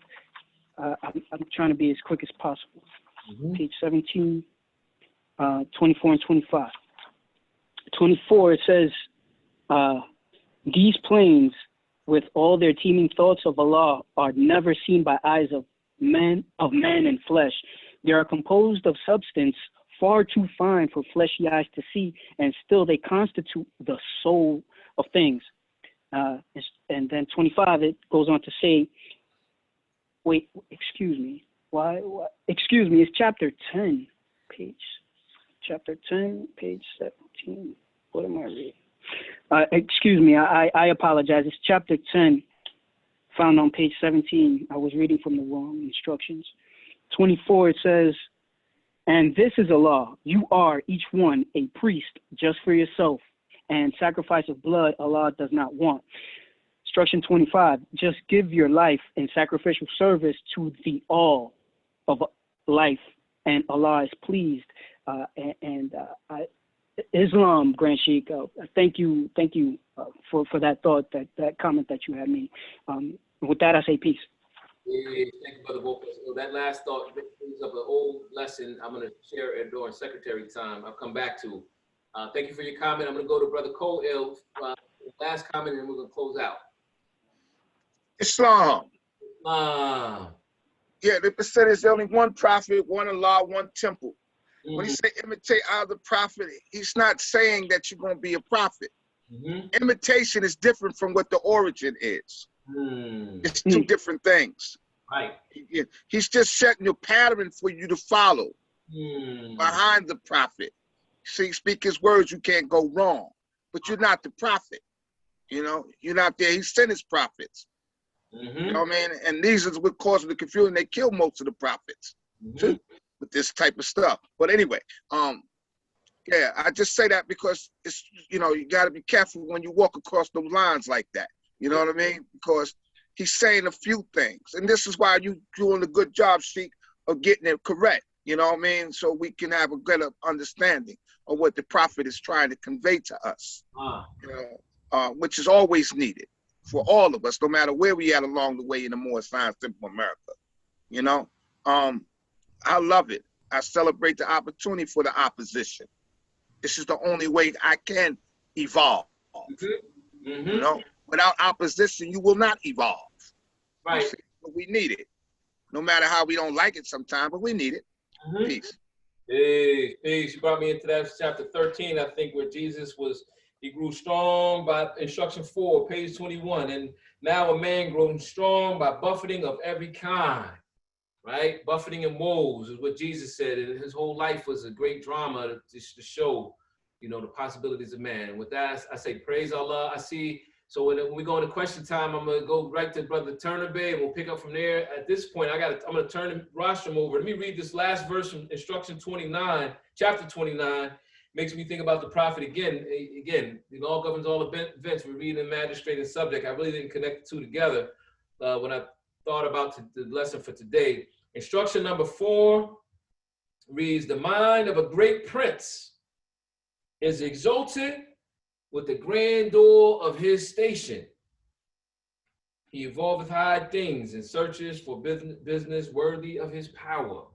trying to be as quick as possible. Page 17, 24 and 25. 24, it says, these planes, with all their teeming thoughts of Allah, are never seen by eyes of man and flesh. They are composed of substance far too fine for fleshy eyes to see, and still they constitute the soul of things. And then 25, it goes on to say, wait, excuse me. Why? Excuse me, it's chapter 10, chapter 10, page 17. What am I reading? Excuse me, I apologize. It's chapter 10, found on page 17. I was reading from the wrong instructions. 24, it says, and this is a law. You are, each one, a priest just for yourself, and sacrifice of blood Allah does not want. Instruction 25, just give your life in sacrificial service to the all of life, and Allah is pleased. Islam, Grand Sheikh, thank you for that thought, that comment that you had made. With that, I say peace. Yeah, thank you, Brother Wolf. So that last thought brings up an old lesson I'm going to share it during secretary time. I'll come back to. Thank you for your comment. I'm going to go to Brother Cole last comment, and we're going to close out. Islam. Islam. Yeah, they said there's only one prophet, one Allah, one temple. When he say imitate other prophet, he's not saying that you're going to be a prophet. Imitation is different from what the origin is. It's two different things. Right. He's just setting a pattern for you to follow behind the prophet. See, speak his words, you can't go wrong. But you're not the prophet. You know, you're not there. He sent his prophets. You know what I mean? And these is what causes the confusion. They kill most of the prophets too, with this type of stuff. But anyway, yeah, I just say that because it's, you know, you got to be careful when you walk across those lines like that. You know what I mean? Because he's saying a few things. And this is why you're doing a good job, Sheikh, of getting it correct. You know what I mean? So we can have a better understanding of what the prophet is trying to convey to us, you know, which is always needed for all of us, no matter where we at along the way in the more science simple America. You know, I love it. I celebrate the opportunity for the opposition. This is the only way I can evolve. You know, without opposition, you will not evolve. Right. See, but we need it. No matter how we don't like it sometimes, but we need it. Peace. Peace. You brought me into that chapter 13, I think, where Jesus was, he grew strong by instruction 4, page 21. And now a man grown strong by buffeting of every kind. Right? Buffeting and woes is what Jesus said. And his whole life was a great drama to show, you know, the possibilities of man. And with that, I say, praise Allah. I see. So when we go into question time, I'm going to go right to Brother Turner Bay, and we'll pick up from there. At this point, I'm going to turn the rostrum over. Let me read this last verse from instruction 29, chapter 29. Makes me think about the prophet again. The law governs all events. We're reading magistrate and subject. I really didn't connect the two together when I thought about the lesson for today. Instruction number 4 reads, the mind of a great prince is exalted with the grandeur of his station. He evolveth high things and searches for business worthy of his power.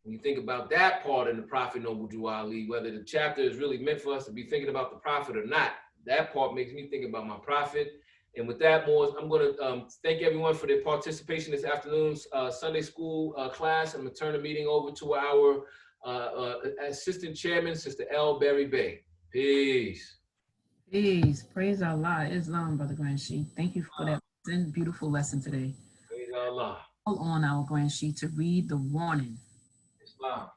When you think about that part in the Prophet Noble Drew Ali, whether the chapter is really meant for us to be thinking about the prophet or not, that part makes me think about my prophet. And with that, Moors, I'm going to thank everyone for their participation this afternoon's Sunday school class. I'm going to turn the meeting over to our assistant chairman, Sister L. Berry Bay. Peace. Peace. Praise Allah. Islam, Brother Grand Sheikh. Thank you for that beautiful lesson today. Praise Allah. Call on our Grand Sheikh to read the warning. Islam.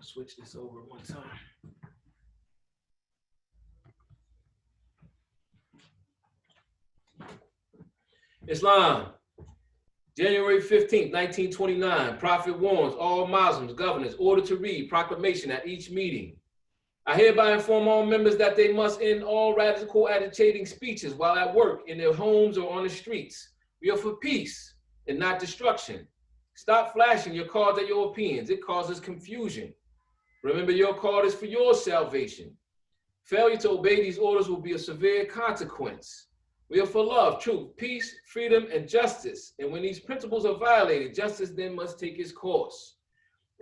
Switch this over one time. Islam, January 15th, 1929, Prophet warns all Muslims, governors, ordered to read proclamation at each meeting. I hereby inform all members that they must end all radical agitating speeches while at work, in their homes, or on the streets. We are for peace and not destruction. Stop flashing your cards at your opinions. It causes confusion. Remember, your card is for your salvation. Failure to obey these orders will be a severe consequence. We are for love, truth, peace, freedom, and justice. And when these principles are violated, justice then must take its course.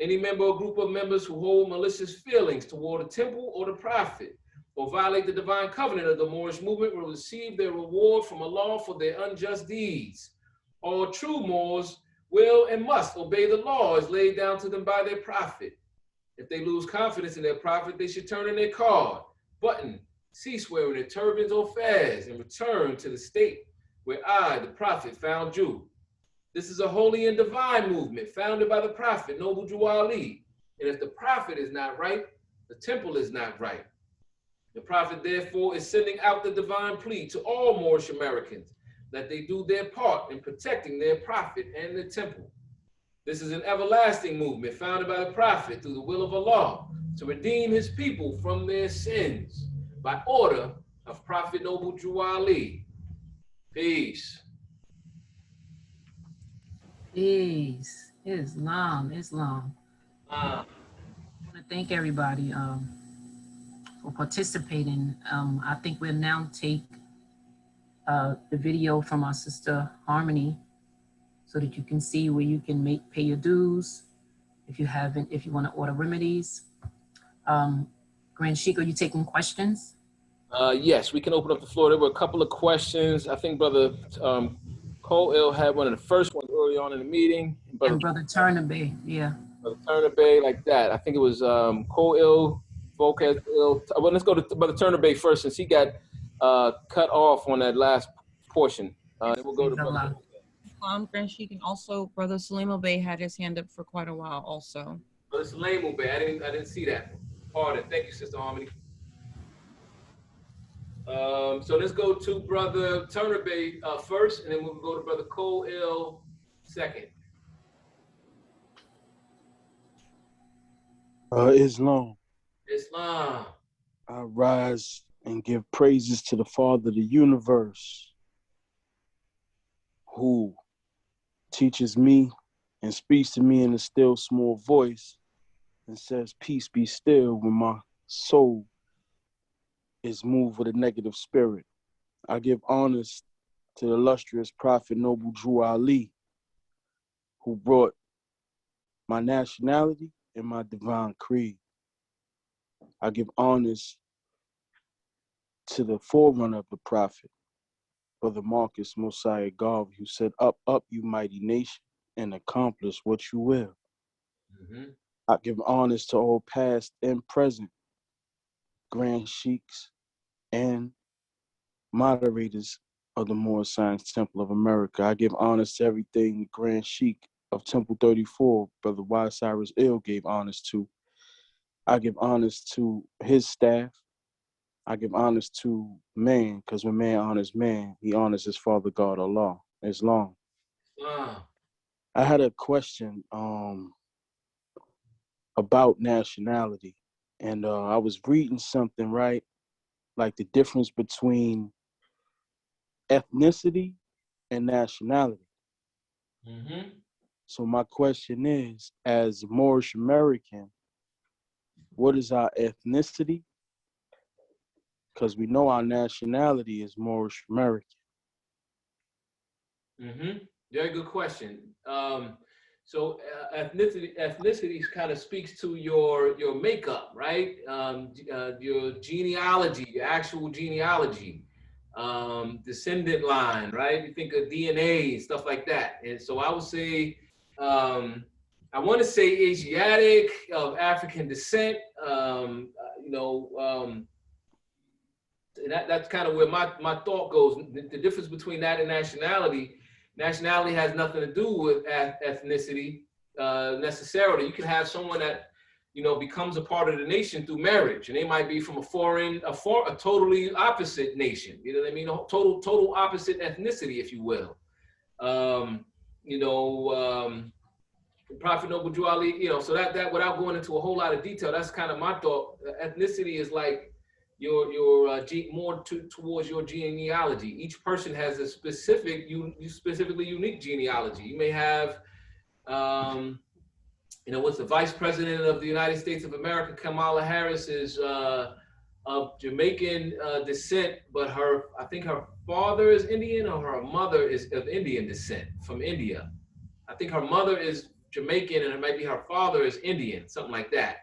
Any member or group of members who hold malicious feelings toward the temple or the prophet, or violate the divine covenant of the Moorish movement, will receive their reward from Allah for their unjust deeds. All true Moors will and must obey the laws laid down to them by their prophet. If they lose confidence in their prophet, they should turn in their card, button, cease wearing their turbans or fez, and return to the state where I, the prophet, found you. This is a holy and divine movement founded by the prophet, Noble Drew Ali. And if the prophet is not right, the temple is not right. The prophet, therefore, is sending out the divine plea to all Moorish Americans that they do their part in protecting their prophet and the temple. This is an everlasting movement founded by the prophet through the will of Allah to redeem his people from their sins by order of Prophet Noble Drew Ali. Peace. Peace. Islam. I want to thank everybody for participating. I think we'll now take the video from our sister Harmony so that you can see where you can pay your dues if you want to order remedies. Grand Sheik, are you taking questions? Yes, we can open up the floor. There were a couple of questions. I think Brother Cole had one of the first ones early on in the meeting. And Brother Turner Bay, yeah. Brother Turner Bay, like that. I think it was Cole Volquez. Well, let's go to Brother Turner Bay first, since he got cut off on that last portion. Then we'll go to Brother. Grand Sheik, and also Brother Salim Bay had his hand up for quite a while also. Brother Salim Bay, I didn't see that. Pardon. Thank you, Sister Harmony. So let's go to Brother Turner Bay first, and then we'll go to Brother Cole L second. Islam. Islam. I rise and give praises to the Father of the universe, who teaches me and speaks to me in a still small voice and says, "Peace be still," when my soul is moved with a negative spirit. I give honors to the illustrious Prophet Noble Drew Ali, who brought my nationality and my divine creed. I give honors to the forerunner of the Prophet, Brother Marcus Mosiah Garvey, who said, "Up, up, you mighty nation, and accomplish what you will." I give honors to all past and present Grand Sheiks and moderators of the Moorish Science Temple of America. I give honors to everything the Grand Sheik of Temple 34, Brother Y. Cyrus Ill, gave honors to. I give honors to his staff. I give honors to man, because when man honors man, he honors his Father God, Allah. Islam. I had a question about nationality, and I was reading something, right? Like the difference between ethnicity and nationality. So my question is, as Moorish American, what is our ethnicity? Because we know our nationality is Moorish American. Very good question. So ethnicity kind of speaks to your makeup, right? Your genealogy, your actual genealogy, descendant line, right? You think of DNA and stuff like that. And so I would say, I want to say Asiatic, of African descent. That's kind of where my thought goes. The difference between that and nationality. Nationality has nothing to do with ethnicity necessarily. You can have someone that, becomes a part of the nation through marriage, and they might be from a totally opposite nation. You know what I mean? A total opposite ethnicity, if you will. Prophet Noble Drew Ali, you know, so that without going into a whole lot of detail, that's kind of my thought. Ethnicity is like your more towards your genealogy. Each person has a specific, specifically unique genealogy. You may have, you know, what's the Vice President of the United States of America, Kamala Harris, is of Jamaican descent, but I think her father is Indian or her mother is of Indian descent from India. I think her mother is Jamaican and it might be her father is Indian, something like that.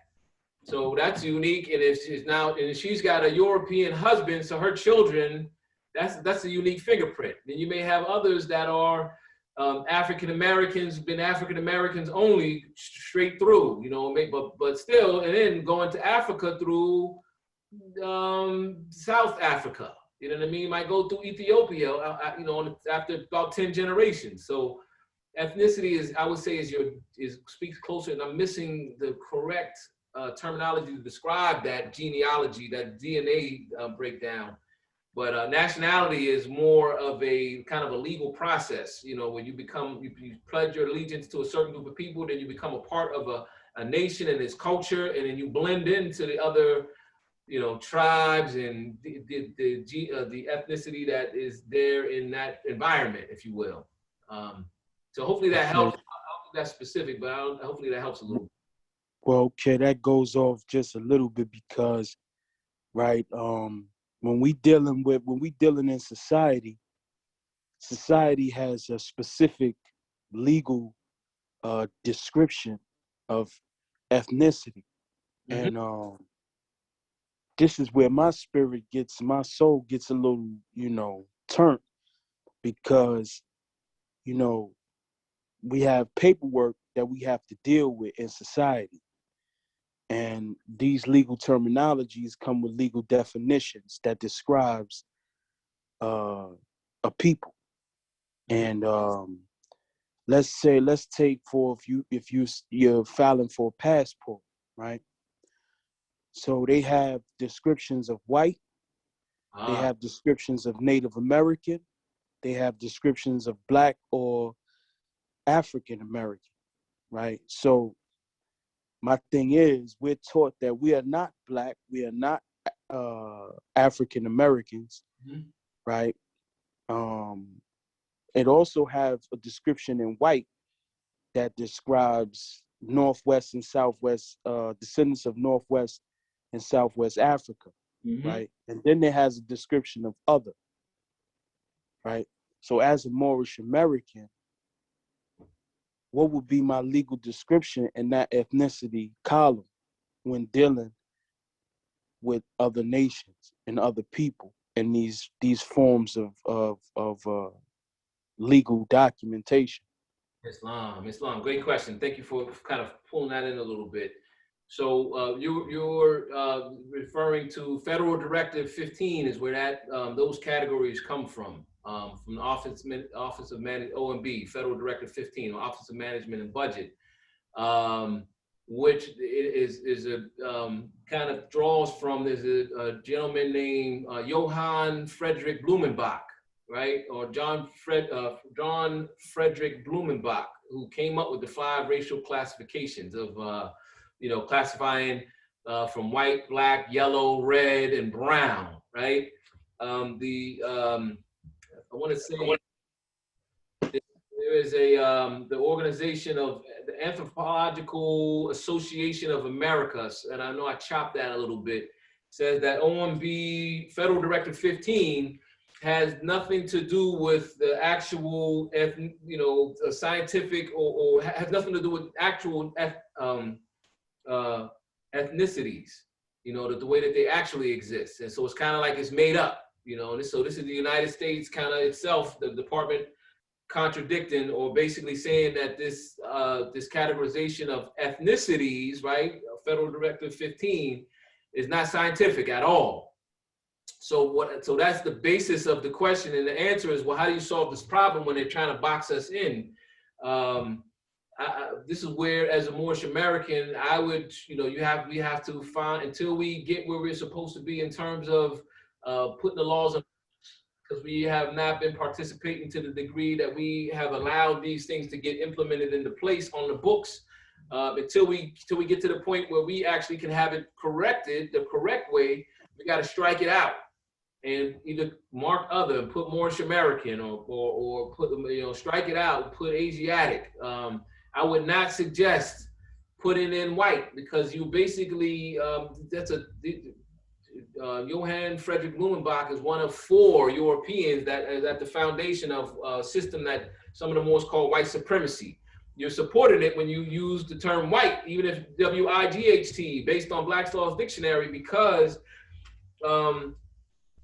So that's unique. And if she's got a European husband, so her children, that's a unique fingerprint. Then you may have others that are African Americans, been African Americans only straight through, you know, but still, and then going to Africa through South Africa, you know what I mean? Might go through Ethiopia, you know, after about 10 generations. So ethnicity is, I would say, speaks closer, and I'm missing the correct terminology to describe that genealogy, that DNA breakdown. But nationality is more of a kind of a legal process, you know, when you pledge your allegiance to a certain group of people, then you become a part of a nation and its culture, and then you blend into the other, you know, tribes and the ethnicity that is there in that environment, if you will. So hopefully that helps. I don't think that's specific, but hopefully that helps a little. Well, okay, that goes off just a little bit because, right, when we dealing in society, society has a specific legal description of ethnicity, and this is where my soul gets a little, you know, turned, because, you know, we have paperwork that we have to deal with in society. And these legal terminologies come with legal definitions that describes a people. And let's take for if you're filing for a passport, right? So they have descriptions of white, they have descriptions of Native American, they have descriptions of Black or African American, right? So my thing is, we're taught that we are not Black, we are not African Americans, right? It also have a description in white that describes Northwest and Southwest, descendants of Northwest and Southwest Africa, right? And then there has a description of other, right? So as a Moorish American, what would be my legal description in that ethnicity column when dealing with other nations and other people in these forms of legal documentation? Islam, great question. Thank you for kind of pulling that in a little bit. So you're referring to Federal Directive 15 is where that those categories come from the Office of OMB, Federal Directive 15, Office of Management and Budget, which is a kind of draws from, there's a gentleman named Johann Friedrich Blumenbach, right? Or John Frederick Blumenbach, who came up with the 5 racial classifications of, you know, classifying from white, black, yellow, red, and brown, right? I want to say there is the organization of the Anthropological Association of America, and I know I chopped that a little bit, says that OMB Federal Directive 15 has nothing to do with the actual, you know, scientific or has nothing to do with actual ethnicities, you know, the way that they actually exist. And so it's kind of like it's made up, you know. So this is the United States kind of itself, the department contradicting or basically saying that this this categorization of ethnicities, right, Federal Directive 15, is not scientific at all. So that's the basis of the question, and the answer is, well, how do you solve this problem when they're trying to box us in? This is where, as a Moorish American, I would, you know, we have to find, until we get where we're supposed to be in terms of putting the laws in, because we have not been participating to the degree that we have allowed these things to get implemented into place on the books. until we get to the point where we actually can have it corrected the correct way. We got to strike it out and either mark other, put Moorish American, or put, strike it out and put Asiatic. I would not suggest putting in white, because you basically, Johann Friedrich Blumenbach is one of 4 Europeans that is at the foundation of a system that some of the Moors call white supremacy. You're supporting it when you use the term white, even if W-I-G-H-T, based on Black's Law's dictionary, because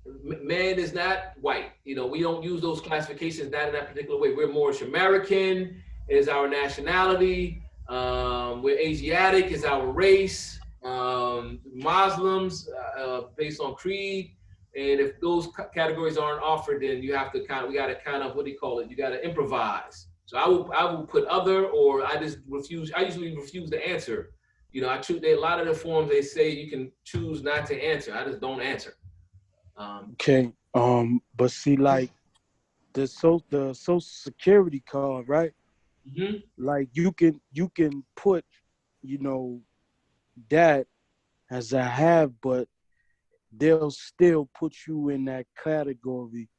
man is not white. We don't use those classifications not in that particular way. We're Moorish American is our nationality. We're Asiatic is our race. Muslims based on creed. And if those categories aren't offered, then you have to we got to what do you call it? You got to improvise. So I will put other, or I just refuse. I usually refuse to answer. I choose. A lot of the forms they say you can choose not to answer. I just don't answer. Okay. But see, like the Social Security card, right? Mm-hmm. Like you can put, that as I have, but they'll still put you in that category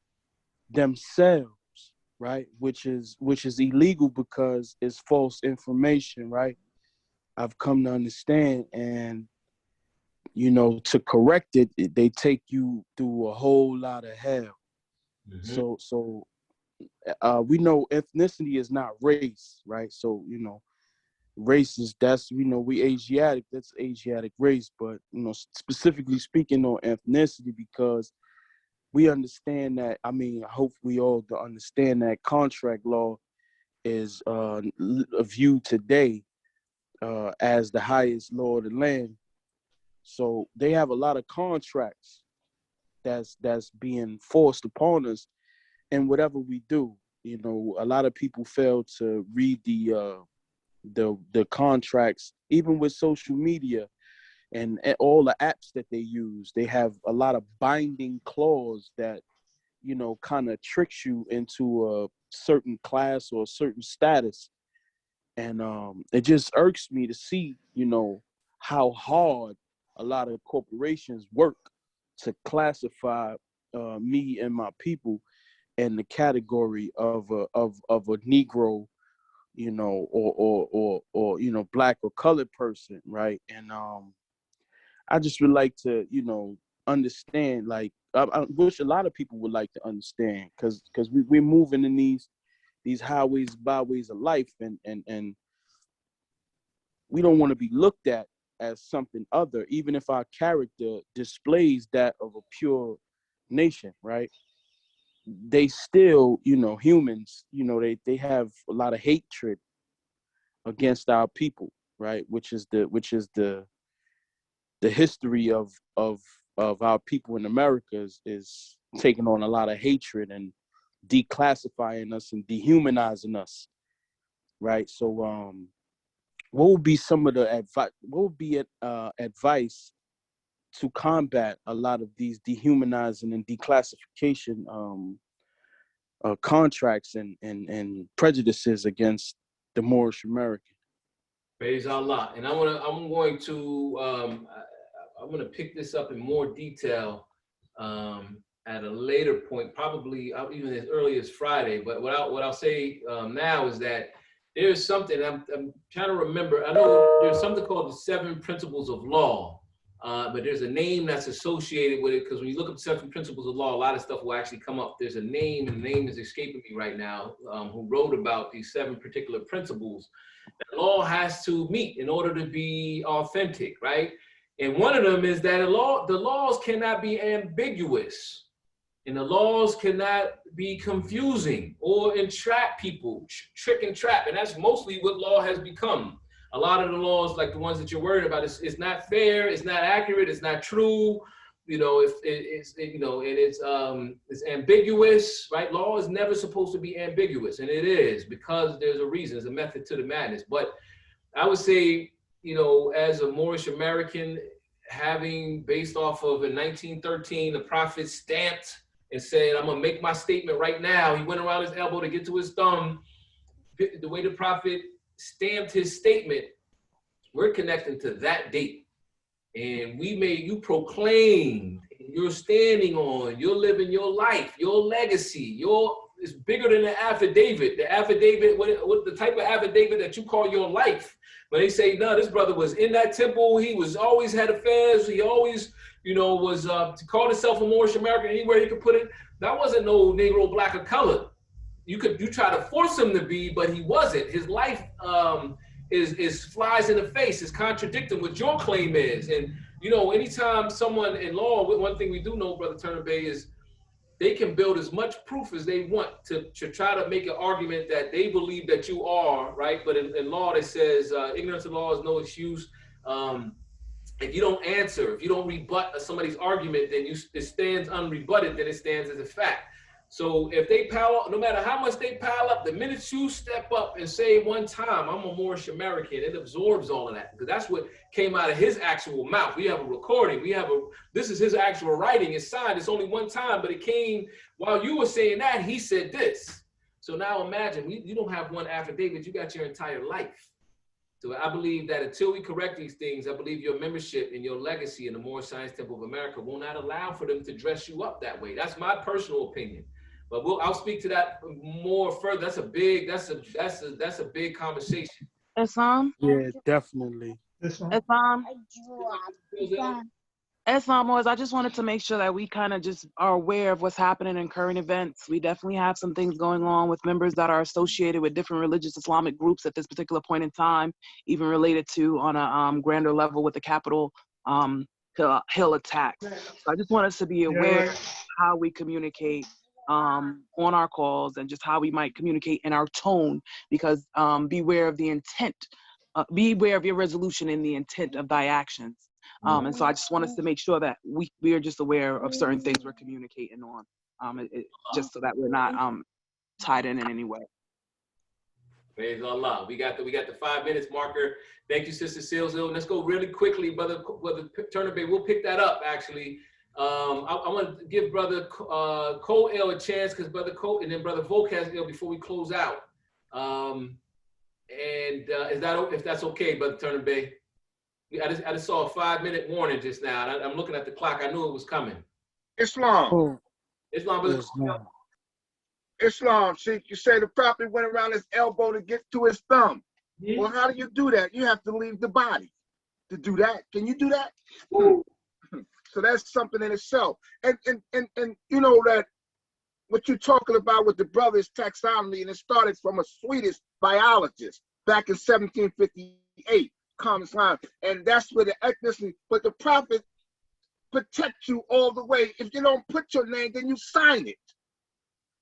themselves, right? Which is illegal because it's false information, right? I've come to understand, and to correct it, they take you through a whole lot of hell. Mm-hmm. So we know ethnicity is not race, right? So race is, that's, we Asiatic, that's Asiatic race, but specifically speaking on ethnicity, because we understand that, I hope we all understand that contract law is viewed today as the highest law of the land. So they have a lot of contracts that's being forced upon us, and whatever we do, a lot of people fail to read the contracts. Even with social media and all the apps that they use, they have a lot of binding clause that kind of tricks you into a certain class or a certain status. And it just irks me to see how hard a lot of corporations work to classify me and my people in the category of a Negro, or Black or colored person, right? And I just would like to, understand, like, I wish a lot of people would like to understand, because we're moving in these highways, byways of life, and we don't want to be looked at as something other, even if our character displays that of a pure nation, right? They still, humans, they have a lot of hatred against our people, right? Which is the history of our people in America is taking on a lot of hatred and declassifying us and dehumanizing us, right? So what would be some of the advice? What would be advice to combat a lot of these dehumanizing and declassification contracts and prejudices against the Moorish American? Praise Allah. And I'm going to pick this up in more detail at a later point, probably even as early as Friday. But what I'll say now is that there's something I'm trying to remember. I know there's something called the 7 Principles of Law, but there's a name that's associated with it, because when you look up 7 Principles of Law, a lot of stuff will actually come up. There's a name, and the name is escaping me right now, who wrote about these 7 particular principles that law has to meet in order to be authentic, right? And one of them is that the laws cannot be ambiguous. And the laws cannot be confusing or entrap people, trick and trap. And that's mostly what law has become. A lot of the laws, like the ones that you're worried about, it's not fair, it's not accurate, it's not true. It's ambiguous, right? Law is never supposed to be ambiguous, and it is, because there's a reason, there's a method to the madness. But I would say, as a Moorish American, having based off of in 1913, the Prophet stamped and said, I'm gonna make my statement right now. He went around his elbow to get to his thumb. The way the Prophet stamped his statement We're connecting to that date. And you proclaimed, you're standing on, you're living your life, your legacy, it's bigger than the affidavit. The affidavit, what the type of affidavit that you call your life. But they say, no, this brother was in that temple. He was always had affairs. He always, was called himself a Moorish American. Anywhere he could put it. That wasn't no Negro, black, or color. You try to force him to be, but he wasn't. His life is flies in the face. It's contradicting what your claim is. And anytime someone in law, one thing we do know, Brother Turner Bay, is they can build as much proof as they want to try to make an argument that they believe that you are, right? But in law, it says ignorance of law is no excuse. If you don't answer, if you don't rebut somebody's argument, then it stands unrebutted, then it stands as a fact. So if they pile up, no matter how much they pile up, the minute you step up and say one time, I'm a Moorish American, it absorbs all of that, because that's what came out of his actual mouth. We have a recording. This is his actual writing. It's signed. It's only one time, but it came while you were saying that, he said this. So now imagine, you don't have one affidavit, you got your entire life. So I believe that until we correct these things, I believe your membership and your legacy in the Moorish Science Temple of America will not allow for them to dress you up that way. That's my personal opinion. But I'll speak to that more further. That's a big conversation. Islam? Yeah, definitely. Islam, Moors, I just wanted to make sure that we kind of just are aware of what's happening in current events. We definitely have some things going on with members that are associated with different religious Islamic groups at this particular point in time, even related to on a grander level with the Capitol Hill attack. So I just want us to be aware of how we communicate on our calls and just how we might communicate in our tone, because beware of the intent, beware of your resolution in the intent of thy actions. And so I just want us to make sure that we are just aware of certain things we're communicating on, just so that we're not tied in any way. Praise Allah. We got the 5 minutes marker. Thank you, Sister Silsville. Let's go really quickly, Brother Turner Bay. We'll pick that up, actually. I want to give Brother Cole L a chance, because Brother Cole and then Brother Volk has L before we close out. If that's okay, Brother Turner Bay? I just saw a 5-minute warning just now. And I'm looking at the clock. I knew it was coming. Islam. Islam, Brother. Islam. See, you say the prophet went around his elbow to get to his thumb. Mm-hmm. Well, how do you do that? You have to leave the body to do that. Can you do that? So that's something in itself. And you know that what you're talking about with the brothers' taxonomy, and it started from a Swedish biologist back in 1758, common line. And that's where the ethnicity, but the prophet protects you all the way. If you don't put your name, then you sign it.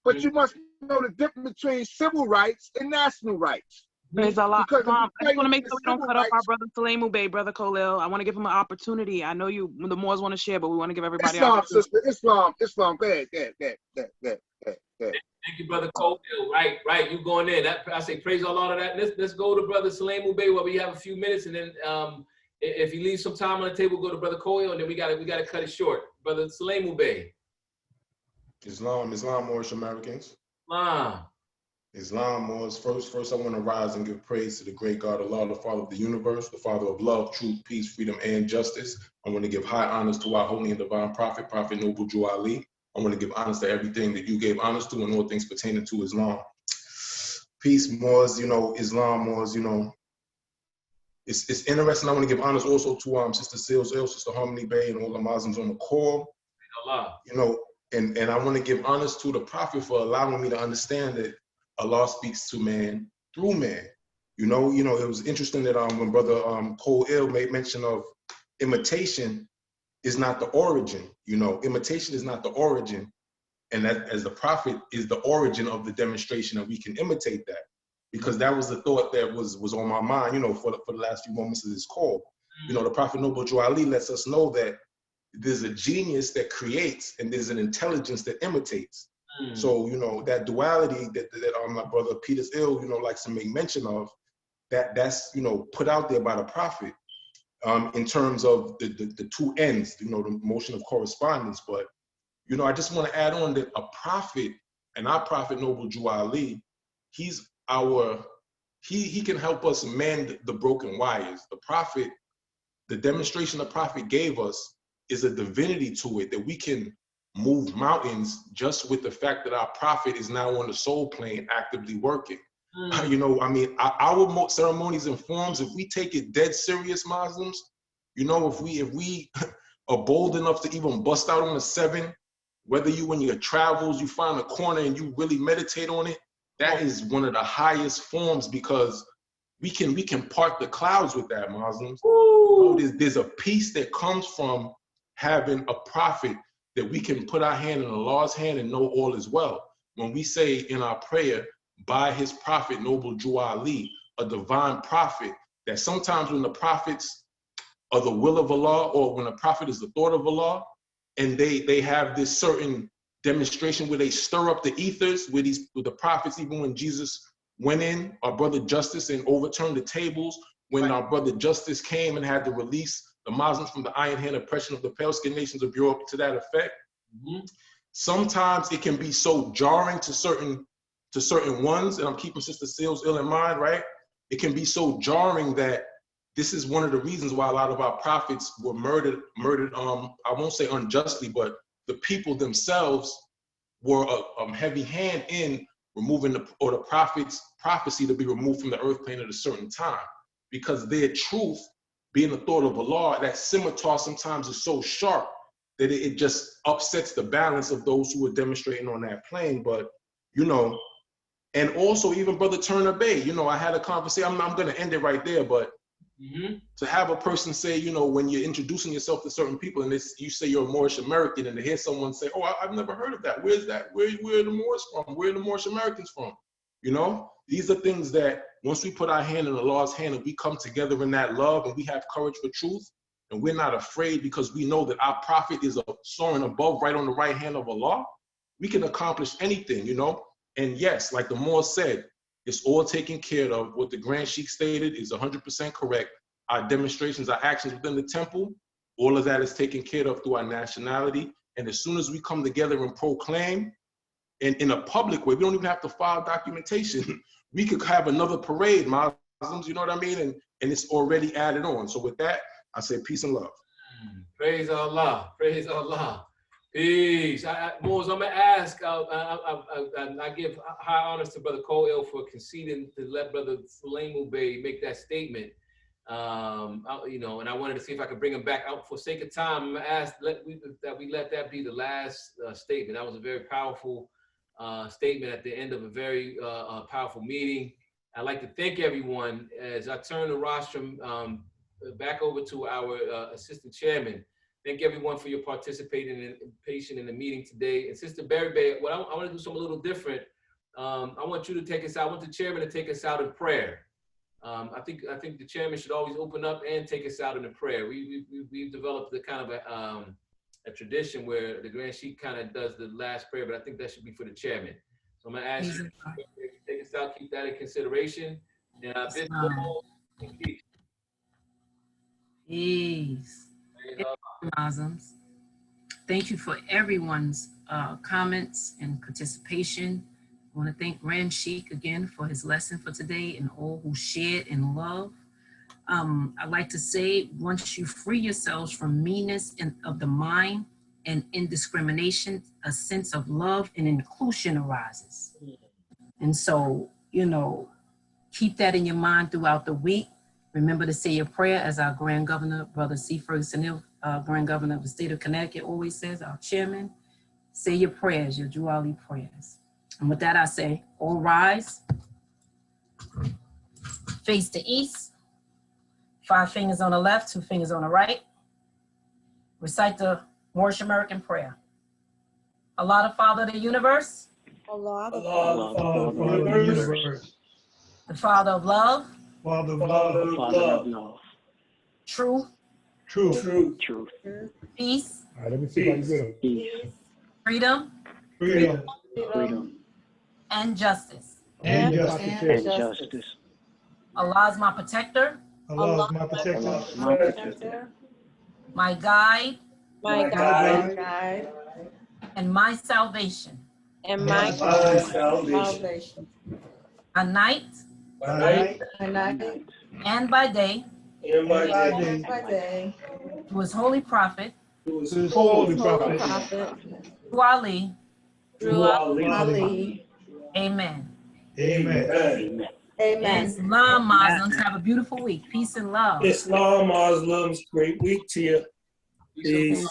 But you must know the difference between civil rights and national rights. Praise Allah. I just want to make sure we don't cut off our brother Sulaimu Bey, Brother Khalil. I want to give him an opportunity. I know the Moors want to share, but we want to give everybody Islam, sister. Islam. Go ahead. Thank you, Brother Cole. Right. You going in. I say praise Allah to that. Let's go to Brother Sulaimu Bey while we have a few minutes, and then if he leaves some time on the table, go to Brother Cole, and then we gotta cut it short. Brother Sulaimu Bey. Islam, Moorish Americans. Islam, Moors. First, I want to rise and give praise to the great God, Allah, the Father of the universe, the Father of love, truth, peace, freedom, and justice. I want to give high honors to our holy and divine prophet, Prophet Noble Drew Ali. I want to give honors to everything that you gave honors to and all things pertaining to Islam. Peace, Moors, Islam, Moors, It's interesting. I want to give honors also to Sister Seals, Sister Harmony Bay, and all the Muslims on the call. Allah. And I want to give honors to the prophet for allowing me to understand that Allah speaks to man through man. It was interesting that when Brother Cole Ill made mention of imitation is not the origin. Imitation is not the origin, and that as the prophet is the origin of the demonstration that we can imitate that, because that was the thought that was on my mind. For the last few moments of this call. The Prophet Noble Drew Ali lets us know that there's a genius that creates and there's an intelligence that imitates. So, that duality that my brother Peter's Ill, likes to make mention of, that's put out there by the prophet in terms of the two ends, the motion of correspondence. But, I just want to add on that a prophet, and our Prophet Noble Drew Ali, he's our he can help us mend the broken wires. The prophet, the demonstration the prophet gave us is a divinity to it, that we can move mountains just with the fact that our prophet is now on the soul plane actively working. You know, I mean, our ceremonies and forms, if we take it dead serious, Muslims, you know, if we are bold enough to even bust out on the 7, whether you in your travels, you find a corner and you really meditate on it, that is one of the highest forms, because we can part the clouds with that, Muslims. So there's a peace that comes from having a prophet that we can put our hand in Allah's hand and know all is well. When we say in our prayer, by his prophet, Noble Drew Ali, a divine prophet, that sometimes when the prophets are the will of Allah, or when a prophet is the thought of Allah, and they have this certain demonstration where they stir up the ethers, with the prophets, even when Jesus went in, our brother Justice, and overturned the tables, when our brother Justice came and had to release the Muslims from the iron hand oppression of the pale-skinned nations of Europe, to that effect. Sometimes it can be so jarring to certain ones, and I'm keeping Sister Seals ill in mind, right? It can be so jarring that this is one of the reasons why a lot of our prophets were murdered, I won't say unjustly, but the people themselves were a heavy hand in removing the prophet's prophecy to be removed from the earth plane at a certain time, because their truth, being the thought of Allah, that scimitar sometimes is so sharp that it just upsets the balance of those who are demonstrating on that plane. But, you know, and also even Brother Turner Bay, you know, I had a conversation, I'm going to end it right there, but to have a person say, you know, when you're introducing yourself to certain people and you say you're a Moorish American, and to hear someone say, oh, I've never heard of that. Where's that? Where are the Moors from? Where are the Moorish Americans from? You know, these are things that once we put our hand in Allah's hand and we come together in that love and we have courage for truth, and we're not afraid because we know that our prophet is soaring above, right on the right hand of Allah, we can accomplish anything, you know? And yes, like the Moor said, it's all taken care of. What the Grand Sheikh stated is 100% correct. Our demonstrations, our actions within the temple, all of that is taken care of through our nationality. And as soon as we come together and proclaim, and in a public way, we don't even have to file documentation. We could have another parade, Muslims, you know what I mean? And it's already added on. So with that, I say peace and love. Praise Allah. Praise Allah. Peace. Moors, I'm going to ask, I give high honors to Brother Cole for conceding to let Brother Sulaimu Bey make that statement. You know, and I wanted to see if I could bring him back out. For sake of time, I'm going to ask that we let that be the last statement. That was a very powerful statement at the end of a very powerful meeting. I'd like to thank everyone as I turn the rostrum back over to our assistant chairman. Thank everyone for your participating and patient in the meeting today. And Sister Berry Bay, I want to do something a little different. I want you to take us out. I want the chairman to take us out in prayer. I think the chairman should always open up and take us out in a prayer. We've developed the kind of a tradition where the Grand Sheikh kind of does the last prayer, but I think that should be for the chairman. So I'm going to ask you to take us out, keep that in consideration. And Peace. Muslims. Thank you for everyone's comments and participation. I want to thank Grand Sheikh again for his lesson for today and all who shared in love. I'd like to say, once you free yourselves from meanness of the mind and indiscrimination, a sense of love and inclusion arises. And so, you know, keep that in your mind throughout the week. Remember to say your prayer, as our Grand Governor, Brother C. Ferguson Hill, Grand Governor of the state of Connecticut, always says, our chairman, say your prayers, your Drew Ali prayers. And with that, I say, all rise, face the east, 5 fingers on the left, 2 fingers on the right. Recite the Moorish American prayer. Allah, the Father of the universe. Allah, the Father of the universe. The Father of love. Father of love. Truth. Peace. All right, let me see if I can get them. Freedom. And justice. And justice. Allah is my protector. Allah is my protector. My guide. My guide. And my salvation. And my salvation. A night. by night by night, and by day, and by day, and by day, to his holy prophet, to his holy holy prophet, prophet, Drew Ali. Drew Ali. Amen. Amen. Amen. Islam Muslims, have a beautiful week. Peace and love. Islam Muslims, great week to you. Peace.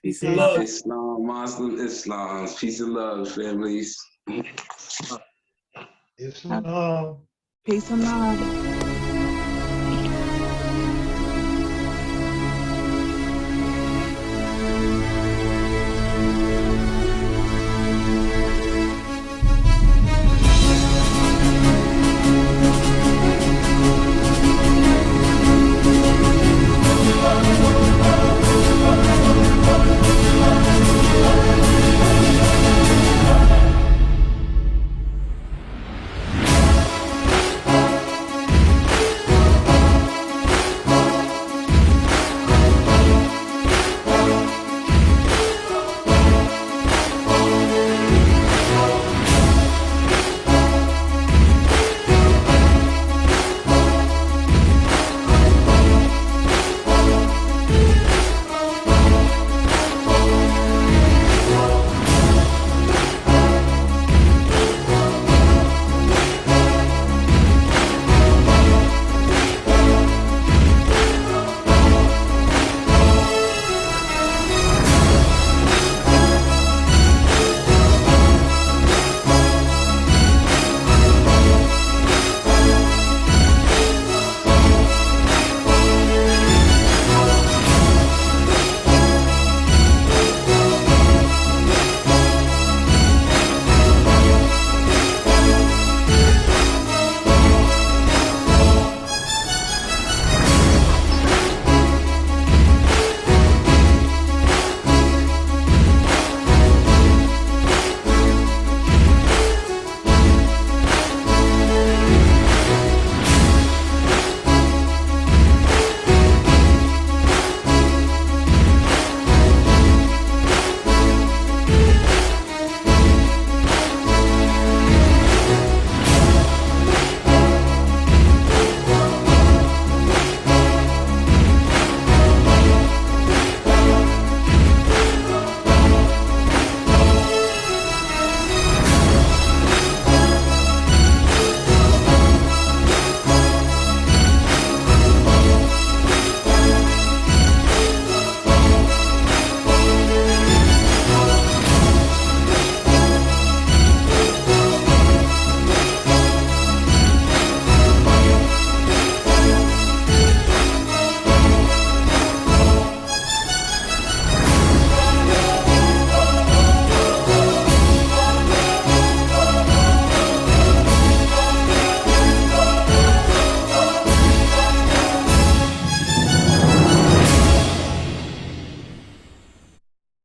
Peace and love. Islam, Muslim, Islam. Peace and love, families. Islam. Peace and love.